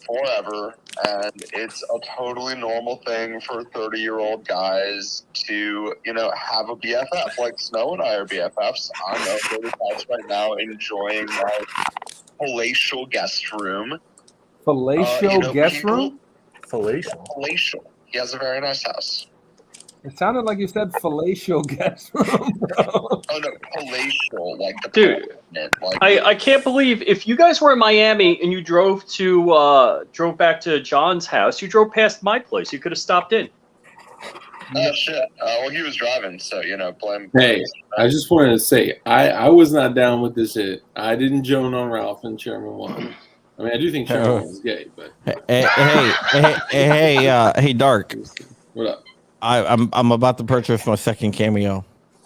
forever, and it's a totally normal thing for 30-year-old guys to, have a BFF. Like Snow and I are BFFs. I'm at 35 right now, enjoying my palatial guest room. Palatial guest room? Palatial. He has a very nice house. It sounded like you said palatial guest room, bro. Oh no, palatial, like the dude. I can't believe if you guys were in Miami and you drove back to John's house, you drove past my place. You could have stopped in. Oh shit. Well, he was driving, so blame. Hey, I just wanted to say I was not down with this shit. I didn't joan on Ralph and Chairman One. I mean, I do think Chairman One is gay, but hey, Dark. What up? I'm about to purchase my second cameo.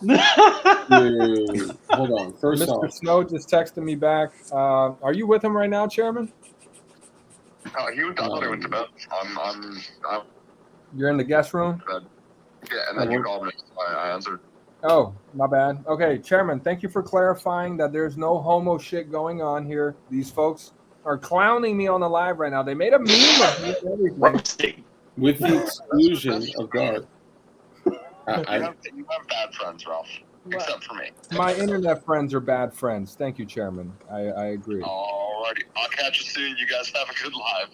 Hold on. First Mr. off, Snow just texted me back. Are you with him right now, Chairman? I thought he went to bed. I'm You're in the guest room? Yeah, and then you called me, so I answered. Oh, my bad. Okay, Chairman, thank you for clarifying that there's no homo shit going on here. These folks are clowning me on the live right now. They made a meme of me and everything. with the exclusion of Dark. You have bad friends, Ralph, except for me. My internet friends are bad friends. Thank you, Chairman. I agree. Alrighty, I'll catch you soon. You guys have a good live.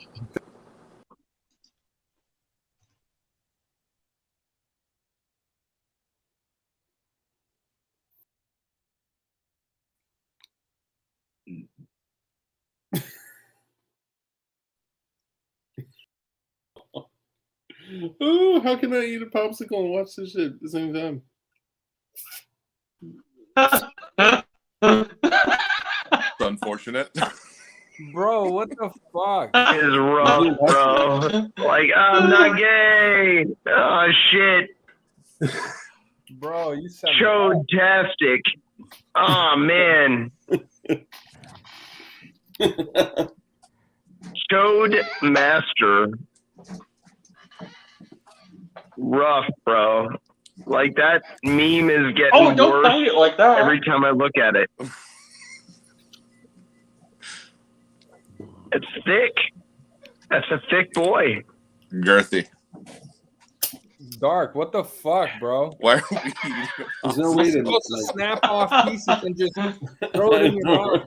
Oh, how can I eat a popsicle and watch this shit at the same time? It's unfortunate. Bro, what the fuck? It's rough, bro. Like, I'm not gay. Oh, shit. Bro, you said Chode-tastic. Oh, man. Chode master. Rough, bro. Like, that meme is getting don't worse bite it like that. every time I look at it. It's thick. That's a thick boy. Girthy. Dark, what the fuck, bro? Why are we eating? There's no way to supposed to snap off pieces and just throw it in your mouth.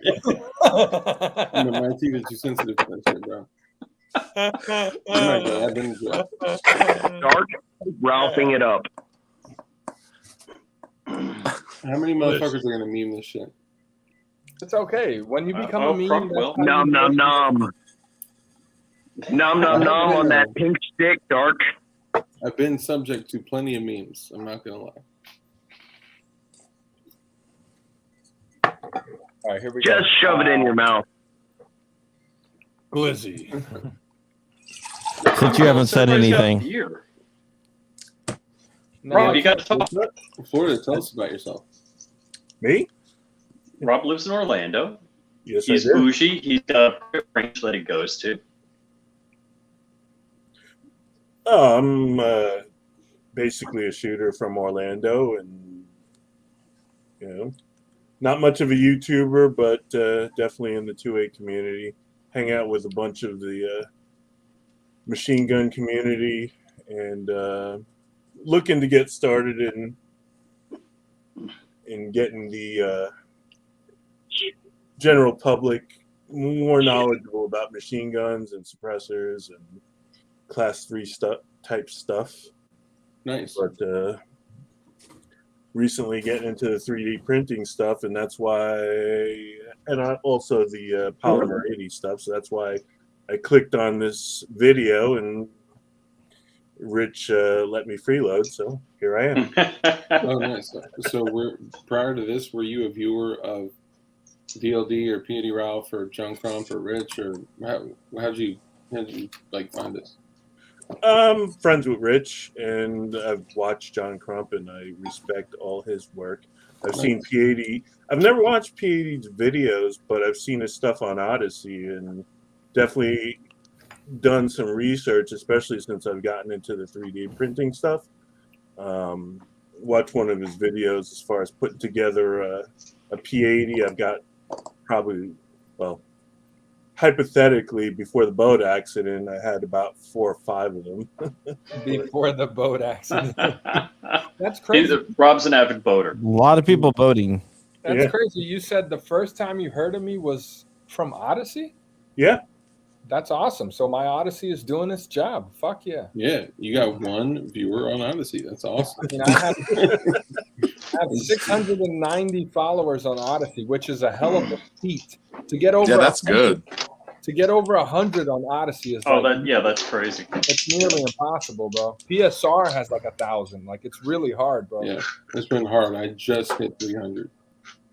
My teeth are too sensitive for that shit, bro. I'm not gay. I've been gay. Dark, Ralphing it up. How many motherfuckers are gonna meme this shit? It's okay. When you become a meme, Nom nom nom. Nom nom nom on that pink stick, Dark. I've been subject to plenty of memes. I'm not gonna lie. All right, here we go. Just shove it in your mouth. Glizzy. Since you haven't said anything. Rob, you got to talk. Florida, tell us about yourself. Me? Rob lives in Orlando. Yes, he's I do. bougie. He's got a range that he goes to. Oh, I'm basically a shooter from Orlando, and not much of a YouTuber, but definitely in the 2A community. Hang out with a bunch of the machine gun community, and looking to get started in getting the general public more knowledgeable about machine guns and suppressors and Class 3 type stuff. Nice. But recently getting into the 3D printing stuff, and that's why, and also the Polymer 80 stuff. So that's why I clicked on this video, and Rich let me freeload. So here I am. Oh, nice. So prior to this, were you a viewer of DLD or P.A.D. Ralph or John Crump or Rich, or how'd you like find this? I'm friends with Rich, and I've watched John Crump, and I respect all his work. I've seen P80. I've never watched P80's videos, but I've seen his stuff on Odyssey, and definitely done some research, especially since I've gotten into the 3D printing stuff. Watched one of his videos as far as putting together a P80. I've got probably, well, hypothetically, before the boat accident, I had about 4 or 5 of them. Before the boat accident. That's crazy. Rob's an avid boater. A lot of people boating. That's crazy. You said the first time you heard of me was from Odyssey? Yeah. That's awesome. So my Odyssey is doing its job. Fuck yeah. Yeah, you got 1 viewer on Odyssey. That's awesome. I have 690 followers on Odyssey, which is a hell of a feat. To get over that's good. To get over 100 on Odyssey is that's crazy. It's nearly impossible, bro. PSR has like 1,000. Like, it's really hard, bro. Yeah, it's been hard. I just hit 300.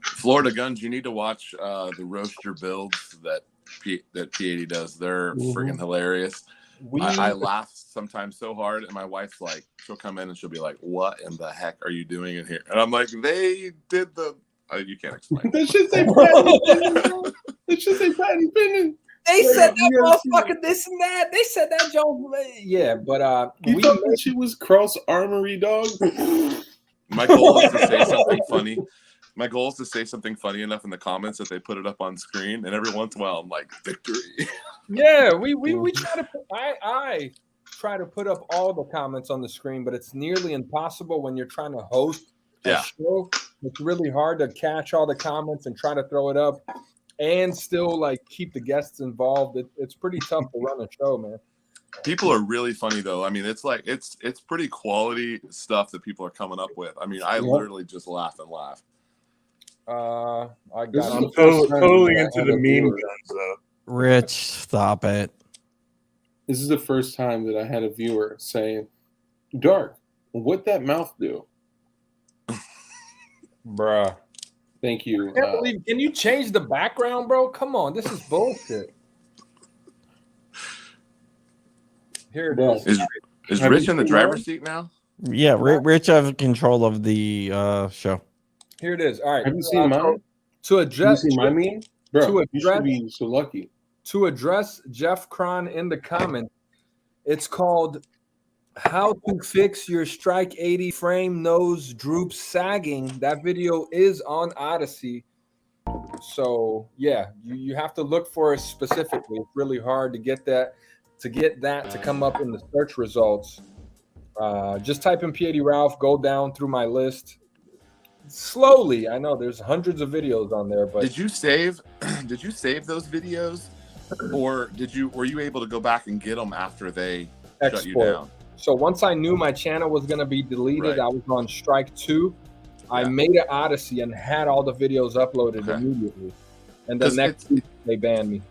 Florida Guns, you need to watch the roaster builds that P80 does. They're freaking hilarious. I laugh sometimes so hard, and my wife's like, she'll come in and she'll be like, "What in the heck are you doing in here?" And I'm like, "They did the." You can't explain. That should say Patty Pinnan. That should say Patty Pinnan. They said that motherfucker this and that. They said that joke. Yeah, but you thought that shit was cross armory, dog. My goal is to say something funny. My goal is to say something funny enough in the comments that they put it up on screen, and every once in a while I'm like, "Victory." Yeah, we try to. I try to put up all the comments on the screen, but it's nearly impossible when you're trying to host a show. It's really hard to catch all the comments and try to throw it up, and still like keep the guests involved. It's pretty tough to run a show, man. People are really funny though. I mean, it's like it's pretty quality stuff that people are coming up with. I mean, I literally just laugh and laugh. I'm totally into the meme guns though. Rich, stop it. This is the first time that I had a viewer say, "Dark, what that mouth do?" Bruh. Thank you. I can't believe, can you change the background, bro? Come on, this is bullshit. Here it is. Is Rich in the driver's seat now? Yeah, Rich has control of the show. Here it is. All right. Have you seen mine? To address, have you seen my meme? Bro, to you should be so lucky. To address Jeff Cron in the comments, it's called "How to Fix Your Strike 80 Frame Nose Droops Sagging." That video is on Odyssey. So yeah, you have to look for it specifically. It's really hard to get that to come up in the search results. Just type in P.A.D. Ralph, go down through my list. Slowly, I know there's hundreds of videos on there, but did you save those videos, or were you able to go back and get them after they shut you down? So once I knew my channel was going to be deleted, I was on strike 2. I made an Odyssey and had all the videos uploaded immediately, and then next week they banned me.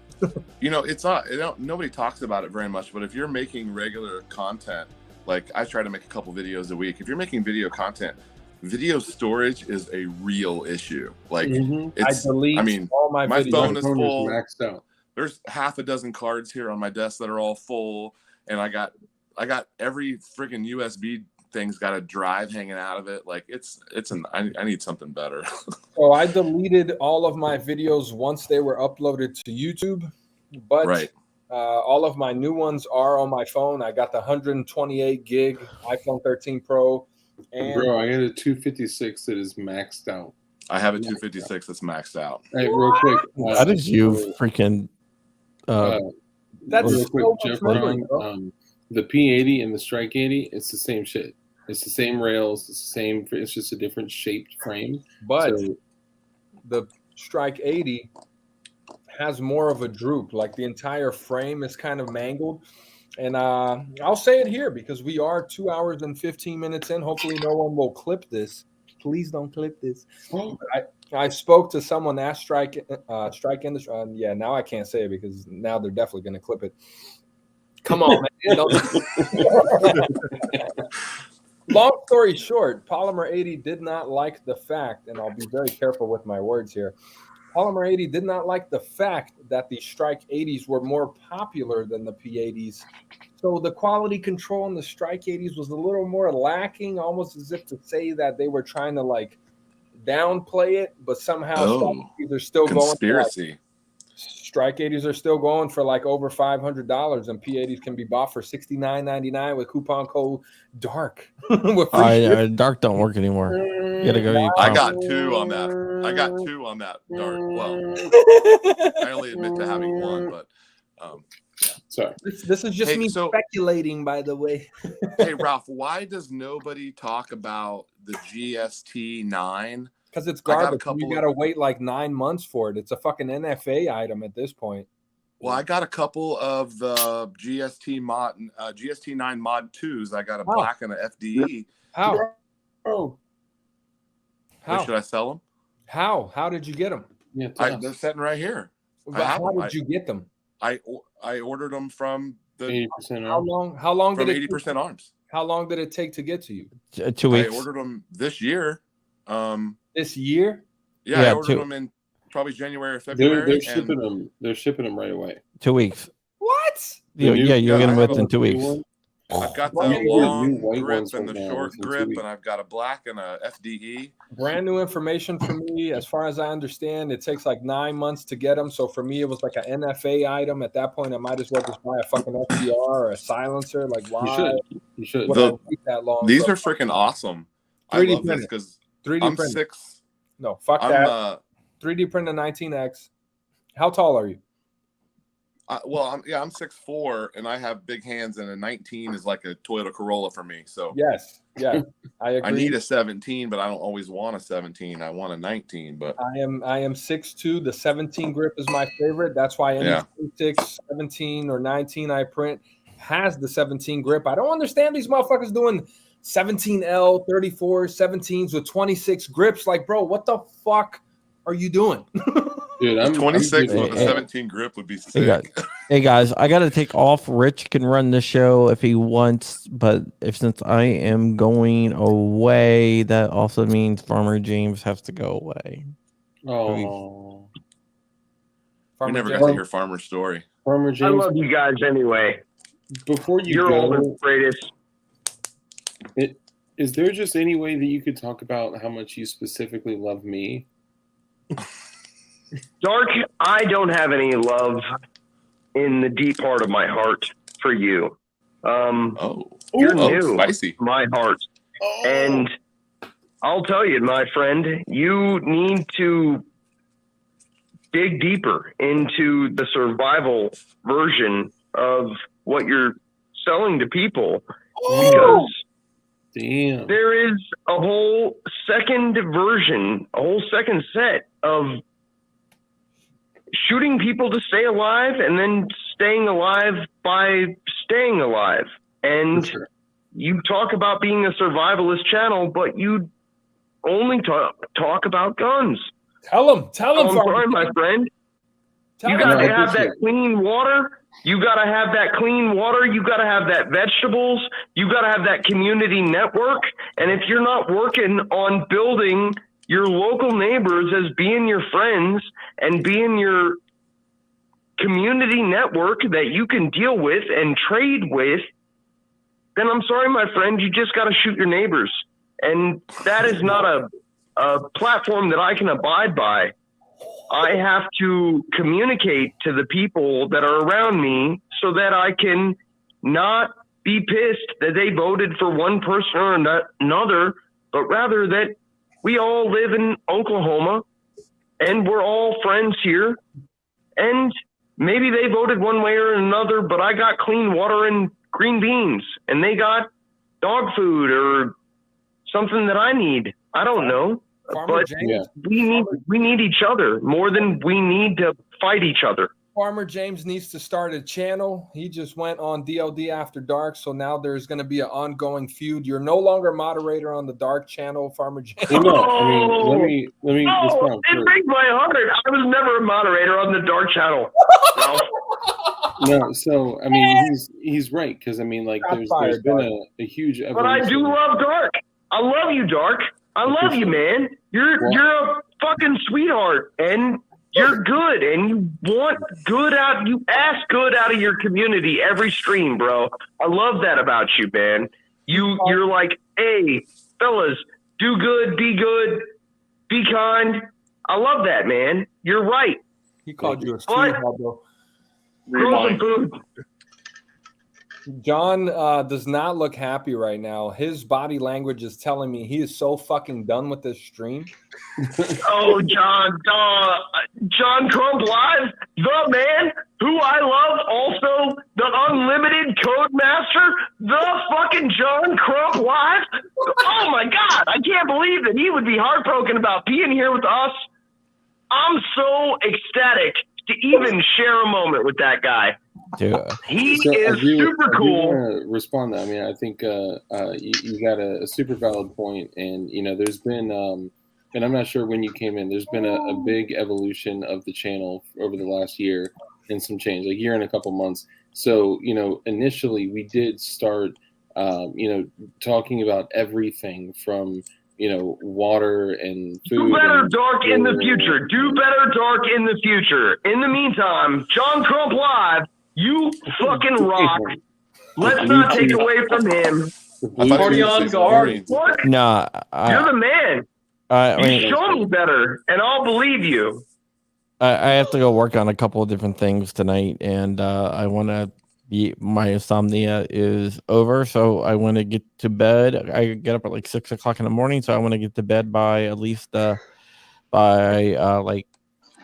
It's not. Nobody talks about it very much, but if you're making regular content, like I try to make a couple videos a week. If you're making video content, video storage is a real issue. Like I delete all my videos. Phone is full. Maxed out. There's half a dozen cards here on my desk that are all full, and I got every freaking USB thing's got a drive hanging out of it. Like I need something better. So I deleted all of my videos once they were uploaded to YouTube, but Right. all of my new ones are on my phone. I got the 128 gig iPhone 13 Pro. And bro, I got a 256 that is maxed out. I have a 256 that's maxed out. Hey, real quick. How did you freaking? That's real quick, so Jeff much memory, Brown, the P80 and the Strike 80, it's the same shit. It's the same rails. It's the same. It's just a different shaped frame. But the Strike 80 has more of a droop. Like the entire frame is kind of mangled. And I'll say it here because we are 2 hours and 15 minutes in. Hopefully no one will clip this. Please don't clip this. I spoke to someone at Strike Industry. Yeah, now I can't say it because now they're definitely going to clip it. Come on, man. Long story short, Polymer 80 did not like the fact, and I'll be very careful with my words here. Polymer 80 did not like the fact that the Strike 80s were more popular than the P80s. So the quality control on the Strike 80s was a little more lacking, almost as if to say that they were trying to like downplay it, but somehow Strike 80s are still conspiracy. Strike 80s are still going for like over $500, and P80s can be bought for $69.99 with coupon code DARK. Dark don't work anymore. You gotta go. I got two on that. Dark. Well, I only admit to having one, but yeah. Sorry. This is just me speculating, by the way. Hey, Ralph, why does nobody talk about the GST 9? Because it's garbage. You got to wait like 9 months for it. It's a fucking NFA item at this point. Well, I got a couple of the GST 9 Mod 2s. I got a black and an FDE. How? Wait, should I sell them? How did you get them? Yeah, they're sitting right here. How did you get them? I ordered them from the 80% How long from did it 80% Arms. How long did it take to get to you? 2 weeks. I ordered them this year. This year? Yeah, I ordered them in probably January or February. They're shipping them. They're shipping them right away. 2 weeks. What? You'll get them within 2 weeks. I've got the long grip and the short grip, and I've got a black and a FDE. Brand new information for me. As far as I understand, it takes like 9 months to get them. So for me, it was like an NFA item. At that point, I might as well just buy a fucking SDR or a silencer. Like, why? You should. Would I wait that long? These are freaking awesome. I love this because 3D I'm printed. 6. No, fuck that. 3D printed 19X. How tall are you? I'm 6'4", and I have big hands, and a 19 is like a Toyota Corolla for me. So yes, yeah, I agree. I need a 17, but I don't always want a 17. I want a 19. But I am 6'2". The 17 grip is my favorite. That's why any 6, 17, or 19 I print has the 17 grip. I don't understand these motherfuckers doing 17L, 34, 17s with 26 grips. Like, bro, what the fuck are you doing? Dude, I'm 26 with a 17 grip would be sick. Hey guys, I gotta take off. Rich can run the show if he wants, but since I am going away, that also means Farmer James has to go away. Oh, we never got to hear Farmer's story. Farmer James, I love you guys anyway. Before you're all the greatest. Is there just any way that you could talk about how much you specifically love me? Dark, I don't have any love in the deep part of my heart for you. You're new, spicy. My heart. And I'll tell you, my friend, you need to dig deeper into the survival version of what you're selling to people. Because there is a whole second version, a whole second set of shooting people to stay alive and then staying alive by staying alive. And you talk about being a survivalist channel, but you only talk about guns. Tell them. I'm sorry, my friend. You got to have that clean water. You got to have that clean water. You got to have that vegetables. You got to have that community network. And if you're not working on building your local neighbors as being your friends and being your community network that you can deal with and trade with, then I'm sorry, my friend, you just got to shoot your neighbors. And that is not a platform that I can abide by. I have to communicate to the people that are around me so that I can not be pissed that they voted for one person or another, but rather that we all live in Oklahoma and we're all friends here. And maybe they voted one way or another, but I got clean water and green beans, and they got dog food or something that I need. I don't know. Farmer But James, we need each other more than we need to fight each other. Farmer James needs to start a channel. He just went on DLD After Dark, so now there's going to be an ongoing feud. You're no longer moderator on the Dark channel, Farmer James. Well, no, I mean, let me respond. It breaks my heart. I was never a moderator on the Dark channel. No, so I mean, he's right, because I mean, like, there's been a huge evolution. But I do love Dark. I love you, Dark. I love you, man. You're a fucking sweetheart, and you're good, and you want good out. You ask good out of your community every stream, bro. I love that about you, man. You're like, hey, fellas, do good, be kind. I love that, man. You're right. He called you a sweetheart, bro. John does not look happy right now. His body language is telling me he is so fucking done with this stream. Oh, John Crump Live, the man who I love, also the unlimited code master, the fucking John Crump Live. Oh my God, I can't believe that he would be heartbroken about being here with us. I'm so ecstatic to even share a moment with that guy. He is super cool. Respond to that. I mean, I think you got a super valid point, and you know, there's been and I'm not sure when you came in. There's been a big evolution of the channel over the last year and some change, like year and a couple months. So you know, initially we did start, you know, talking about everything from, you know, water and food. Do better, Dark, in the future. Do better, Dark, in the future. In the meantime, John Crump Live, you fucking rock. Let's not take away from him. Party on guard. What? No, You're the man. I You mean, show me better, and I'll believe you. I have to go work on a couple of different things tonight, and I want to be. My insomnia is over, so I want to get to bed. I get up at like 6 o'clock in the morning, so I want to get to bed by at least by like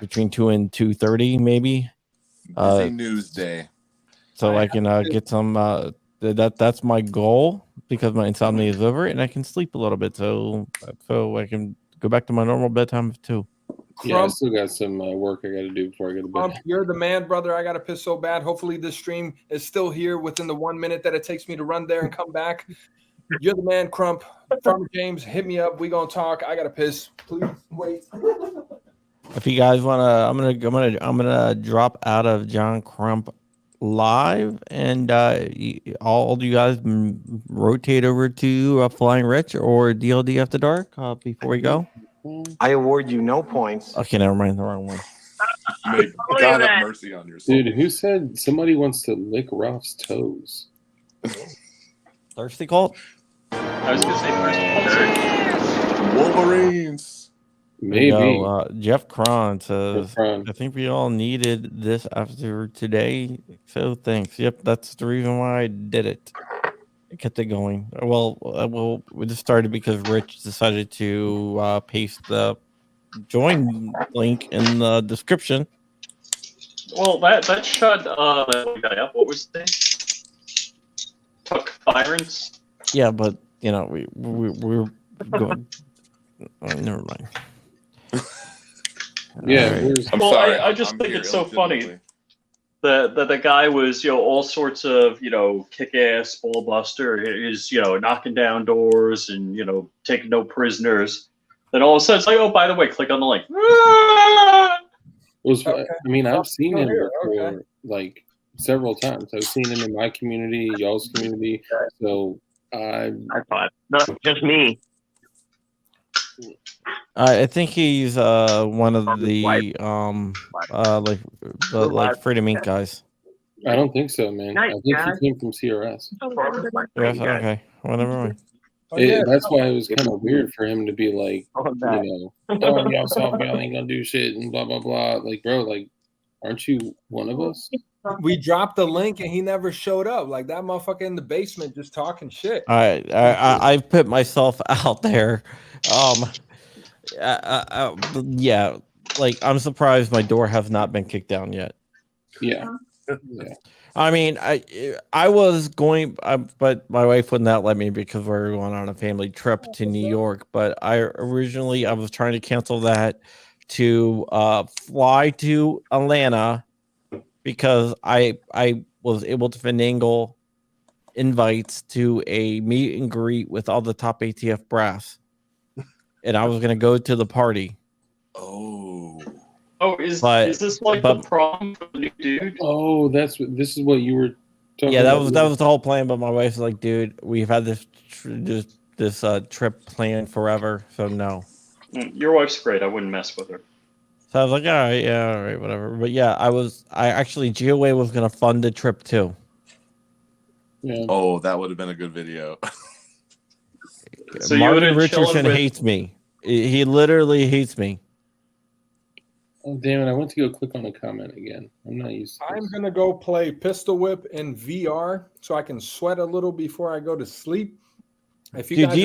between 2 and 2:30, maybe. Busy news day. So I can get some. That's my goal, because my insomnia is over and I can sleep a little bit, so I can go back to my normal bedtime of 2. Yeah, I still got some work I got to do before I go to bed. You're the man, brother. I got to piss so bad. Hopefully this stream is still here within the 1 minute that it takes me to run there and come back. You're the man, Crump. Farmer James, hit me up. We gonna talk. I gotta piss. Please wait. If you guys wanna, I'm gonna drop out of John Crump Live, and all you guys rotate over to Flying Rich or DLD After Dark before we go. I award you no points. Okay, never mind, the wrong one. May God have mercy on your soul. Dude, who said somebody wants to lick Ralph's toes? Thirsty Cult? I was gonna say Wolverines. Maybe. No, Jeff Cron says, I think we all needed this after today, so thanks. Yep, that's the reason why I did it. I kept it going. Well, we just started because Rich decided to paste the join link in the description. Well, that shut that guy up. What was his name? Tuck Irons. Yeah, but you know we're going. Oh, never mind. Yeah, right. I'm sorry. I just think it's so funny that the guy was, you know, all sorts of, you know, kick-ass ball buster, is, you know, knocking down doors and, you know, taking no prisoners. Then all of a sudden it's like, oh, by the way, click on the link. I mean, I've seen him before, like several times. I've seen him in my community, y'all's community. So I thought, not just me. I think he's one of the like Freedom Inc. guys. I don't think so, man. Nice, I think guys. he came from CRS. Yes, okay, whatever. That's why it was kind of weird for him to be like, you know, oh, y'all soft y'all ain't gonna do shit and blah blah blah. Like, bro, like, aren't you one of us? We dropped the link and he never showed up. Like that motherfucker in the basement just talking shit. I've put myself out there. Yeah, like I'm surprised my door has not been kicked down yet. Yeah. Yeah. I mean, I was going, but my wife would not let me because we were going on a family trip to New York. But I was trying to cancel that to fly to Atlanta because I was able to finagle invites to a meet and greet with all the top ATF brass, and I was going to go to the party. Oh, is this like the prom for the new dude? Oh, this is what you were talking Yeah, that about. was the whole plan. But my wife's like, dude, we've had this trip planned forever, so no. Your wife's great. I wouldn't mess with her. So I was like, all right, yeah, all right, whatever. But yeah, I actually GOA was gonna fund the trip too. Yeah. Oh, that would have been a good video. So Marvin Richardson hates me. He literally hates me. Oh, damn it. I went to go click on a comment again. I'm not used to this. I'm gonna go play Pistol Whip in VR so I can sweat a little before I go to sleep. If you Dude, guys do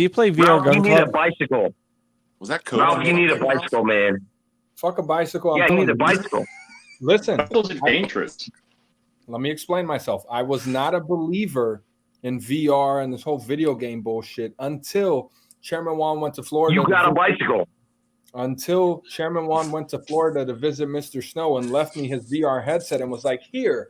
you play VR Ralph, Gun you need Club? a bicycle. Was that Ralph, you need a bicycle, man. Fuck a bicycle. Yeah, you need a bicycle. Listen, bicycles are dangerous. Let me explain myself. I was not a believer in VR and this whole video game bullshit until Chairman Juan went to Florida. You got a bicycle. Until Chairman Juan went to Florida to visit Mr. Snow and left me his VR headset and was like, here,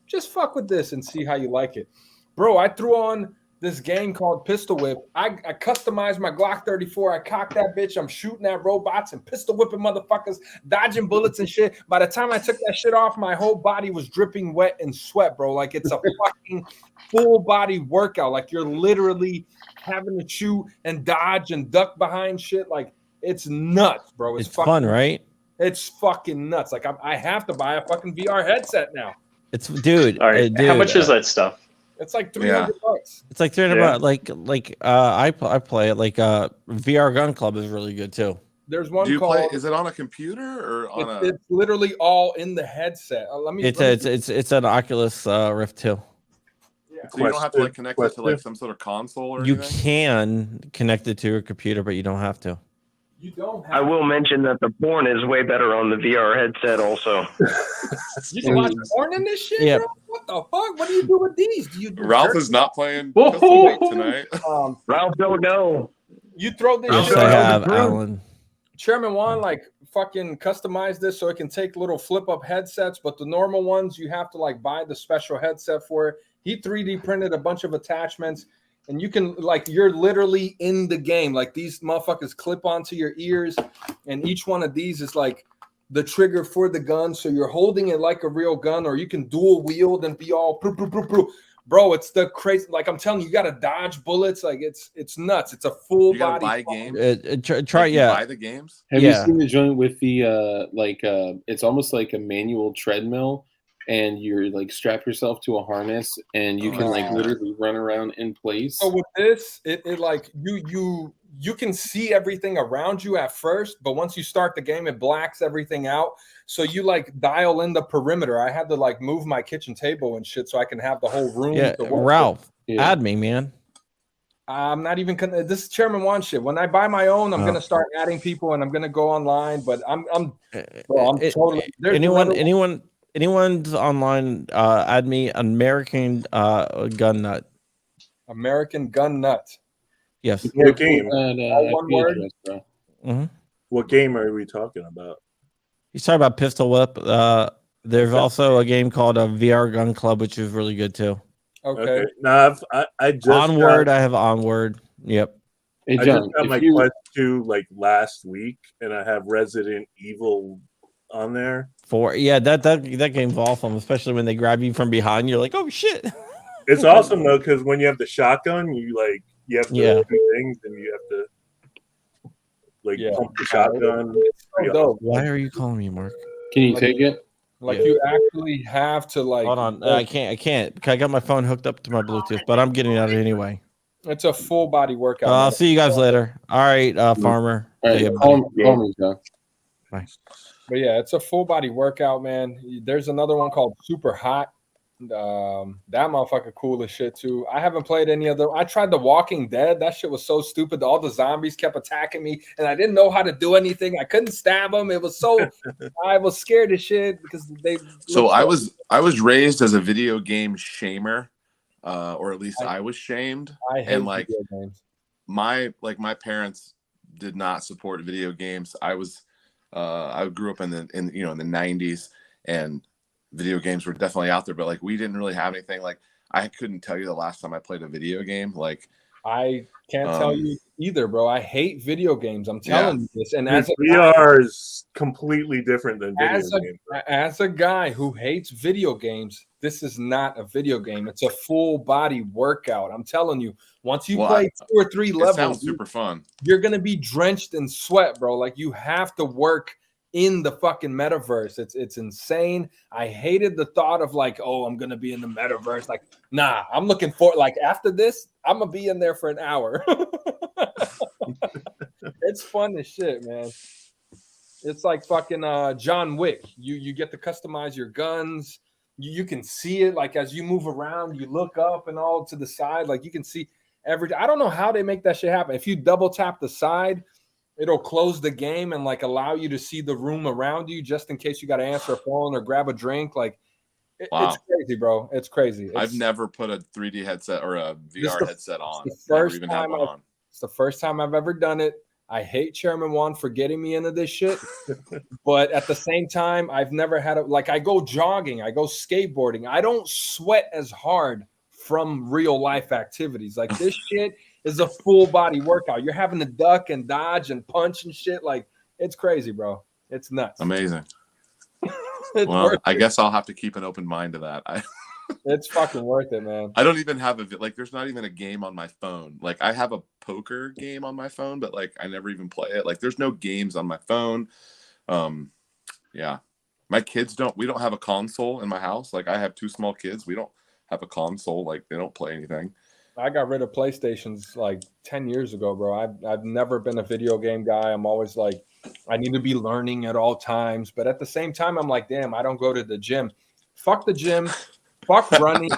just fuck with this and see how you like it. Bro, I threw on this game called Pistol Whip. I customized my Glock 34. I cocked that bitch. I'm shooting at robots and pistol whipping motherfuckers, dodging bullets and shit. By the time I took that shit off, my whole body was dripping wet and sweat, bro. Like it's a fucking full body workout. Like you're literally having to shoot and dodge and duck behind shit. Like it's nuts, bro. It's fun, right? It's fucking nuts. Like I have to buy a fucking VR headset now. It's dude. All right, dude, how much is that stuff? It's like $300. It's like $300. I play it. Like VR Gun Club is really good too. There's one Do you called. play? Is it on a computer or on a? It's literally all in the headset. It's an Oculus Rift 2. So you don't have to like connect it to like some sort of console or You anything? can connect it to your computer, but you don't have to. You don't have I will mention that the porn is way better on the VR headset also. You can watch porn in this shit, Yeah. bro? What the fuck? What do you do with these? Do you do Ralph jerk- is not playing Pistol Whip tonight. Ralph don't know. You throw this Yes, shit I on have, the group. Alan. Chairman Juan like fucking customized this so it can take little flip up headsets, but the normal ones you have to like buy the special headset for it. He 3D printed a bunch of attachments, and you can like you're literally in the game. Like these motherfuckers clip onto your ears, and each one of these is like the trigger for the gun. So you're holding it like a real gun, or you can dual wield and be all bro. It's the crazy. Like I'm telling you, you got to dodge bullets. Like it's nuts. It's a full You gotta body. buy games. Try Like, you yeah. buy the games. Have you seen the joint with the it's almost like a manual treadmill, and you're like strap yourself to a harness and you can like literally run around in place. So with this, it like you can see everything around you at first, but once you start the game, it blacks everything out. So you like dial in the perimeter. I had to like move my kitchen table and shit so I can have the whole room. Yeah, to work. Ralph, add me, man. I'm not even this is Chairman Juan shit. When I buy my own, I'm gonna start adding people and I'm gonna go online. But I'm totally anyone's online. Add me American Gun Nut. American Gun Nut. Yes. What game? One word. Mm-hmm. What game are we talking about? He's talking about Pistol Whip. There's also a game called VR Gun Club, which is really good too. Okay. Now I just Onward. I have Onward. Yep. Hey, I John, just got if my you- Quest 2 like last week, and I have Resident Evil on there. That game's awesome, especially when they grab you from behind. You're like, oh shit. It's awesome though, because when you have the shotgun, you have to do things, and you have to pump the shotgun. Why are you calling me, Mark? Can you take it? Like you actually have to like. Hold on, I can't. I got my phone hooked up to my Bluetooth, but I'm getting out anyway. It's a full body workout. I'll see you guys later. All right, Farmer. All right, call me, John. Bye. But yeah, it's a full body workout, man. There's another one called Super Hot. That motherfucker cool as shit too. I haven't played any other. I tried The Walking Dead. That shit was so stupid. All the zombies kept attacking me, and I didn't know how to do anything. I couldn't stab them. It was so. I was scared as shit because they. So I was raised as a video game shamer, or at least I was shamed. I hate video games. My parents did not support video games. I grew up in the 90s, and video games were definitely out there, but like we didn't really have anything. Like I couldn't tell you the last time I played a video game. Like I can't tell you either, bro. I hate video games. I'm telling you this. And as VR is completely different than video games. As a guy who hates video games, this is not a video game. It's a full body workout. I'm telling you. Once you play 2 or 3 levels, it sounds super fun. You're gonna be drenched in sweat, bro. Like you have to work in the fucking metaverse. It's insane. I hated the thought of like, oh, I'm gonna be in the metaverse. Like, nah, I'm looking for like after this, I'm gonna be in there for an hour. It's fun as shit, man. It's like fucking John Wick. You get to customize your guns. You can see it like as you move around, you look up and all to the side, like you can see everything. I don't know how they make that shit happen. If you double tap the side, it'll close the game and like allow you to see the room around you just in case you got to answer a phone or grab a drink. Like it's crazy, bro. It's crazy. I've never put a 3D headset or a VR headset on. It's the first time I've ever done it. I hate Chairman Juan for getting me into this shit. But at the same time, I've never had I go jogging, I go skateboarding. I don't sweat as hard from real life activities. Like this shit is a full body workout. You're having to duck and dodge and punch and shit. Like it's crazy, bro. It's nuts. Amazing. Well, I guess I'll have to keep an open mind to that. It's fucking worth it, man. I don't even have there's not even a game on my phone. Like I have a poker game on my phone, but like I never even play it. Like there's no games on my phone. Yeah. My kids we don't have a console in my house. Like I have 2 small kids. We don't have a console. Like they don't play anything. I got rid of PlayStations like 10 years ago, bro. I've never been a video game guy. I'm always like, I need to be learning at all times. But at the same time, I'm like, damn, I don't go to the gym. Fuck the gym. Fuck running.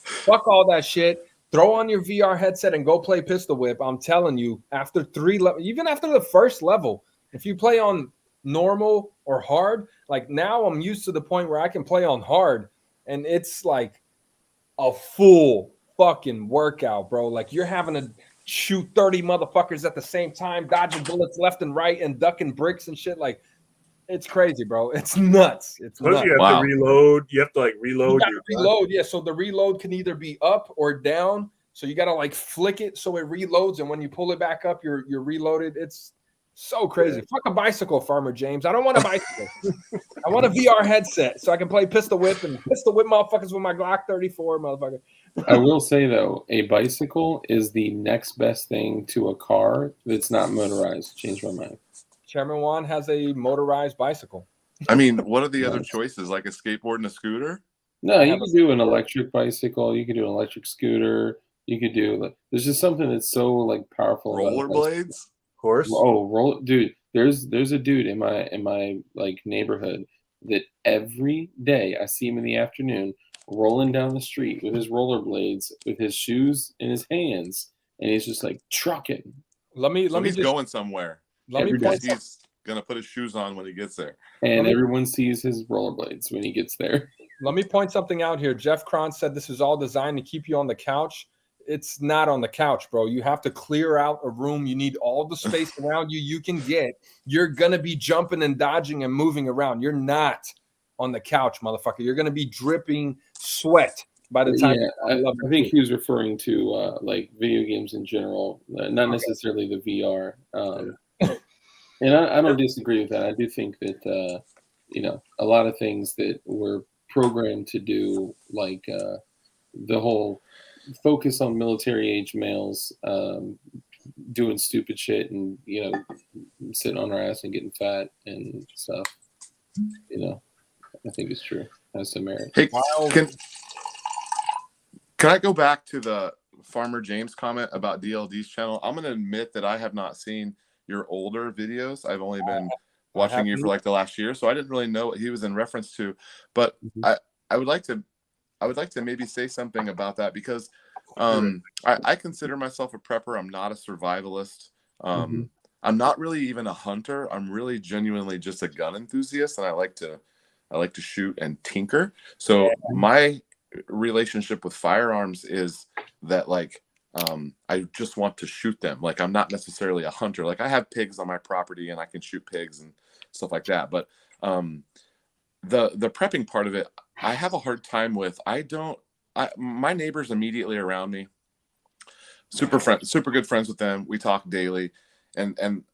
Fuck all that shit. Throw on your VR headset and go play Pistol Whip. I'm telling you, after 3 levels, even after the first level, if you play on normal or hard, like now I'm used to the point where I can play on hard. And it's like a full fucking workout, bro. Like you're having to shoot 30 motherfuckers at the same time, dodging bullets left and right and ducking bricks and shit. Like it's crazy, bro. It's nuts. It's nuts. You have to reload. You have to like reload. Yeah. So the reload can either be up or down. So you got to like flick it so it reloads, and when you pull it back up, you're reloaded. It's so crazy. Fuck a bicycle, Farmer James. I don't want a bicycle. I want a VR headset so I can play Pistol Whip and Pistol Whip motherfuckers with my Glock 34, motherfucker. I will say though, a bicycle is the next best thing to a car that's not motorized. Changed my mind. Chairman Juan has a motorized bicycle. I mean, what are the other choices? Like a skateboard and a scooter? No, you could do an electric bicycle. You could do an electric scooter. You could do there's just something that's so like powerful. Rollerblades, horse. Oh, dude. There's a dude in my like neighborhood that every day I see him in the afternoon rolling down the street with his rollerblades, with his shoes in his hands, and he's just like trucking. He's going somewhere. He's gonna put his shoes on when he gets there, and everyone sees his rollerblades when he gets there. Let me point something out here. Jeff Cron said this is all designed to keep you on the couch. It's not on the couch, bro. You have to clear out a room. You need all the space around you can get. You're gonna be jumping and dodging and moving around. You're not on the couch, motherfucker. You're gonna be dripping sweat by the time. Yeah, I think he was referring to like video games in general, not necessarily the VR. And I don't disagree with that. I do think that a lot of things that we're programmed to do, like the whole focus on military age males doing stupid shit and sitting on our ass and getting fat and stuff. I think is true. Has some merit. Hey, can I go back to the Farmer James comment about DLD's channel? I'm going to admit that I have not seen your older videos. I've only been watching you for like the last year, so I didn't really know what he was in reference to. But I would like to maybe say something about that, because I consider myself a prepper. I'm not a survivalist. I'm not really even a hunter. I'm really genuinely just a gun enthusiast, and I like to shoot and tinker. So my relationship with firearms is that, like, I just want to shoot them. Like, I'm not necessarily a hunter. Like, I have pigs on my property and I can shoot pigs and stuff like that. But the prepping part of it, I have a hard time with. My neighbors immediately around me, super good friends with them. We talk daily, and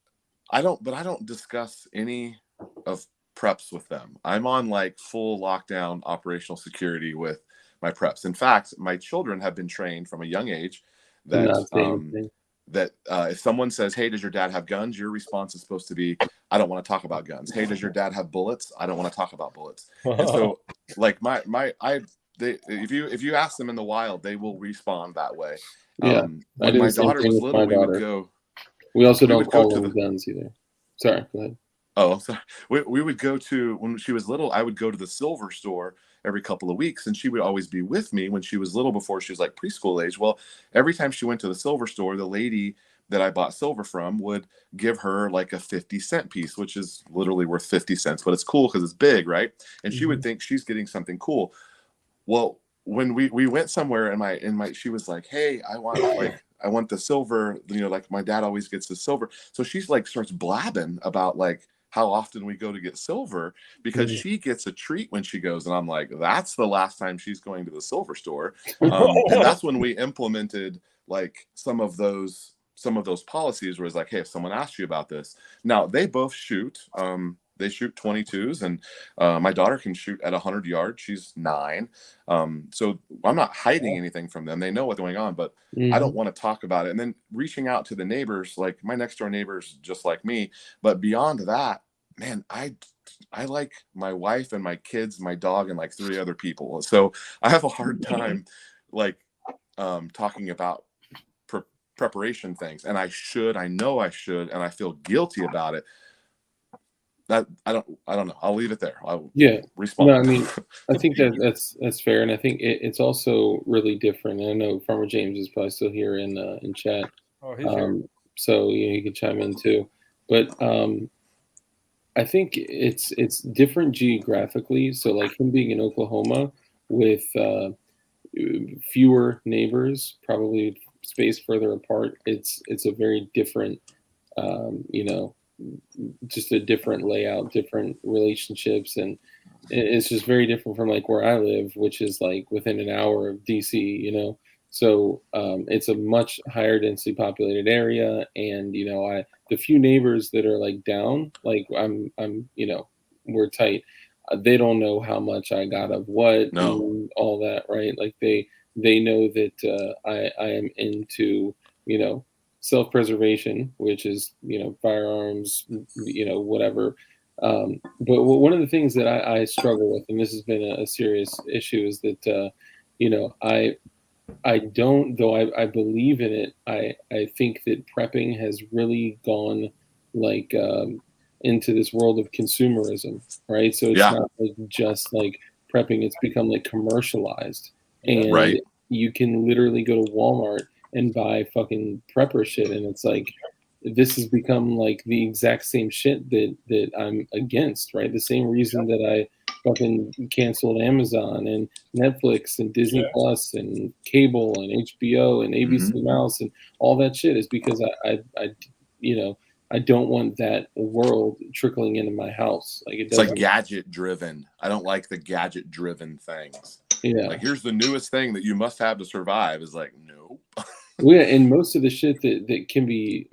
I don't discuss any of preps with them. I'm on like full lockdown operational security with my preps. In fact, my children have been trained from a young age that if someone says, "Hey, does your dad have guns?" your response is supposed to be, "I don't want to talk about guns." "Hey, does your dad have bullets?" "I don't want to talk about bullets." And so, like, if you ask them in the wild, they will respond that way. When my daughter was little, we also don't call them guns either. Sorry, go ahead. Oh, sorry. We would go to, when she was little, I would go to the silver store every couple of weeks, and she would always be with me when she was little, before she was like preschool age. Well, every time she went to the silver store, the lady that I bought silver from would give her like a 50-cent piece, which is literally worth 50 cents, but it's cool because it's big, right? And she would think she's getting something cool. Well, when we went somewhere, and she was like, "Hey, I want the silver, like my dad always gets the silver." So she's like starts blabbing about like how often we go to get silver, because she gets a treat when she goes. And I'm like, that's the last time she's going to the silver store. And that's when we implemented like some of those policies, where it's like, "Hey, if someone asks you about this." Now they both shoot. They shoot 22s, and my daughter can shoot at 100 yards. She's 9. So I'm not hiding anything from them. They know what's going on, but I don't want to talk about it. And then reaching out to the neighbors, like my next door neighbors, just like me. But beyond that, man, I like my wife and my kids, my dog, and like 3 other people. So I have a hard time like talking about preparation things. And I know I should, and I feel guilty about it. That I don't know. I'll leave it there. I'll respond. No, I mean, I think that's fair, and I think it's also really different. And I know Farmer James is probably still here in chat. Oh, he's here. So you can chime in too. But I think it's different geographically. So like him being in Oklahoma with fewer neighbors, probably spaced further apart. It's a very different, just a different layout, different relationships, and it's just very different from like where I live, which is like within an hour of DC. So it's a much higher densely populated area, and the few neighbors that are like down, like I'm we're tight. They don't know how much I got of what and all that, right? Like they know that I am into self-preservation, which is firearms, whatever. But one of the things that I struggle with, and this has been a serious issue, is that I don't, though I believe in it. I think that prepping has really gone like into this world of consumerism, right? So it's not like just like prepping; it's become like commercialized, and you can literally go to Walmart and buy fucking prepper shit, and it's like this has become like the exact same shit that I'm against, right? The same reason that I fucking canceled Amazon and Netflix and Disney Plus and cable and HBO and ABC Mouse and all that shit is because I don't want that world trickling into my house. Like it's like gadget driven. I don't like the gadget driven things. Yeah. Like here's the newest thing that you must have to survive. Is like, no. Well, yeah, and most of the shit that can be,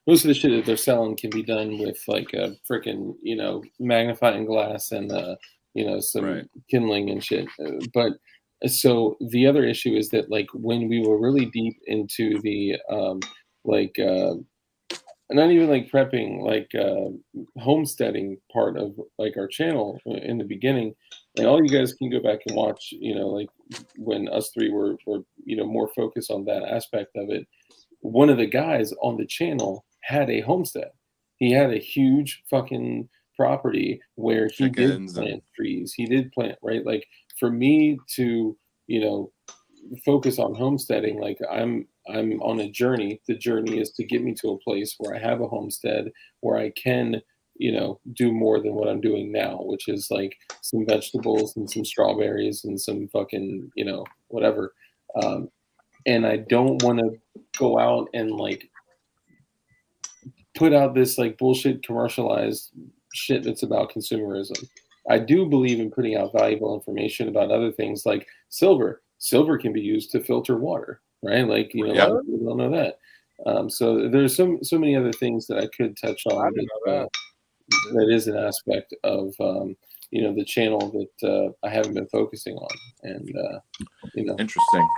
most of the shit that they're selling can be done with like a freaking, magnifying glass and, some kindling and shit. But so the other issue is that like when we were really deep into the, not even like prepping, like homesteading part of like our channel in the beginning. And all you guys can go back and watch, like when us three were more focused on that aspect of it. One of the guys on the channel had a homestead. He had a huge fucking property where he did plant trees. He did plant, right? Like for me to, focus on homesteading, like I'm on a journey. The journey is to get me to a place where I have a homestead where I can, do more than what I'm doing now, which is like some vegetables and some strawberries and some fucking, whatever. And I don't want to go out and like put out this like bullshit commercialized shit that's about consumerism. I do believe in putting out valuable information about other things like silver. Silver can be used to filter water, right? Like, a lot of people don't know that. So there's so many other things that I could touch on that is an aspect of, the channel that I haven't been focusing on. And, Interesting.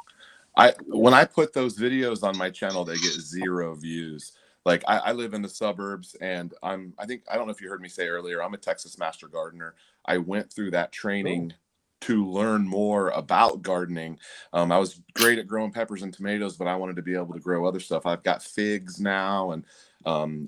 When I put those videos on my channel, they get 0 views. Like I live in the suburbs, and I don't know if you heard me say earlier, I'm a Texas Master Gardener. I went through that training to learn more about gardening. I was great at growing peppers and tomatoes, but I wanted to be able to grow other stuff. I've got figs now, and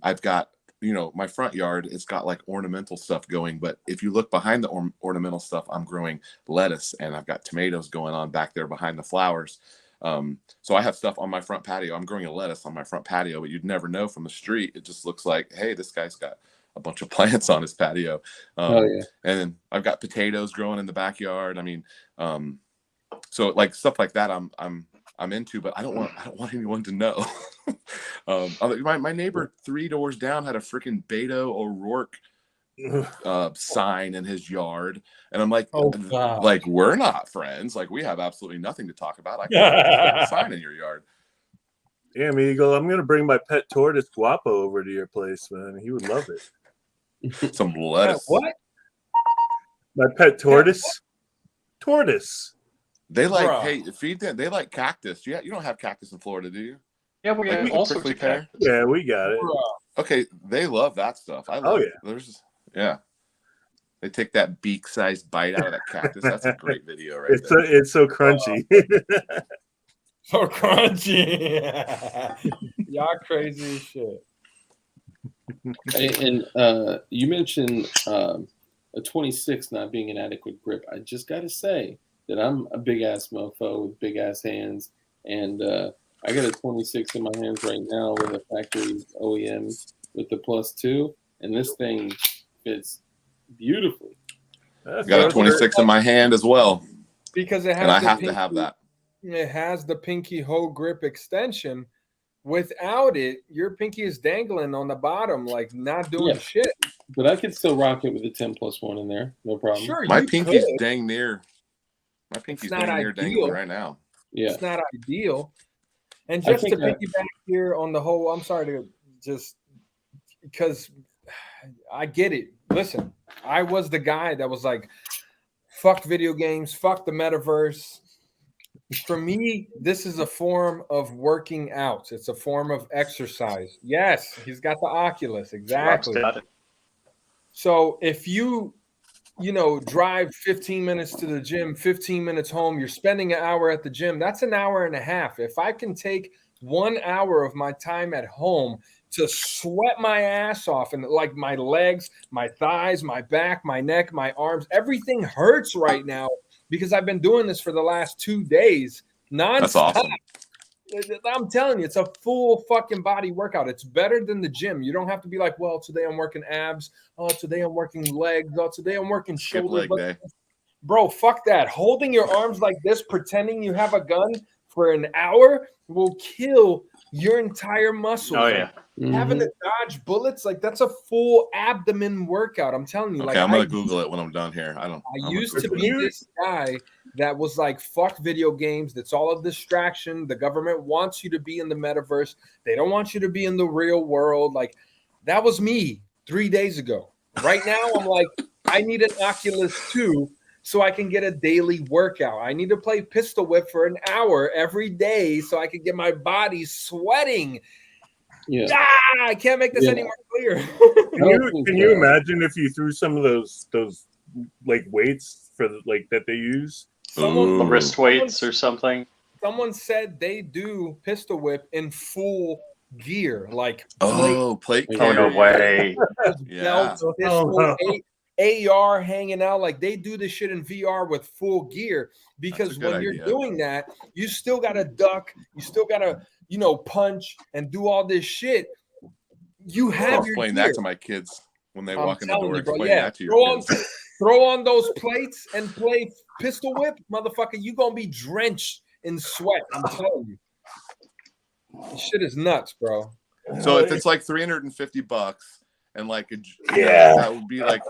I've got, my front yard, it's got like ornamental stuff going. But if you look behind the ornamental stuff, I'm growing lettuce, and I've got tomatoes going on back there behind the flowers. So I have stuff on my front patio. I'm growing a lettuce on my front patio, but you'd never know from the street. It just looks like, hey, this guy's got a bunch of plants on his patio. And then I've got potatoes growing in the backyard. I mean, so like stuff like that, I'm into, but I don't want anyone to know. My neighbor 3 doors down had a freaking Beto O'Rourke sign in his yard, and I'm like, like we're not friends. Like we have absolutely nothing to talk about. I can't put a sign in your yard. Damn, Eagle, I'm gonna bring my pet tortoise Guapo over to your place, man. He would love it. Some lettuce. What? My pet tortoise. Tortoise. They like, hey, feed them. They like cactus. You don't have cactus in Florida, do you? Yeah, we got all sorts of cactus. Yeah, we got it. Okay, they love that stuff. I love it. Yeah. They take that beak-sized bite out of that cactus. That's a great video, right? It's so crunchy. So crunchy. Y'all crazy as shit. And you mentioned a 26 not being an adequate grip. I just got to say that I'm a big-ass mofo with big-ass hands, and I got a 26 in my hands right now with a factory OEM with the +2, and this thing fits beautifully. Got a 26 in my hand as well, because it has, and I have to have that. It has the pinky hoe grip extension. Without it, your pinky is dangling on the bottom, like not doing shit. But I could still rock it with a 10+1 in there, no problem. Sure, my pinky's dang near. My pinky's dang near dangling right now. Yeah, it's not ideal. And just to piggyback here on the whole, I'm sorry to just because I get it. Listen, I was the guy that was like, fuck video games, fuck the metaverse. For me, this is a form of working out. It's a form of exercise. Yes, he's got the Oculus. Exactly. So if you drive 15 minutes to the gym, 15 minutes home, you're spending an hour at the gym, that's an hour and a half. If I can take 1 hour of my time at home to sweat my ass off, and like my legs, my thighs, my back, my neck, my arms, everything hurts right now because I've been doing this for the last 2 days nonstop. That's awesome. I'm telling you, it's a full fucking body workout. It's better than the gym. You don't have to be like, well, today I'm working abs. Oh, today I'm working legs. Oh, today I'm working shoulder. Bro, fuck that. Holding your arms like this, pretending you have a gun for an hour will kill your entire muscle. Oh, yeah. Having to dodge bullets, like that's a full abdomen workout. I'm telling you. Okay, like I'm gonna Google it when I'm done here. I used to be this guy that was like, fuck video games. That's all a distraction. The government wants you to be in the metaverse. They don't want you to be in the real world. Like that was me 3 days ago. Right now, I'm like, I need an Oculus 2 so I can get a daily workout. I need to play pistol whip for an hour every day so I can get my body sweating. I can't make this any more clear. Can you imagine if you threw some of those like weights for like that they use? The wrist weights or something. Someone said they do pistol whip in full gear, like plate Oh, no way. Yeah. pistol, AR hanging out. Like they do this shit in VR with full gear, because when you're doing that, you still gotta duck, you still gotta, punch and do all this shit. You have your explain gear. that to my kids when they walk in the door. Explain Yeah, that to your kids. throw on those plates and play pistol whip, motherfucker. You gonna be drenched in sweat. I'm telling you, this shit is nuts, bro. So if it's like $350 and like that would be like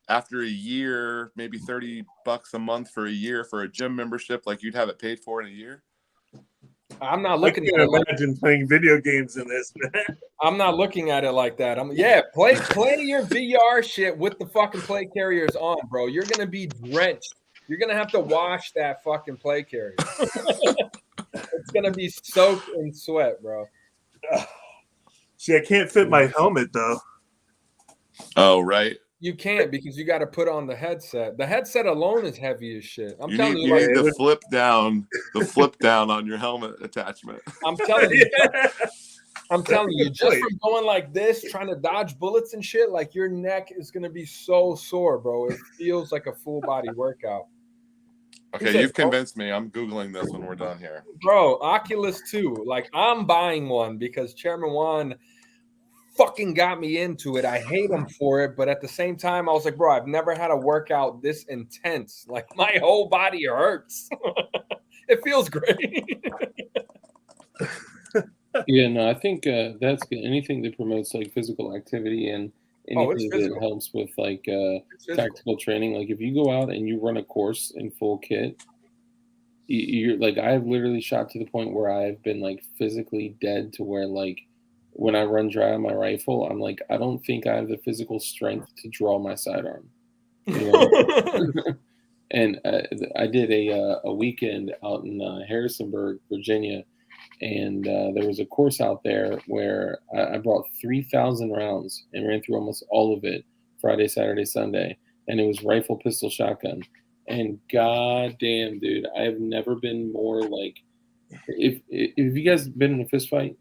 after a year, maybe $30 a month for a year for a gym membership, like you'd have it paid for in a year. I'm not looking at it. Imagine playing video games in this, man. I'm not looking at it like that. Play your VR shit with the fucking play carriers on, bro. You're gonna be drenched. You're gonna have to wash that fucking play carrier. It's gonna be soaked in sweat, bro. See, I can't fit my helmet though. Oh, right. You can't, because you got to put on the headset. The headset alone is heavy as shit. I'm telling you, you need the flip down on your helmet attachment. I'm telling you. I'm telling you, just from going like this, trying to dodge bullets and shit, like your neck is gonna be so sore, bro. It feels like a full body workout. Okay, you've convinced me. I'm Googling this when we're done here. Bro, Oculus 2. Like, I'm buying one because Chairman Juan fucking got me into it. I hate him for it, but at the same time, I was like, bro, I've never had a workout this intense. Like, my whole body hurts. It feels great. Yeah, no, I think that's good. Anything that promotes like physical activity and anything that helps with like tactical training. Like if you go out and you run a course in full kit, you're like, I've literally shot to the point where I've been like physically dead, to where like when I run dry on my rifle, I'm like, I don't think I have the physical strength to draw my sidearm. You know? And I did a weekend out in Harrisonburg, Virginia. And there was a course out there where I brought 3,000 rounds and ran through almost all of it Friday, Saturday, Sunday. And it was rifle, pistol, shotgun. And goddamn, dude, I have never been more like, if you guys been in a fist fight?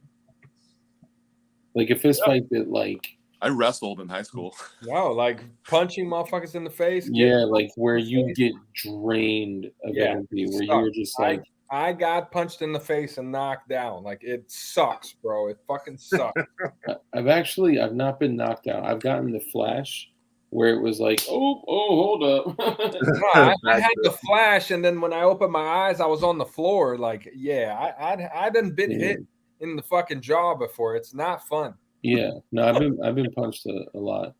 Like a fist fight that like. I wrestled in high school. No, like punching motherfuckers in the face. Yeah, like where you get drained of energy, where you were just like. I got punched in the face and knocked down. Like, it sucks, bro. It fucking sucks. I've not been knocked out. I've gotten the flash where it was like, oh, hold up. I had the flash, and then when I opened my eyes, I was on the floor. Like, I done been hit in the fucking jaw before. It's not fun. Yeah, no, I've been punched a lot.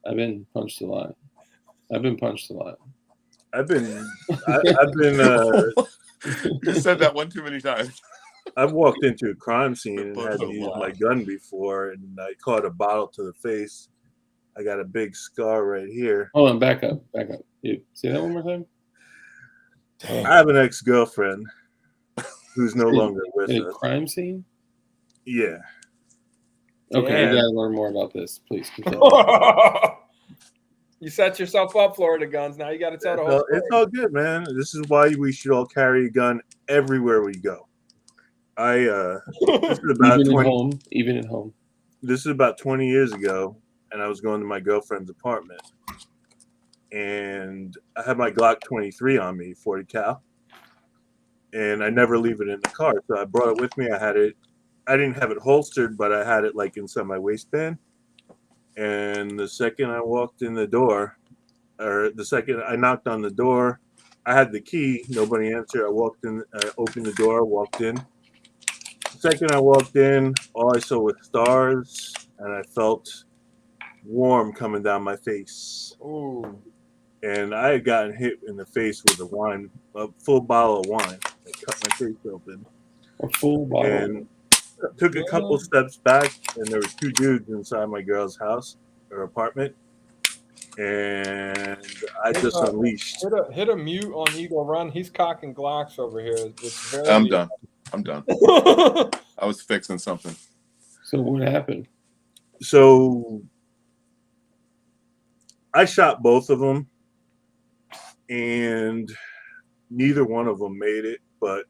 I've been punched a lot. You said that one too many times. I've walked into a crime scene and had to use my gun before, and I caught a bottle to the face. I got a big scar right here. Hold on, back up. Dude, say that one more time. I have an ex-girlfriend who's no longer with us. A crime scene? Yeah. Okay, I gotta learn more about this, please. You set yourself up, Florida Guns. Now you got to tell the whole story. It's all good, man. This is why we should all carry a gun everywhere we go. This is about even at home. This is about 20 years ago, and I was going to my girlfriend's apartment, and I had my Glock 23 on me, 40 cal, and I never leave it in the car, so I brought it with me. I didn't have it holstered, but I had it like inside my waistband. And the second I walked in the door, or the second I knocked on the door, I had the key. Nobody answered. I walked in, I opened the door, walked in. The second I walked in, all I saw was stars, and I felt warm coming down my face. Ooh. And I had gotten hit in the face with a full bottle of wine. It cut my face open. A full bottle. And took a couple steps back, and there were two dudes inside my girl's house or apartment, and I just unleashed. Hit a mute on Eagle Run. He's cocking Glocks over here. It's very I'm done. I was fixing something. So what happened? So I shot both of them, and neither one of them made it. But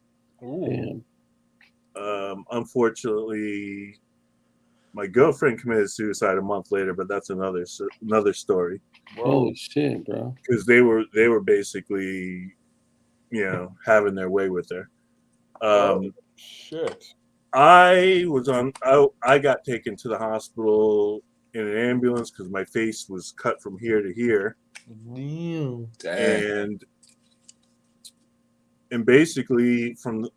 unfortunately, my girlfriend committed suicide a month later. But that's another story. Holy shit, bro! Because they were basically, having their way with her. Shit. I got taken to the hospital in an ambulance because my face was cut from here to here. Damn. And basically from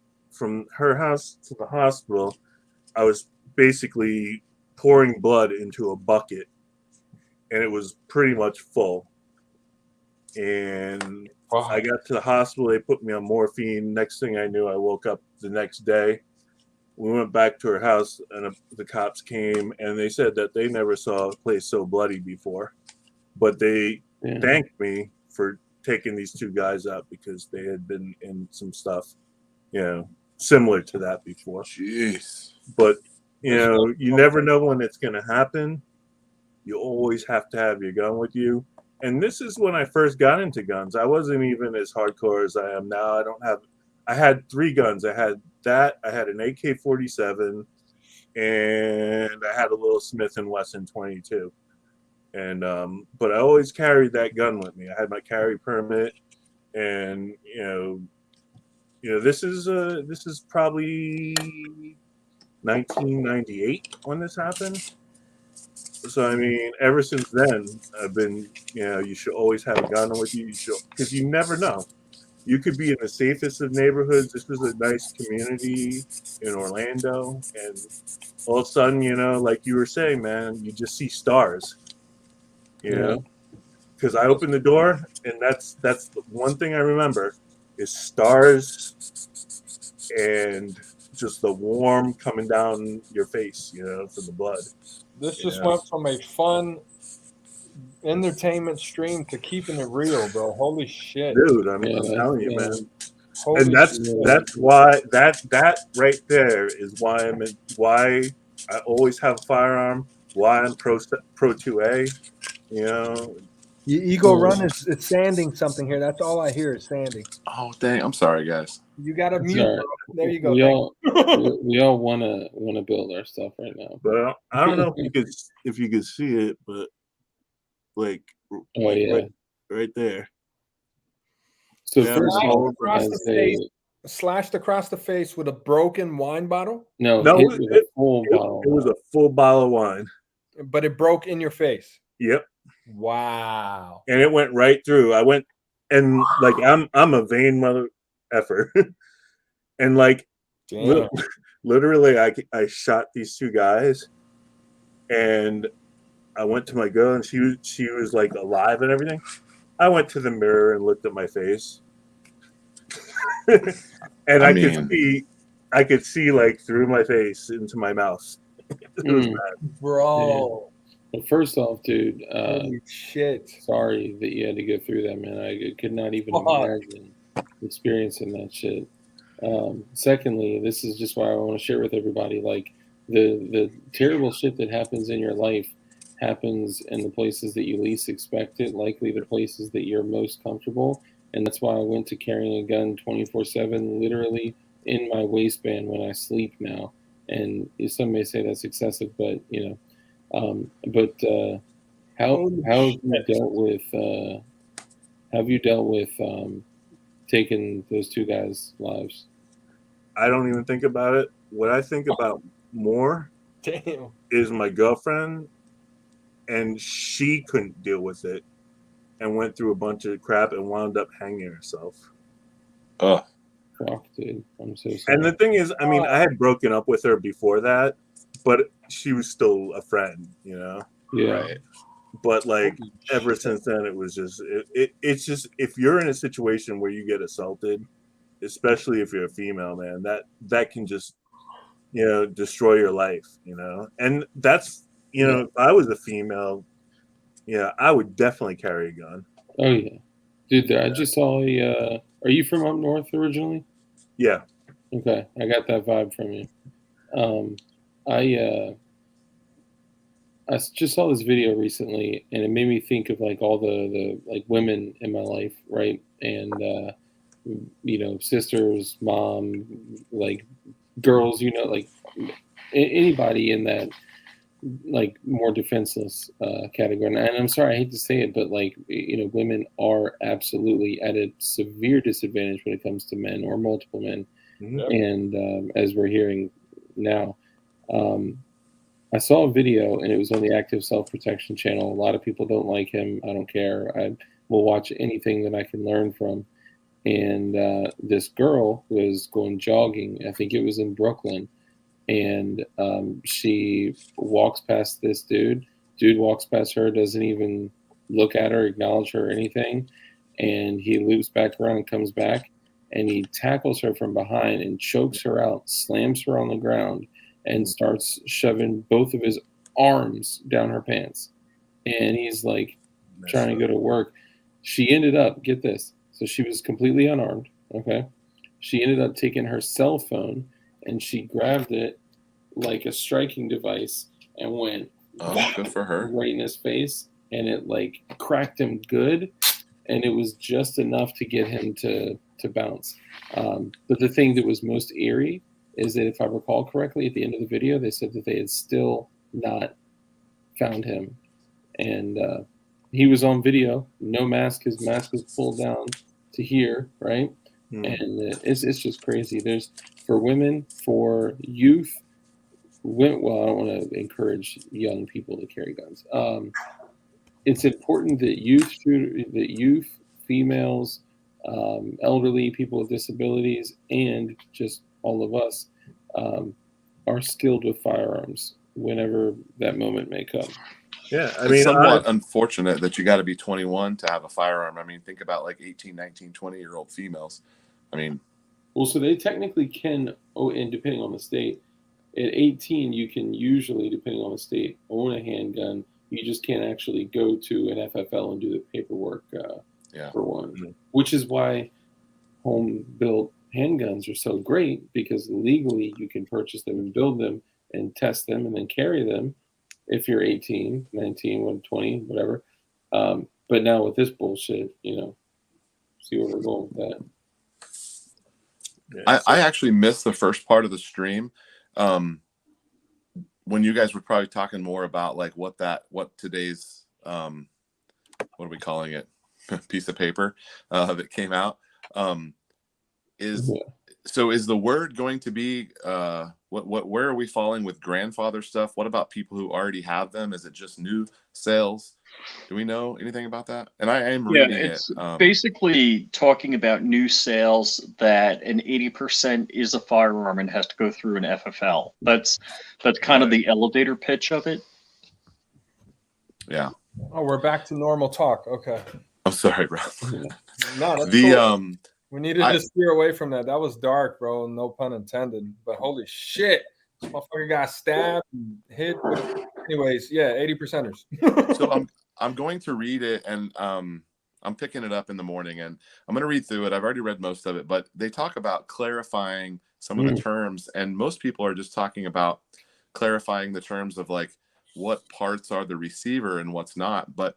her house to the hospital, I was basically pouring blood into a bucket, and it was pretty much full. And I got to the hospital. They put me on morphine. Next thing I knew, I woke up the next day. We went back to her house, and the cops came, and they said that they never saw a place so bloody before. But they thanked me for taking these two guys out because they had been in some stuff, similar to that before. Jeez. But, you never know when it's going to happen. You always have to have your gun with you. And this is when I first got into guns. I wasn't even as hardcore as I am now. I had 3 guns. I had an AK-47, and I had a little Smith & Wesson 22. And but I always carried that gun with me. I had my carry permit, and this is probably 1998 when this happened. So I mean, ever since then, I've been, you should always have a gun with you. Because you never know. You could be in the safest of neighborhoods. This was a nice community in Orlando, and all of a sudden, like you were saying, man, you just see stars. Because I opened the door, and that's the one thing I remember is stars and just the warm coming down your face, from the blood. This just went from a fun entertainment stream to keeping it real, bro. Holy shit, dude! I'm telling you, man. And that's why that right there is why why I always have a firearm. Why I'm pro 2A. Ego Run is sanding something here. That's all I hear is sanding. Oh dang! I'm sorry, guys. You got to mute. Bro. There you go. We all want to build our stuff right now. But I don't know if you could see it, but right there. So first of all, slashed across the face with a broken wine bottle. No, it was a full bottle of wine. But it broke in your face. Yep. Wow. And it went right through. I went, and like I'm a vain mother effer, and like literally I shot these 2 guys, and I went to my girl, and she was like alive and everything. I went to the mirror and looked at my face, and I could see like through my face into my mouth. It was bad. Bro. Well, first off, dude, holy shit! Sorry that you had to go through that, man. I could not even imagine experiencing that shit. Secondly, this is just why I want to share with everybody, like the terrible shit that happens in your life happens in the places that you least expect it, likely the places that you're most comfortable. And that's why I went to carrying a gun 24/7, literally in my waistband when I sleep now. And some may say that's excessive, but how have you dealt with taking those 2 guys' lives? I don't even think about it. What I think about more is my girlfriend, and she couldn't deal with it and went through a bunch of crap and wound up hanging herself. Fuck, dude. I'm so sorry. And the thing is, I mean, I had broken up with her before that, but she was still a friend, Yeah. Right. But like ever since then, it was just it's just, if you're in a situation where you get assaulted, especially if you're a female, man, that can just destroy your life, and that's if I was a female, I would definitely carry a gun. Oh yeah, dude. I just saw a. Are you from up north originally? Yeah. Okay, I got that vibe from you. I just saw this video recently, and it made me think of like all the like women in my life, right? And sisters, mom, like girls, like anybody in that like more defenseless category. And I'm sorry, I hate to say it, but like women are absolutely at a severe disadvantage when it comes to men or multiple men. Mhm. And as we're hearing now, I saw a video and it was on the Active Self-Protection channel. A lot of people don't like him. I don't care. I will watch anything that I can learn from. And this girl was going jogging. I think it was in Brooklyn. And she walks past this dude. Dude walks past her, doesn't even look at her, acknowledge her or anything. And he loops back around and comes back. And he tackles her from behind and chokes her out, slams her on the ground, and starts shoving both of his arms down her pants. And he's like trying to go to work. She ended up, get this, so she was completely unarmed, okay? She ended up taking her cell phone and she grabbed it like a striking device and went good for her. Right in his face, and it like cracked him good, and it was just enough to get him to bounce. But the thing that was most eerie is that, if I recall correctly, at the end of the video, they said that they had still not found him. And he was on video, no mask. His mask was pulled down to here, right? And it's just crazy. There's, for women, for youth, well, I don't want to encourage young people to carry guns. It's important that youth, females, elderly, people with disabilities, and just all of us are skilled with firearms whenever that moment may come. Yeah, I It's mean, somewhat unfortunate that you got to be 21 to have a firearm. I mean, think about like 18, 19, 20-year-old females. I mean, well, so they technically can, and depending on the state, at 18, you can usually, depending on the state, own a handgun. You just can't actually go to an FFL and do the paperwork for one, which is why home-built handguns are so great, because legally you can purchase them and build them and test them and then carry them if you're 18, 19, 20, whatever. But now with this bullshit, see where we're going with that. I actually missed the first part of the stream when you guys were probably talking more about like what today's what are we calling it, piece of paper that came out is. So is the word going to be where are we falling with grandfather stuff? What about people who already have them? Is it just new sales? Do we know anything about that? And I am reading it's it. Basically talking about new sales that an 80% is a firearm and has to go through an FFL. That's kind of the elevator pitch of it. Yeah. Oh, we're back to normal talk. Okay. I'm sorry, bro. No, that's cool. We needed to steer away from that. That was dark, bro. No pun intended. But holy shit, this motherfucker got stabbed and hit. Anyways, yeah, 80%ers. So I'm going to read it, and I'm picking it up in the morning, and I'm going to read through it. I've already read most of it, but they talk about clarifying some of the terms, and most people are just talking about clarifying the terms of like what parts are the receiver and what's not. But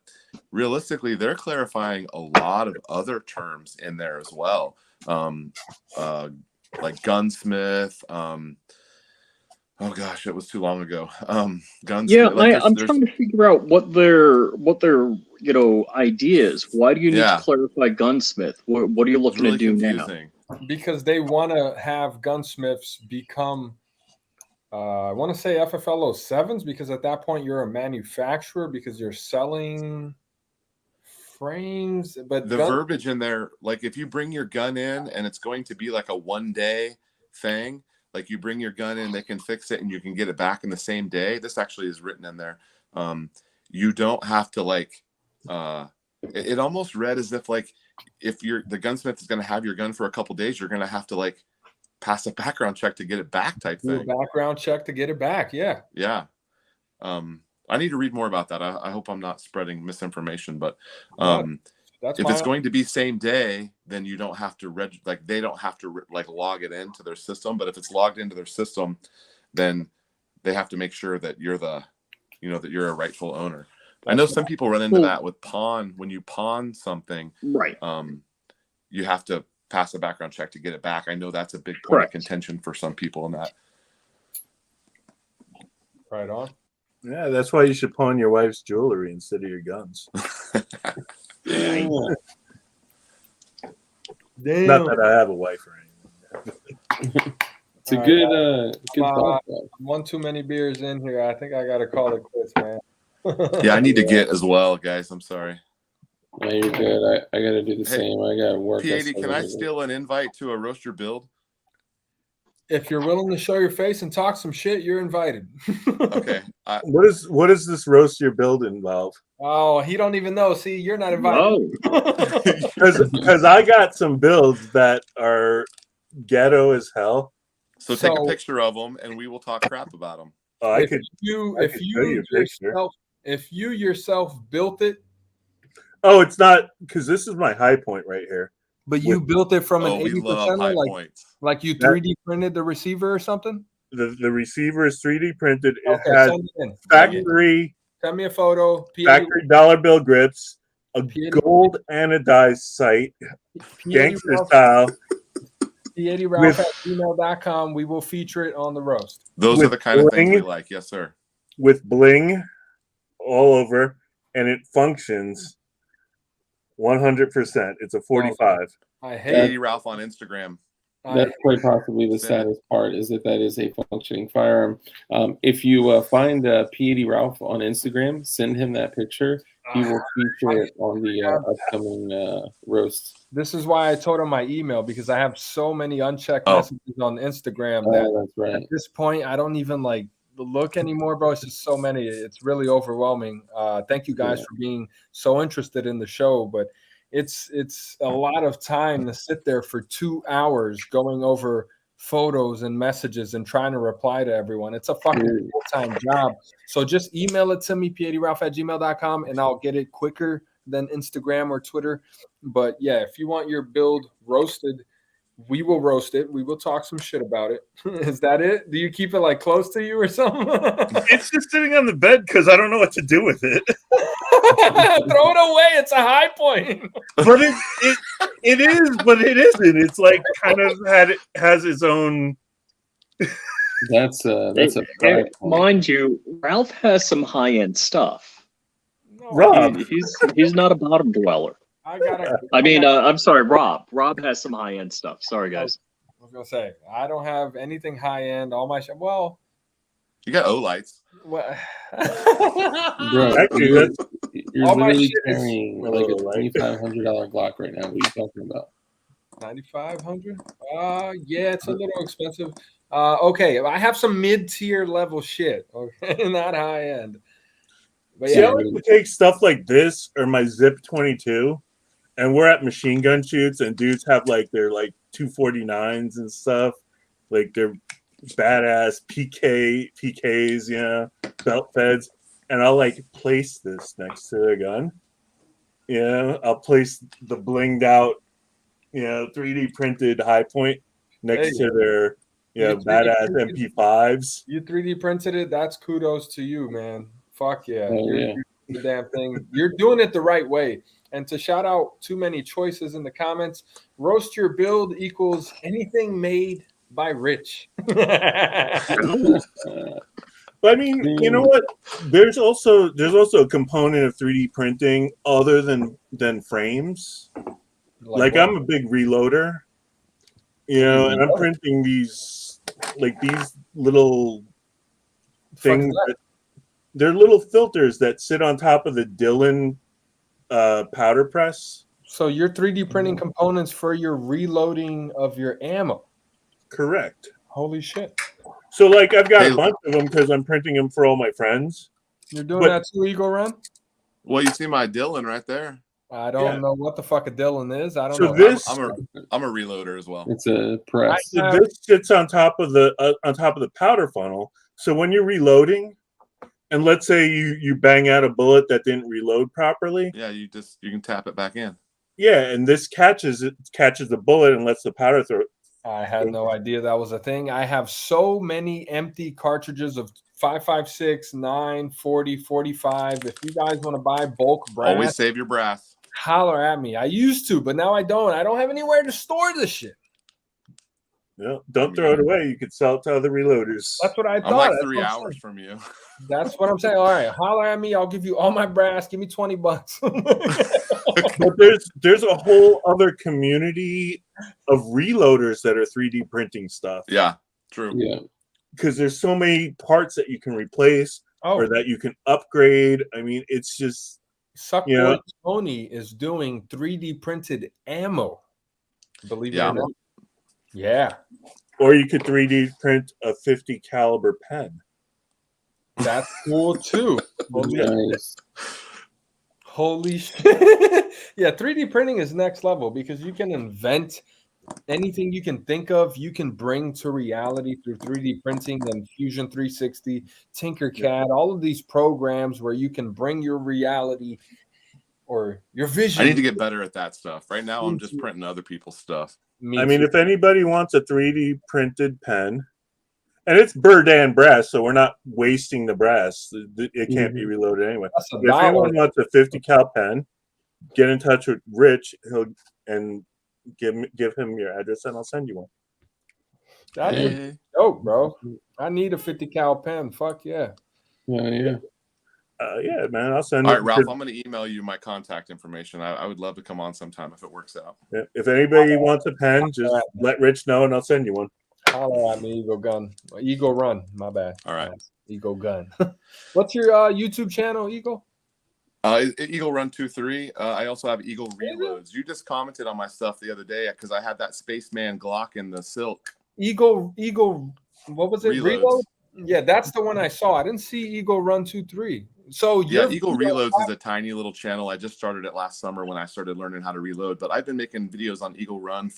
realistically, they're clarifying a lot of other terms in there as well, like gunsmith. Oh gosh, it was too long ago. Gunsmith. Yeah, I'm trying to figure out what their idea is. Why do you need to clarify gunsmith? What are you looking to do confusing now? Because they want to have gunsmiths become. I want to say FFL 07s, because at that point you're a manufacturer because you're selling frames. But the verbiage in there, like if you bring your gun in and it's going to be like a 1-day thing, like you bring your gun in, they can fix it and you can get it back in the same day. This actually is written in there. You don't have to like, it almost read as if like, if the gunsmith is going to have your gun for a couple days, you're going to have to like pass a background check to get it back type thing. Do a background check to get it back. Yeah. Yeah. I need to read more about that. I hope I'm not spreading misinformation, but if it's going to be same day, then you don't have to they don't have to log it into their system. But if it's logged into their system, then they have to make sure that you're the that you're a rightful owner. I know some people run into that with when you pawn something, right? You have to pass a background check to get it back. I know that's a big point of contention for some people in that. Right on. Yeah, that's why you should pawn your wife's jewelry instead of your guns. Damn. Not that I have a wife or anything. It's a good thought. One too many beers in here. I think I gotta call it quits, man. Yeah, I need to get as well, guys. I'm sorry. No, you're good. I got to do the same. I got to work. P80, can I steal an invite to a roast your build? If you're willing to show your face and talk some shit, you're invited. Okay. What is this roast your build involve? Oh, he don't even know. See, you're not invited. Because I got some builds that are ghetto as hell. So take a picture of them, and we will talk crap about them. Oh, if you yourself built it. Oh, it's not, because this is my high point right here. But you built it from an 80%, like you 3D printed the receiver or something? The receiver is 3D printed. It Okay, has send it in. factory. Send me a photo. Factory dollar bill grips, a gold anodized sight, gangster style. P80ralph@gmail.com. We will feature it on the roast. Those are the kind of things we like. Yes, sir. With bling all over, and it functions 100%. It's a 45. I hate Ralph on Instagram. That's quite possibly the saddest part, is that is a functioning firearm. If you find P80 Ralph on Instagram, send him that picture. He will feature it on the upcoming roast. This is why I told him my email, because I have so many unchecked messages on Instagram that that's right. At this point I don't even like look anymore, bro. It's just so many. It's really overwhelming. Thank you guys for being so interested in the show, but it's a lot of time to sit there for 2 hours going over photos and messages and trying to reply to everyone. It's a fucking full-time job. So just email it to me, p80ralph@gmail.com, and I'll get it quicker than Instagram or Twitter. But yeah, if you want your build roasted, we will roast it. We will talk some shit about it. Is that it? Do you keep it like close to you or something? It's just sitting on the bed because I don't know what to do with it. Throw it away. It's a high point. But it is, but it isn't. It's like kind of has its own. That's a mind you, Ralph has some high end stuff. Rob, he's not a bottom dweller. I'm sorry, Rob. Rob has some high end stuff. Sorry, guys. I was gonna say I don't have anything high end. All my shit. Well, you got O-lights. Well, bro, you're literally carrying like a $2,500 Glock right now. What are you talking about? 9,500? Yeah, it's a little expensive. Okay, I have some mid-tier level shit. Okay, not high end. But see, I like to take stuff like this or my Zip 22, and we're at machine gun shoots, and dudes have like their like 249s and stuff, like they're badass PKs, belt feds, and I'll like place this next to their gun. I'll place the blinged out, 3D printed high point next to their badass MP5s. You 3D printed it. That's kudos to you, man. Fuck yeah. You're the damn thing. You're doing it the right way. And to shout out too many choices in the comments, roast your build equals anything made by Rich. I mean, you know what? There's also a component of 3D printing other than frames. Like I'm a big reloader, and I'm printing these little things. They're little filters that sit on top of the Dillon powder press. So you're 3D printing components for your reloading of your ammo. Correct. Holy shit. So like I've got a bunch of them because I'm printing them for all my friends. You're doing that too, Eagle Run? Well, you see my Dillon right there. I don't know what the fuck a Dillon is. I don't know. I'm a reloader as well. It's a press. So this sits on top of the powder funnel. So when you're reloading, and let's say you bang out a bullet that didn't reload properly. Yeah, you can tap it back in. Yeah, and this catches the bullet and lets the powder through. I had no idea that was a thing. I have so many empty cartridges of 5.56, 9, 40, 45. If you guys want to buy bulk brass, Always save your brass. Holler at me. I used to, but now I don't. I don't have anywhere to store this shit. Yeah, don't throw it away. You could sell it to other reloaders. That's what I thought. I'm like That's 3 what I'm hours saying. from you. That's what I'm saying. All right, holler at me. I'll give you all my brass. Give me $20. But there's a whole other community of reloaders that are 3D printing stuff. Yeah, true. Yeah. Because there's so many parts that you can replace or that you can upgrade. I mean, it's just Suckboy Tony is doing 3D printed ammo. Believe it or not. Yeah. Or you could 3D print a 50 caliber pen. That's cool too. Nice. Holy shit. Yeah, 3D printing is next level because you can invent anything you can think of, you can bring to reality through 3D printing and Fusion 360, Tinkercad, all of these programs where you can bring your reality or your vision. I need to get better at that stuff. Right now, I'm just printing other people's stuff. I mean, if anybody wants a 3D printed pen, and it's Burdan brass, so we're not wasting the brass. It can't be reloaded anyway. If anyone wants a 50 cal pen, get in touch with Rich. And give him your address, and I'll send you one. That's dope, bro. I need a 50 cal pen. Fuck yeah. Yeah. Yeah, man. I'll send All it. right, Ralph, I'm going to email you my contact information. I would love to come on sometime if it works out. Yeah, if anybody wants a pen, just let Rich know, and I'll send you one. Holler at me, Eagle Gun. Eagle Run. My bad. All right. Eagle Gun. What's your YouTube channel, Eagle? Eagle Run 23. I also have Eagle Reloads. You just commented on my stuff the other day because I had that Spaceman Glock in the silk. Eagle. What was it? Reloads. Reload? Yeah, that's the one I saw. I didn't see Eagle Run 23. So yeah, Eagle Reloads is a tiny little channel. I just started it last summer when I started learning how to reload. But I've been making videos on Eagle Run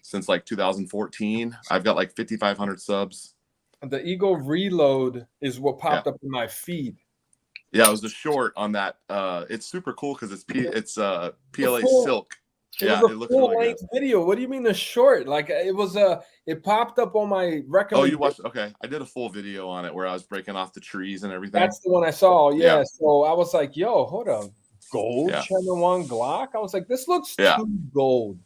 since like 2014. I've got like 5,500 subs. The Eagle Reload is what popped up in my feed. Yeah, it was the short on that. It's super cool because it's PLA silk. Yeah, it looks really good. Video. What do you mean the short? Like it popped up on my recommendation. Oh, you watched? Okay, I did a full video on it where I was breaking off the trees and everything. That's the one I saw. Yeah. So I was like, "Yo, hold on, gold Channel 1 Glock." I was like, "This looks too gold."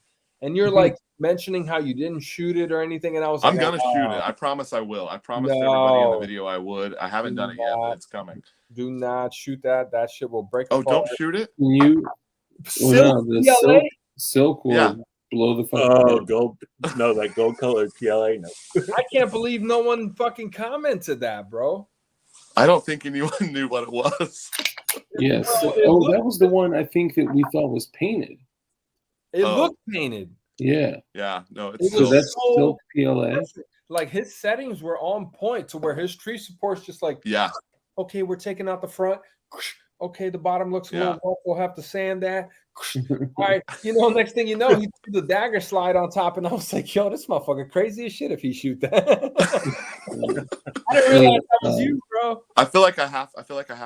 And you're like mentioning how you didn't shoot it or anything, and I was like, "I'm gonna shoot it. I promise I will. I promised everybody in the video I would. I haven't done it yet, but it's coming." Do not shoot that. That shit will break. Oh, don't shoot it. Silk will blow the fuck up. Gold. No, like gold colored PLA. No. I can't believe no one fucking commented that, bro. I don't think anyone knew what it was. Yes. That was the one I think that we thought was painted. It looked painted. Yeah. Yeah. No, it's so that's silk PLA. Like his settings were on point to where his tree support's just like, okay, we're taking out the front. Okay, the bottom looks a little rough. We'll have to sand that. All right, next thing you know, he threw the dagger slide on top, and I was like, "Yo, this motherfucker crazy as shit if he shoot that." I didn't realize that was you, bro. I feel like I have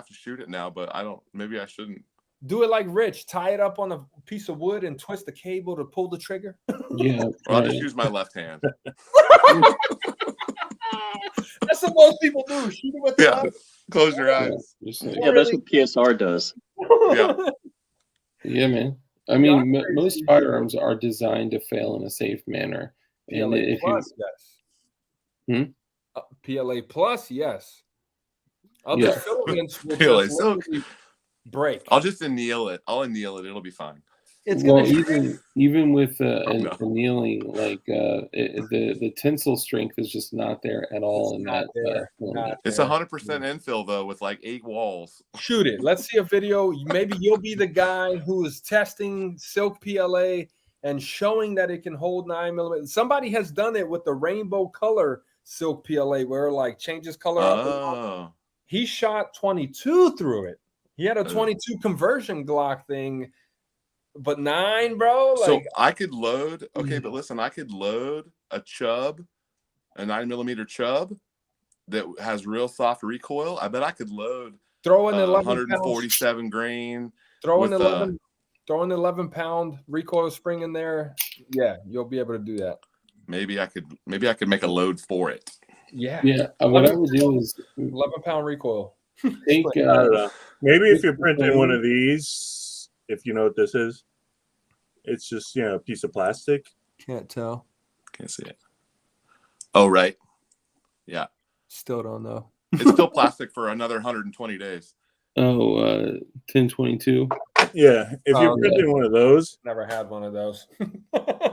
to shoot it now, but I don't. Maybe I shouldn't. Do it like Rich. Tie it up on a piece of wood and twist the cable to pull the trigger. Yeah, I'll just use my left hand. That's what most people do. Shoot it with the left. Close your eyes. Yeah, that's what PSR does. Yeah, man. I mean, most firearms are designed to fail in a safe manner. And PLA plus, yes. PLA plus, yes. Other filaments will just break. I'll just anneal it. I'll anneal it. It'll be fine. It's even with annealing, like the tensile strength is just not there at all in that. It's 100% infill though, with like 8 walls. Shoot it. Let's see a video. Maybe you'll be the guy who is testing silk PLA and showing that it can hold 9mm. Somebody has done it with the rainbow color silk PLA, where it like changes color up and down. He shot 22 through it. He had a 22 conversion Glock thing. But 9, bro. So I could load. Okay, but listen, I could load a chub, a 9mm chub that has real soft recoil. I bet I could load. Throw in 147 grain. Throw in 11-pound recoil spring in there. Yeah, you'll be able to do that. Maybe I could make a load for it. Yeah. What I would do is 11-pound recoil. Take. I don't know. Maybe if you're printing one of these, if you know what this is, it's just a piece of plastic. Can't tell. Can't see it. Oh, right. Yeah. Still don't know. It's still plastic for another 120 days. 1022. Yeah, if you're printing one of those. Never had one of those.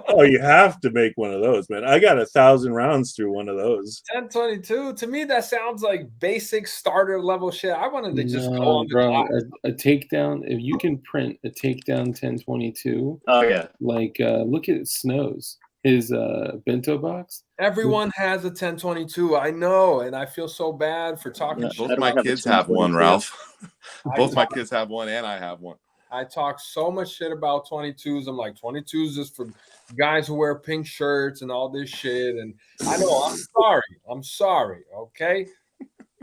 Oh, you have to make one of those, man. I got 1,000 rounds through one of those. 1022. To me, that sounds like basic starter level shit. I wanted to just go on the bro, a takedown. If you can print a takedown 1022. Oh yeah. Like look at Snow's his bento box. Everyone has a 1022. I know, and I feel so bad for talking shit. Both my kids have one, Ralph. Both my kids have one, and I have one. I talk so much shit about 22s. I'm like, 22s is for guys who wear pink shirts and all this shit. And I know, I'm sorry. Okay.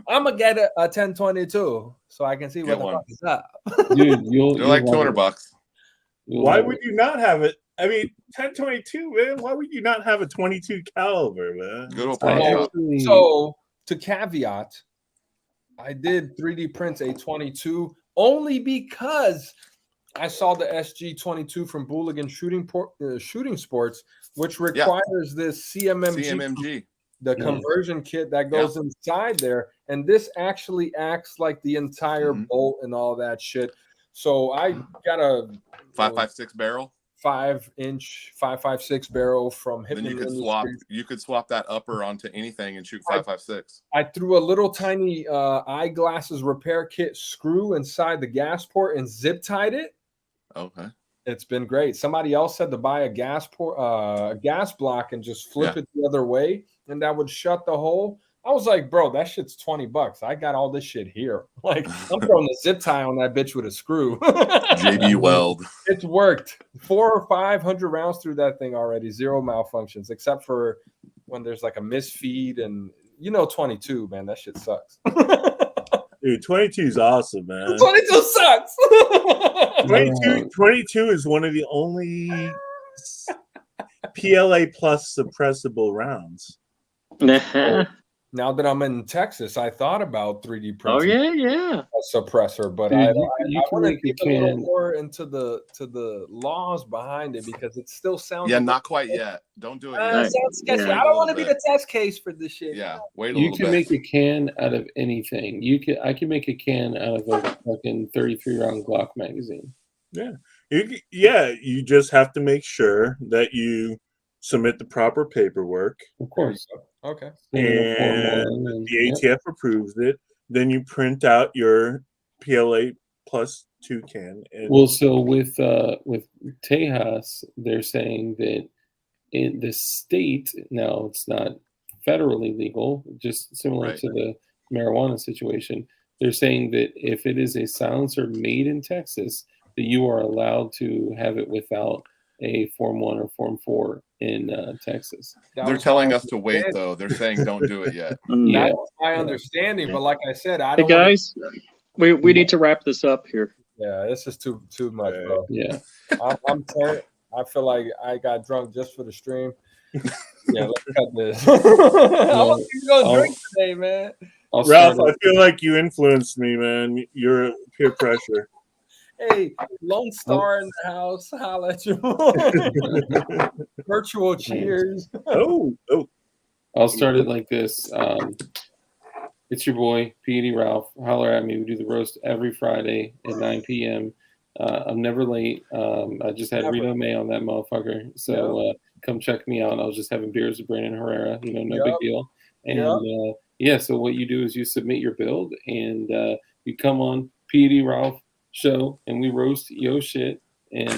I'm gonna get a 1022 so I can see what the fuck is up. Dude, they're like $200. Why would you not have it? I mean, 1022, man. Why would you not have a 22 caliber, man? Go to a So to caveat, I did 3D print a 22 only because I saw the SG22 from Booligan Shooting Sports, which requires this CMMG, the conversion kit that goes inside there, and this actually acts like the entire bolt and all that shit. So I got a 5.56 barrel, 5-inch 5.56 barrel from Hitman. Then you could swap that upper onto anything and shoot 5.56. I threw a little tiny eyeglasses repair kit screw inside the gas port and zip tied it. Okay. It's been great. Somebody else said to buy a gas block and just flip it the other way, and that would shut the hole. I was like, bro, that shit's $20. I got all this shit here. Like, I'm throwing a zip tie on that bitch with a screw. JB Weld. It's worked. 400 or 500 rounds through that thing already. 0 malfunctions, except for when there's like a misfeed and 22, man, that shit sucks. Dude, 22 is awesome, man. 22 sucks. 22 is one of the only PLA plus suppressible rounds. Now that I'm in Texas, I thought about 3D printing. Oh yeah. A suppressor, but Dude, I you want to can get a little more into the laws behind it because it still sounds. Yeah, not quite yet. Don't do it yet. Sounds sketchy. I don't want to be the test case for this shit. Yeah, wait a little bit. You can make a can out of anything. I can make a can out of a fucking 33-round Glock magazine. Yeah. You just have to make sure that you submit the proper paperwork. Of course. Okay. And the ATF approves it. Then you print out your PLA plus 2 can. Well, so with Tejas, they're saying that in the state, now it's not federally legal, just similar to the marijuana situation. They're saying that if it is a silencer made in Texas, that you are allowed to have it without a Form 1 or Form 4 in Texas. They're telling us to wait, though. They're saying don't do it yet. Yeah, that's my understanding. But like I said, I don't. Hey guys, we need to wrap this up here. Yeah, this is too much, bro. Yeah, I'm tired. I feel like I got drunk just for the stream. Yeah, let's cut this. I want you to go drink today, man. Ralph, I feel like you influenced me, man. You're peer pressure. Hey, Lone Star in the house. Holla at you. Virtual cheers. Oh. I'll start it like this. It's your boy, P.D. Ralph. Holler at me. We do the roast every Friday at 9 p.m. I'm never late. I just had Rito May on that motherfucker. So come check me out. I was just having beers with Brandon Herrera. No big deal. And so what you do is you submit your build and you come on P.D. Ralph show and we roast yo shit. And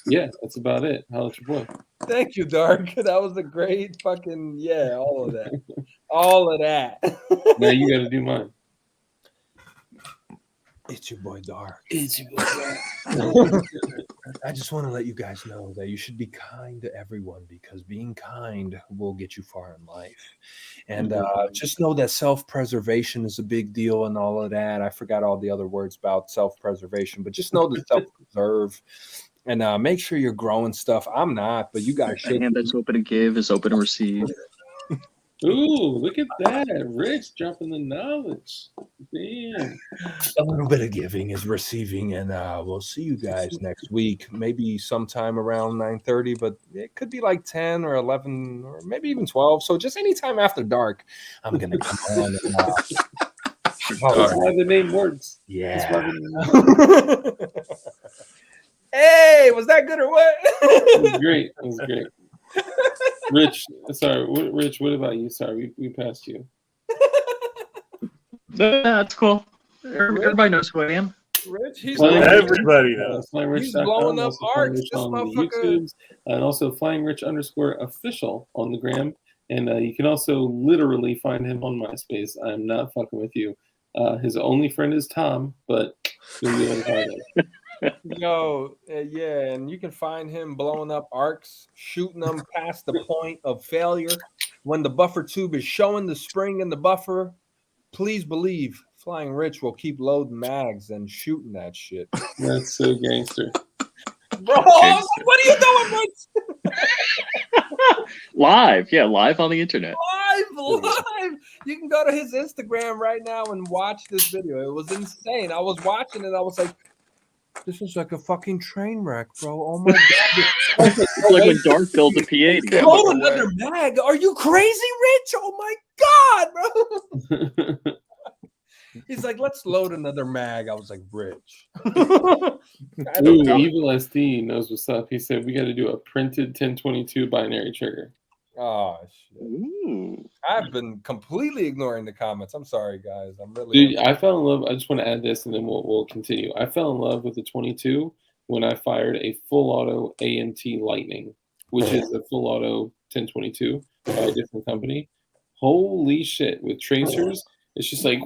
that's about it. Holla at your boy. Thank you, Dark. That was a great fucking all of that. All of that. Now you got to do mine. It's your boy Dark. It's your boy Dark. I just want to let you guys know that you should be kind to everyone because being kind will get you far in life. And just know that self-preservation is a big deal and all of that. I forgot all the other words about self-preservation, but just know to self-preserve and make sure you're growing stuff. I'm not, but you guys should. The hand that's open to give is open to receive. Ooh, look at that. Rich dropping the knowledge. Damn. A little bit of giving is receiving, and we'll see you guys next week. Maybe sometime around 9:30, but it could be like 10 or 11 or maybe even 12. So just anytime after dark, I'm going to come on. And, That's why the name works. Yeah. That's why the name works. Hey, was that good or what? It was great. It was great. Rich, sorry. Rich, what about you? Sorry, we passed you. That's cool. Everybody knows who I am. Rich, he's everybody knows. He's blowing up arcs. This On the motherfucker. YouTubes, and also FlyingRich_official on the gram. And you can also literally find him on MySpace. I'm not fucking with you. His only friend is Tom, but you'll be able to find him. Yo, yeah, and you can find him blowing up arcs, shooting them past the point of failure. When the buffer tube is showing the spring in the buffer, please believe Flying Rich will keep loading mags and shooting that shit. That's so gangster. Bro, what are you doing, Rich? Live on the internet. Live. You can go to his Instagram right now and watch this video. It was insane. I was watching it. I was like, this is like a fucking train wreck, bro. Oh my god. Like when Dark built a P80. Oh, another mag. Are you crazy, Rich? Oh my god, bro. He's like, let's load another mag. I was like, Rich. Ooh, Evil SD knows what's up. He said we got to do a printed 1022 binary trigger. Oh shit. I've been completely ignoring the comments. I'm sorry, guys. I'm really. Dude, I fell in love. I just want to add this, and then we'll continue. I fell in love with the 22 when I fired a full auto AMT Lightning, which is a full auto 1022 by a different company. Holy shit! With tracers, it's just like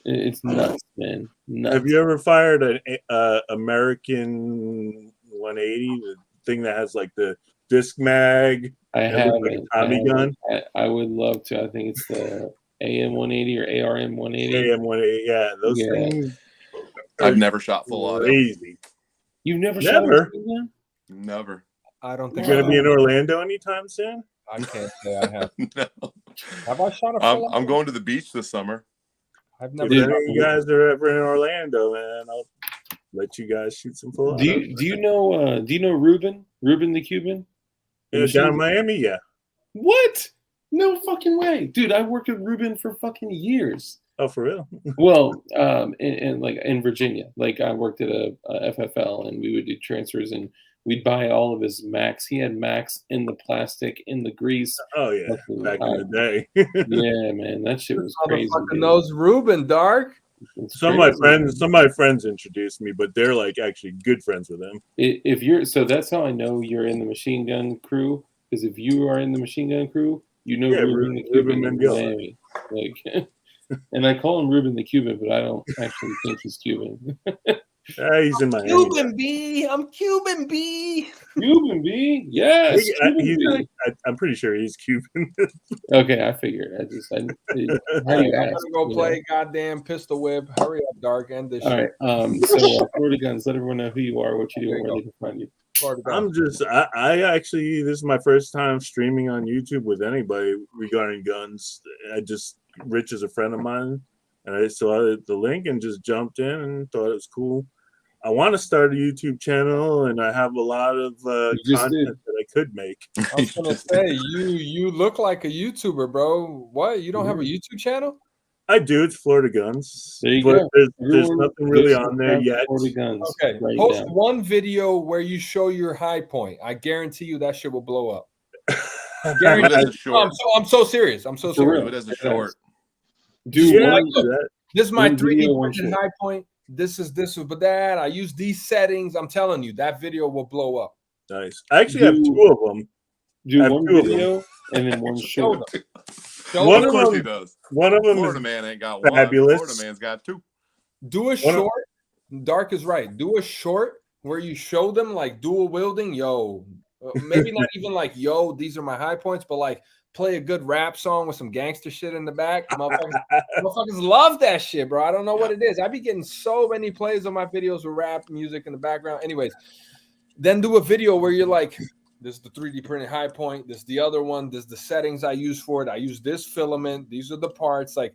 it's nuts, man. Nuts. Have you ever fired an American 180, the thing that has like the disc mag? I have like a Tommy gun. I would love to. I think it's the AM 180 or ARM 180. AM 180, yeah. Those things. I've never shot full auto. Crazy. You've never shot a Never. I don't think you're gonna be in Orlando anytime soon. I can't say I have. No. Have I shot a full I'm going to the beach this summer. I've If never. any of you guys are ever in Orlando, man, I'll let you guys shoot some full auto. Do you know Ruben the Cuban? Yeah, down in Miami, yeah. What? No fucking way, dude! I worked with Ruben for fucking years. Oh, for real? Well, in like in Virginia, like I worked at a FFL, and we would do transfers, and we'd buy all of his Macs. He had Macs in the plastic, in the grease. Oh yeah, back in the day. Yeah, man, that shit was crazy. Motherfucker knows Ruben, Dark. Some of my friends introduced me, but they're like actually good friends with him. If you're so, that's how I know you're in the machine gun crew. Because if you are in the machine gun crew, you know Ruben the Cuban in Miami. Like, and I call him Ruben the Cuban, but I don't actually think he's Cuban. He's in Miami. Cuban B. I'm Cuban B. Cuban B. Yes. I'm pretty sure he's Cuban. Okay, I figured. How do you ask? I'm gonna go play goddamn pistol whip. Hurry up, Dark. End this All shit. right. So, Florida Guns. Let everyone know who you are, what you do, and where they can find you. I actually, this is my first time streaming on YouTube with anybody regarding guns. Rich is a friend of mine, and I saw the link and just jumped in and thought it was cool. I want to start a YouTube channel, and I have a lot of content that I could make. I was gonna say you look like a YouTuber, bro. What? You don't have a YouTube channel? I do. It's Florida Guns. There you but go. There's nothing really on there yet. Florida Guns. Okay, Right post down. one video where you show your high point. I guarantee you that shit will blow up. I guarantee. I'm so serious. I'm so serious. Do it as a short. Dude, Yeah, this is my one 3D video, one printed short. high point. This is but that. I use these settings. I'm telling you, that video will blow up. Nice. I actually have two of them. Do one video and then one short. Of course he does. One of them Florida is man ain't got fabulous. one. Florida man's got two. Do a short. Dark is right. Do a short where you show them like dual wielding. Yo, maybe not even like yo. These are my high points, but like play a good rap song with some gangster shit in the back. Motherfuckers love that shit, bro. I don't know what it is. I be getting so many plays on my videos with rap music in the background. Anyways, then do a video where you're like This is the 3D printed high point. This is the other one. This is the settings I use for it. I use this filament. These are the parts. Like,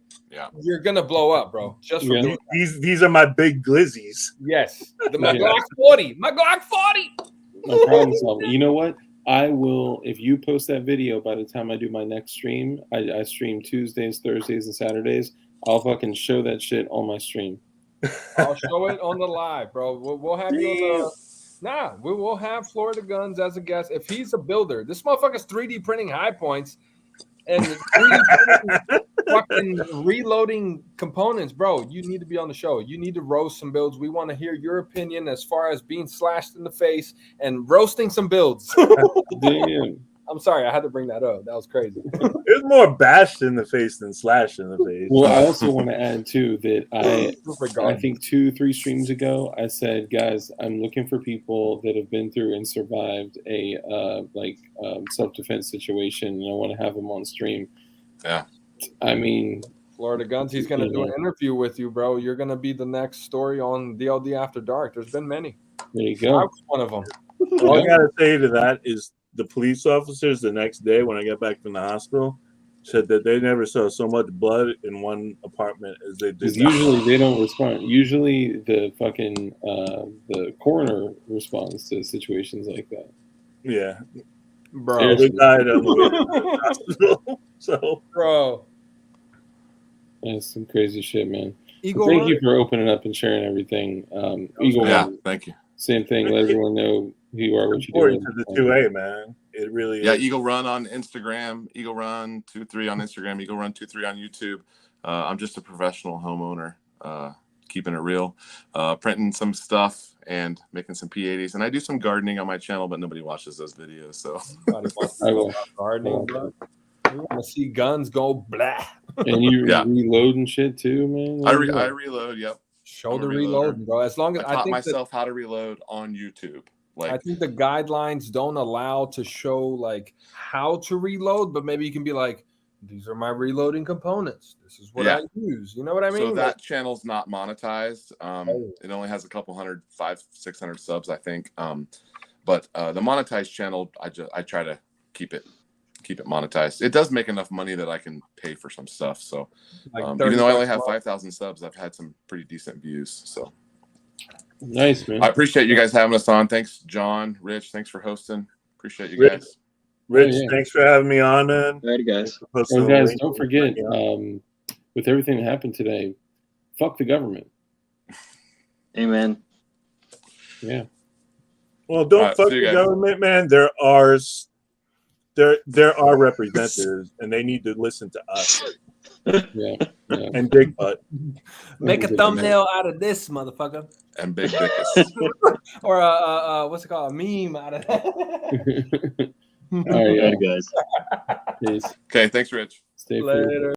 you're gonna blow up, bro. Just for doing that. These are my big glizzies. Yes, my Glock 40. My Glock 40. No problem solving. You know what? I will, if you post that video by the time I do my next stream, I stream Tuesdays, Thursdays, and Saturdays. I'll fucking show that shit on my stream. I'll show it on the live, bro. We'll have you on the. We will have Florida Guns as a guest. If he's a builder, this motherfucker's 3D printing high points and 3D printing fucking reloading components, bro. You need to be on the show. You need to roast some builds. We want to hear your opinion as far as being slashed in the face and roasting some builds. Damn. I'm sorry, I had to bring that up. That was crazy. It's more bashed in the face than slashed in the face. Well, I also want to add too that I think 2-3 streams ago I said, guys, I'm looking for people that have been through and survived a self-defense situation, and I want to have them on stream. Yeah, I mean, Florida Guns, he's going to do an interview with you, bro. You're going to be the next story on DLD After Dark. There's been many. There you go. I was one of them. All I gotta say to that is the police officers the next day when I got back from the hospital said that they never saw so much blood in one apartment as they did. Usually they don't respond. Usually the fucking the coroner responds to situations like that. Yeah, bro. They died on the way to the hospital. So, bro, that's some crazy shit, man. Eagle You for opening up and sharing everything. Eagle thank you. Same thing. Let everyone know who you are, what you do. Important to the 2A, man. It really is. Eagle Run on Instagram, Eagle Run 23 on Instagram, Eagle Run 23 on YouTube. I'm just a professional homeowner, keeping it real, printing some stuff and making some P80s. And I do some gardening on my channel, but nobody watches those videos. So I will. Gardening, bro. We want to see guns go blah. And you reload and shit too, man. I reload. Yep. Show the reload, bro. As long as I taught myself how to reload on YouTube. Like, I think the guidelines don't allow to show like how to reload, but maybe you can be like, these are my reloading components. This is what I use. You know what I mean? So that channel's not monetized. It only has a couple 500-600 subs, I think. But the monetized channel, I try to keep it monetized. It does make enough money that I can pay for some stuff. So even though I only have 5,000 subs, I've had some pretty decent views. So nice, man. I appreciate you guys having us on. Thanks, John, Rich. Thanks for hosting. Appreciate you guys. Rich, thanks for having me on, man. All right, guys. And guys, don't forget, with everything that happened today, fuck the government. Amen. Yeah. Well, don't fuck the government, man. There are representatives, and they need to listen to us. Yeah. And Big Butt. Make a thumbnail out of this motherfucker. And Big Dickus. Or what's it called? A meme out of that. All right, guys. Peace. Okay, thanks, Rich. Stay later.